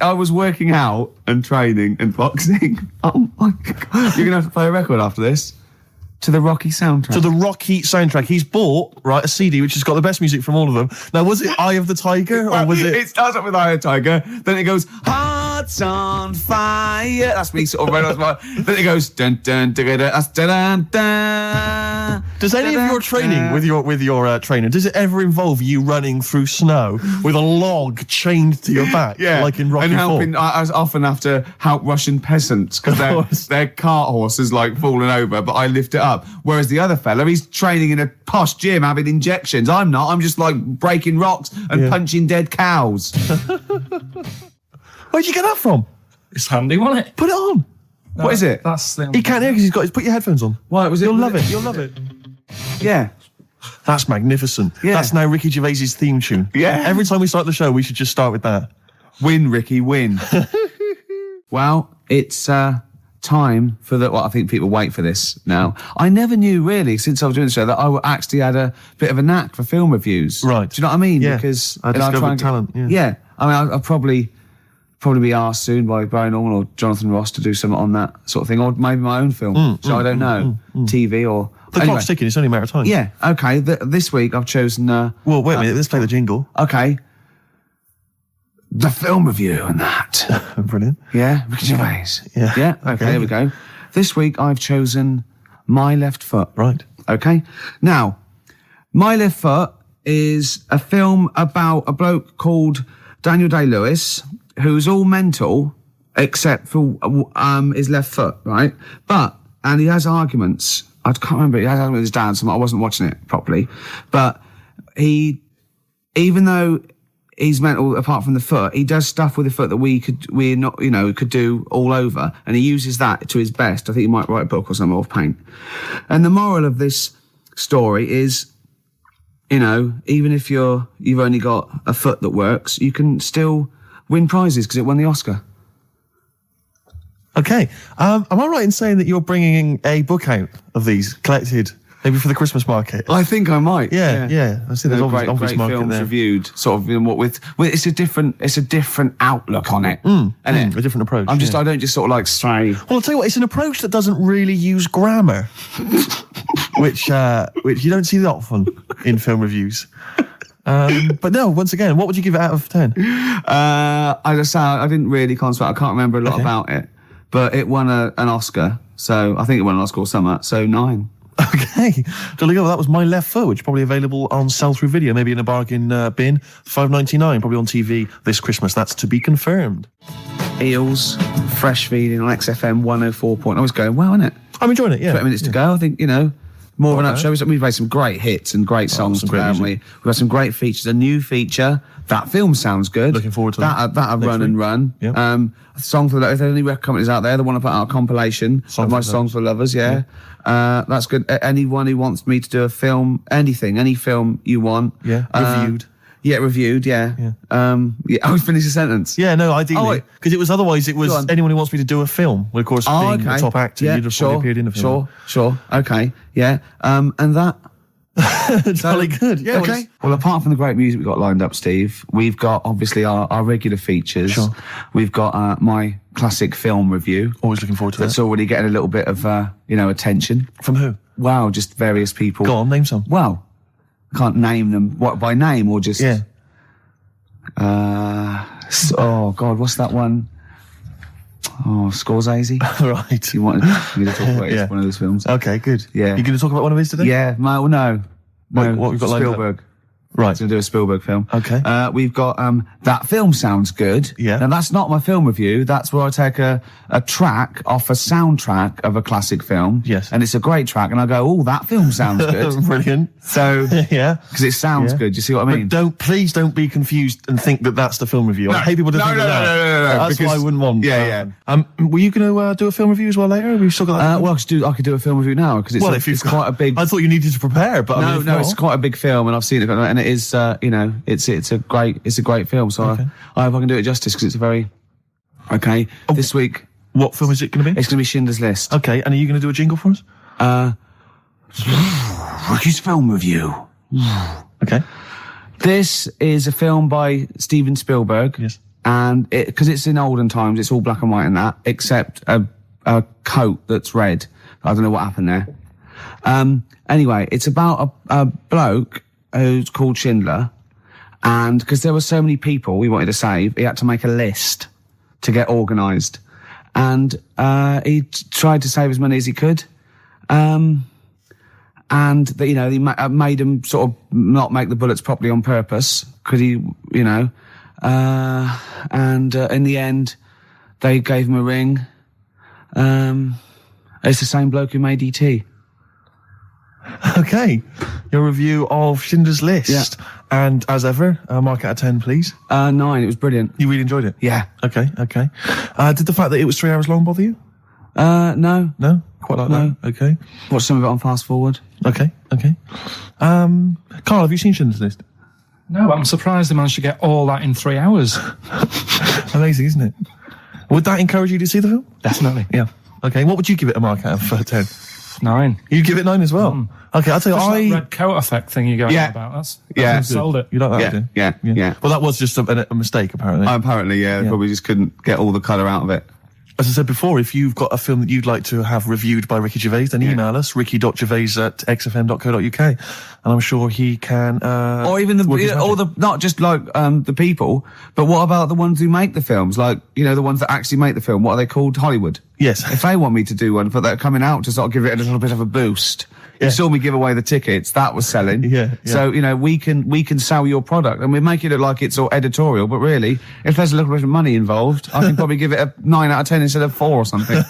I was working out and training and boxing. Oh my God. You're going to have to play a record after this. To the Rocky soundtrack. To the Rocky soundtrack. He's bought, right, a CD which has got the best music from all of them. Now, was it Eye of the Tiger or was it... It starts up with Eye of the Tiger, then it goes, Hearts on Fire. That's me sort of right off my... Then it goes, dun dun dun dun dun dun dun. Does any of your training with your trainer, does it ever involve you running through snow with a log chained to your back? Yeah, like in Rocky and helping. IV? I often have to help Russian peasants because their cart horse is like falling over, but I lift it up. Whereas the other fella, he's training in a posh gym having injections. I'm not. I'm just like breaking rocks and punching dead cows. Where'd you get that from? It's handy, wasn't it? Put it on. What is it? That's the... He can't hear because put your headphones on. Why was it? You'll love it. You'll love it. Yeah. That's magnificent. Yeah. That's now Ricky Gervais's theme tune. Yeah. Every time we start the show, we should just start with that. Win, Ricky, win. Well, it's time for the... Well, I think people wait for this now. I never knew, really, since I was doing the show, that I actually had a bit of a knack for film reviews. Right. Do you know what I mean? Yeah. Because... I discovered talent, Yeah. I mean, I'll probably be asked soon by Brian Norman or Jonathan Ross to do something on that sort of thing, or maybe my own film. So I don't know. TV or... The clock's ticking. It's only a matter of time. Yeah, okay. This week I've chosen... Well, wait a minute. Let's play the jingle. Okay. The film review and that. Brilliant. Yeah, Ricky Gervais. Yeah. Yeah, okay, here we go. This week I've chosen My Left Foot. Right. Okay. Now, My Left Foot is a film about a bloke called Daniel Day-Lewis, who's all mental except for his left foot, right? And he has arguments. I can't remember. He has arguments with his dad, so I wasn't watching it properly. But even though he's mental apart from the foot, he does stuff with the foot that we could do all over, and he uses that to his best. I think he might write a book or something off paint. And the moral of this story is, even if you've only got a foot that works, you can still win prizes because it won the Oscar. Okay. Am I right in saying that you're bringing a book out of these collected, maybe for the Christmas market? I think I might. Yeah. I see there's obvious great market films there. reviewed, sort of, with it's a different outlook on it, isn't it? A different approach. I don't just sort of like stray. Well, I'll tell you what, it's an approach that doesn't really use grammar, which you don't see that often in film reviews. But no, once again, what would you give it out of 10? I just say I didn't really concentrate. I can't remember a lot about it, but it won an Oscar. So I think it won an Oscar or something. So 9. Okay, jolly good. Well, that was My Left Foot, which is probably available on sell-through video, maybe in a bargain bin, $5.99, probably on TV this Christmas. That's to be confirmed. Eels, fresh feeding on XFM 104 point. I was going well, isn't it? I'm enjoying it. Yeah, 20 minutes to go. I think more of an up show. We've made some great hits and great songs, some great haven't we? We've got some great features. A new feature. That film sounds good. Looking forward to that. That'll run week. And run. Yep. A song for if there's any record companies out there that want to put out a compilation of my songs for lovers, that's good. Anyone who wants me to do a film, any film you want, reviewed. Reviewed. Yeah. I finish the sentence. Yeah, no, ideally, because it was otherwise. It was anyone who wants me to do a film. Well, of course, being the top actor, you'd have probably appeared in a film. Sure. Okay. Yeah. And that. Jolly good. Yeah. Okay. Well, apart from the great music we've got lined up, Steve, we've got obviously our regular features. Sure. We've got my classic film review. Always looking forward to that's already getting a little bit of attention. From who? Wow, just various people. Go on, name some. Well, I can't name them. What, by name or just? Yeah. Oh God, what's that one? Oh, Scorsese. Right. You wanted me to talk about one of those films? Okay, good. Yeah. You going to talk about one of his today? Yeah. No. What we've got lined up? Spielberg. Right. Going to do a Spielberg film. Okay. We've got That Film Sounds Good. Yeah. Now that's not my film review. That's where I take a track off a soundtrack of a classic film. Yes. And it's a great track, and I go, "Oh, that film sounds good." Brilliant. So yeah, because it sounds good. You see what I mean? But please don't be confused and think that that's the film review. I hate people to think that. No. That's what I wouldn't want. Yeah. Were you going to do a film review as well later? We've still got that. Well, I could do a film review now because it's quite a big. I thought you needed to prepare, but No, it's quite a big film, and I've seen it, and it is, it's a great film. So I hope I can do it justice because it's a very this week. What film is it going to be? It's going to be Schindler's List. Okay, and are you going to do a jingle for us? Ricky's film review. Okay. This is a film by Steven Spielberg. Yes. And because it's in olden times, it's all black and white and that, except a coat that's red. I don't know what happened there. Anyway, it's about a bloke who's called Schindler, and because there were so many people he wanted to save, he had to make a list to get organised, and he tried to save as many as he could, and he made him sort of not make the bullets properly on purpose because and in the end they gave him a ring. It's the same bloke who made E.T. Okay, your review of Schindler's List. Yeah. And as ever, mark out of 10, please. 9. It was brilliant. You really enjoyed it? Yeah. Okay. Did the fact that it was 3 hours long bother you? No. No? Quite like that? Okay. Watch some of it on fast forward. Okay. Carl, have you seen Schindler's List? No, I'm surprised they managed to get all that in 3 hours. Amazing, isn't it? Would that encourage you to see the film? Definitely. Yeah. Okay, what would you give it a mark out of 10? 9. You'd give it 9 as well? Okay, I'll tell you, That red coat effect thing you're going on about. That's sold it. You like that, do you? Yeah. Well, that was just a mistake, apparently. Apparently, yeah. Probably just couldn't get all the colour out of it. As I said before, if you've got a film that you'd like to have reviewed by Ricky Gervais, then email us, ricky.gervais@xfm.co.uk, and I'm sure he can... or even not just like the people, but what about the ones who make the films? Like, the ones that actually make the film, what are they called? Hollywood. Yes. If they want me to do one for that coming out to sort of give it a little bit of a boost. You saw me give away the tickets, that was selling. Yeah. So, we can sell your product, and we make it look like it's all editorial, but really, if there's a little bit of money involved, I can probably give it a 9 out of 10 instead of 4 or something.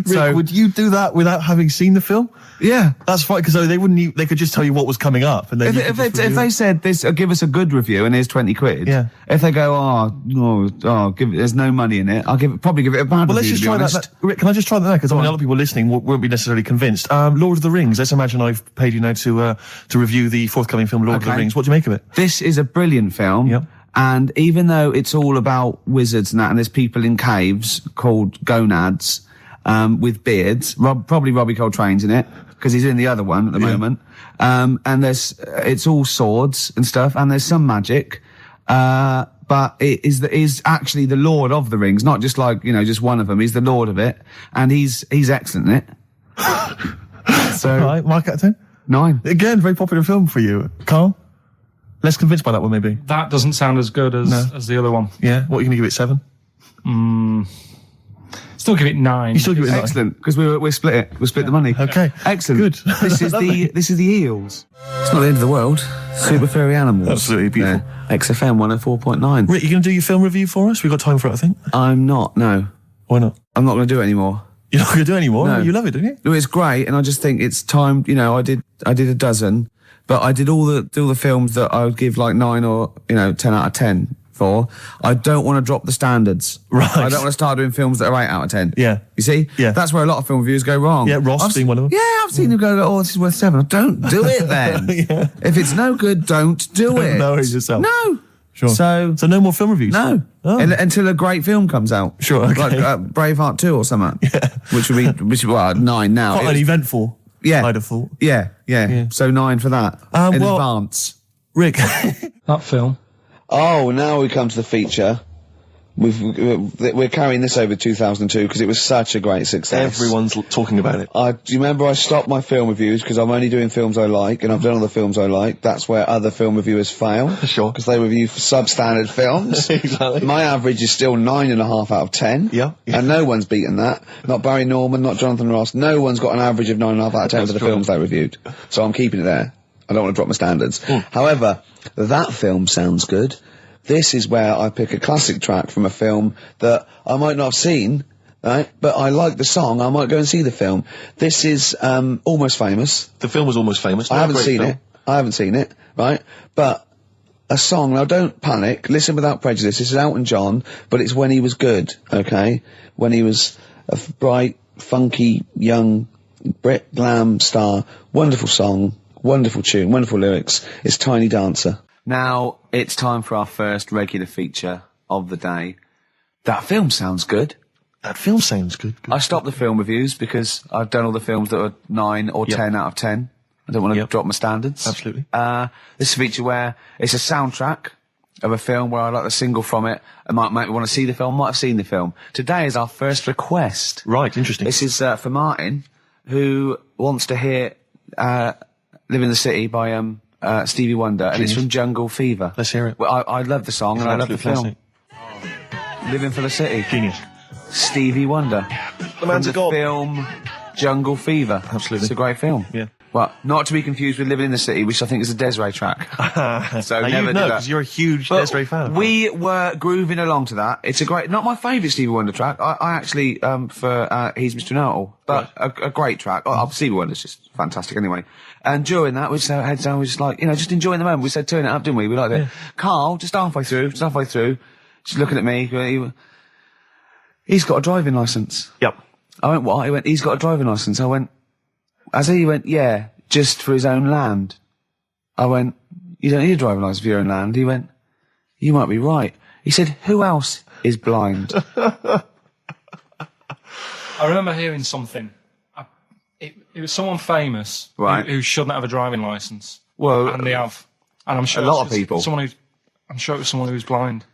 Rick, would you do that without having seen the film? Yeah. That's fine, because they could just tell you what was coming up. And then if they said this, give us a good review and here's 20 quid. Yeah. If they go, there's no money in it, I'll probably give it a bad review. Well, let's just try that. Rick, can I just try that now? Because a lot of people listening won't be necessarily convinced. Lord of the Rings. Let's imagine I've paid you now to review the forthcoming film Lord of the Rings. What do you make of it? This is a brilliant film. Yep. And even though it's all about wizards and that, and there's people in caves called gonads, with beards, probably Robbie Coltrane's in it, because he's in the other one at the moment. And it's all swords and stuff, and there's some magic. But it is actually the Lord of the Rings, not just like, just one of them. He's the Lord of it, and he's excellent in it. So, Right, mark out of 10. 9. Again, very popular film for you. Carl? Less convinced by that one, maybe. That doesn't sound as good as the other one. Yeah? What are you going to give it, 7? Still give it 9. You still give it 9? Excellent, because we split it. We split the money. Okay. Excellent. Good. This is the eels. It's not the end of the world. Super furry animals. Absolutely beautiful. Yeah. XFM 104.9. Rick, you going to do your film review for us? We've got time for it, I think. I'm not, no. Why not? I'm not going to do it anymore. You're not going to do it anymore? No. You love it, don't you? No, it's great, and I just think it's time. I did a dozen, but I did all the films that I would give like 9 or 10 out of 10 for. I don't want to drop the standards. Right. I don't want to start doing films that are 8 out of 10. Yeah. You see? Yeah. That's where a lot of film reviews go wrong. Yeah, Ross being one of them. Yeah, I've seen them go, oh, this is worth 7. Don't do it then. Yeah. If it's no good, don't do it. No, it's yourself. No. Sure. So no more film reviews? no. Oh. Until a great film comes out. Sure, okay. Like Braveheart 2 or something. Yeah. Which would be 9 now. Quite It an was- eventful, Yeah. I'd have thought. Yeah. So 9 for that. In well- advance. Rick, That film. Oh, now we come to the feature. We're carrying this over 2002 because it was such a great success. everyone's talking about it. Do you remember I stopped my film reviews because I'm only doing films I like, and I've done all the films I like. That's where other film reviewers fail. Sure. Because they review substandard films. Exactly. My average is still 9.5 out of 10. Yeah. And no one's beaten that. Not Barry Norman, not Jonathan Ross. No one's got an average of 9.5 out of 10 for the true. films they reviewed. So I'm keeping it there. I don't want to drop my standards. However, that film sounds good. This is where I pick a classic track from a film that I might not have seen, right? But I like the song. I might go and see the film. This is Almost Famous. The film was almost famous. I haven't seen it. I haven't seen it, right? But a song. Now, don't panic. Listen without prejudice. This is Elton John, but it's when he was good, okay? When he was a bright, funky, young Brit glam star. Wonderful song, wonderful tune, wonderful lyrics. It's Tiny Dancer. Now, it's time for our first regular feature of the day. That film sounds good. That film sounds good. I stopped the film reviews because I've done all the films that are 9 or 10 out of 10. I don't want to drop my standards. Absolutely. This is a feature where it's a soundtrack of a film where I like the single from it. I might want to see the film, might have seen the film. Today is our first request. Right, interesting. This is for Martin, who wants to hear Live in the City by Stevie Wonder, and it's from Jungle Fever. Let's hear it. Well, I love the song and I love the film. Living for the City. Genius. Stevie Wonder. The man's a From god. the film Jungle Fever. Absolutely. It's a great film. Yeah. Well, not to be confused with Living in the City, which I think is a Desiree track. So Now never you did know, that. because you're a huge But Desiree fan. we were grooving along to that. It's a great, not my favourite Stevie Wonder track. I actually, for He's Mr. Know-It-All, but a great track. Stevie Wonder's just fantastic anyway. And during that, we just had heads down, we just like, just enjoying the moment. We said, turn it up, didn't we? We liked it. Karl, just halfway through, just looking at me, he's got a driving licence. Yep. I went, what? He went, he's got a driving licence. I went, he went, yeah, just for his own land. I went, you don't need a driving licence for your own land. He went, you might be right. He said, who else is blind? I remember hearing something. It was someone famous Right. who shouldn't have a driving licence. Well, And they have. And I'm sure a lot it's of people. I'm sure it was someone who's blind.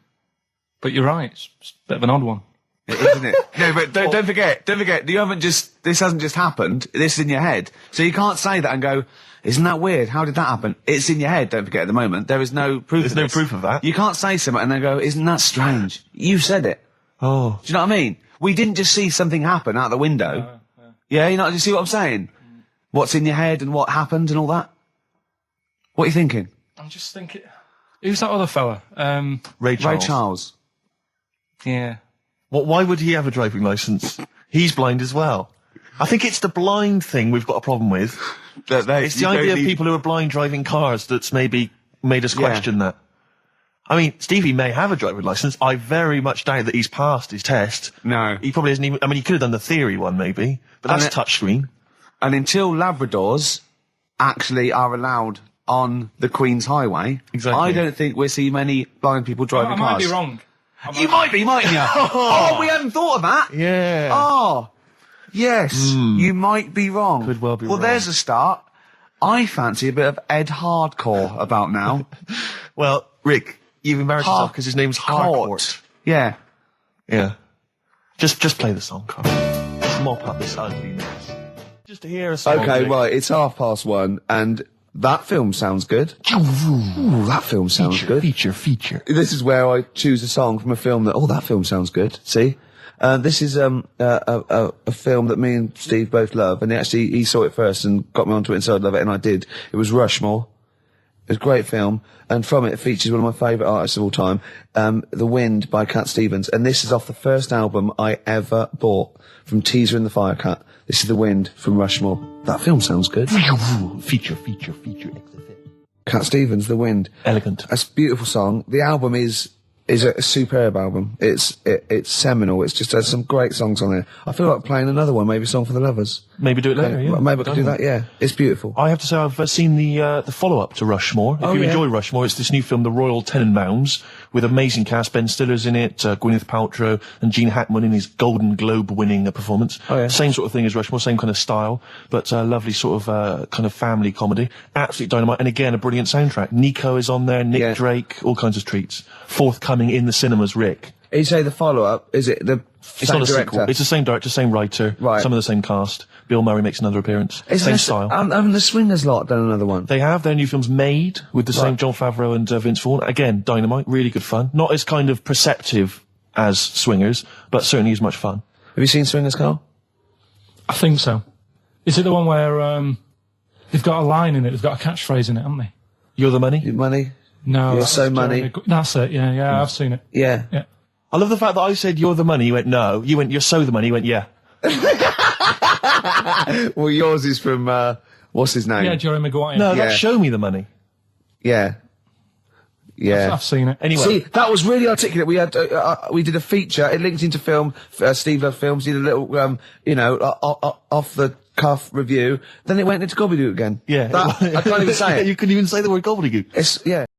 But you're right, it's a bit of an odd one. Isn't it? No, but don't forget, this hasn't just happened, this is in your head. So you can't say that and go, isn't that weird? How did that happen? It's in your head, don't forget at the moment. There is no proof There's of no this. proof of that. You can't say something and then go, isn't that strange? You said it. Oh. Do you know what I mean? We didn't just see something happen out the window. Yeah, you know, do you see what I'm saying? What's in your head and what happened and all that? What are you thinking? I'm just thinking, who's that other fella? Ray Charles. Ray Charles. Yeah. Why would he have a driving licence? He's blind as well. I think it's the blind thing we've got a problem with. It's the idea of people who are blind driving cars that's maybe made us question that. I mean, Stevie may have a driving licence. I very much doubt that he's passed his test. No. He probably hasn't even... I mean, he could have done the theory one, maybe. But that's touchscreen. And until Labradors actually are allowed on the Queen's Highway, Exactly. I don't think we'll see many blind people driving I cars. might be wrong. You might be, mightn't you? Oh, we hadn't thought of that. Yeah. Oh, yes, you might be wrong. Could well be Well, wrong. there's a start. I fancy a bit of Ed Hardcore about now. Well, Rick, you've embarrassed yourself because his name's Harcourt. Harcourt. Yeah. Yeah. Just play the song, Carl. Just mop up this ugly mess. Just to hear a song. Okay, Rick. right, it's 1:30, and that film sounds good. Ooh, that film sounds good. Feature. This is where I choose a song from a film that film sounds good. See? This is a film that me and Steve both love, and he saw it first and got me onto it and said I'd love it, and I did. It was Rushmore. It was a great film, and from it features one of my favourite artists of all time, The Wind by Cat Stevens, and this is off the first album I ever bought from Teaser and the Firecat. This is The Wind from Rushmore. That film sounds good. Feature. Cat Stevens, The Wind. Elegant. It's a beautiful song. The album is a superb album. It's seminal. It's just has some great songs on there. I feel like playing another one, maybe Song for the Lovers. Maybe do it later, yeah. Maybe I could do that, yeah. It's beautiful. I have to say I've seen the follow-up to Rushmore. If you enjoy Rushmore, it's this new film, The Royal Tenenbaums, with amazing cast. Ben Stiller's in it, Gwyneth Paltrow, and Gene Hackman in his Golden Globe-winning performance. Oh, yeah. Same sort of thing as Rushmore, same kind of style, but lovely sort of kind of family comedy. Absolute dynamite, and again, a brilliant soundtrack. Nico is on there, Nick Drake, all kinds of treats. Forthcoming in the cinemas, Rick. You say the follow-up, is it the It's same not a director? sequel. It's the same director, same writer, Right. some of the same cast. Bill Murray makes another appearance. Same style. Haven't the Swingers lot done another one? They have their new films Made with the same John Favreau and Vince Vaughn. Again, dynamite, really good fun. Not as kind of perceptive as Swingers, but certainly as much fun. Have you seen Swingers, Carl? I think so. Is it the one where they've got a line in it? They've got a catchphrase in it, haven't they? You're the money? Your money? No. You're that's so money. Jeremy that's it. Yeah, I've seen it. Yeah. Yeah. I love the fact that I said you're the money, you went no. You went you're so the money, you went yeah. Well, yours is from, what's his name? Yeah, Jerry Maguire. No, Yeah. that's show me the money. Yeah. Yeah. I've seen it. Anyway. See, that was really articulate. We had, we did a feature. It linked into film. Steve Love Films did a little, off the cuff review. Then it went into gobbledygook again. Yeah. That, I can't even say it. You couldn't even say the word gobbledygook. It's, yeah.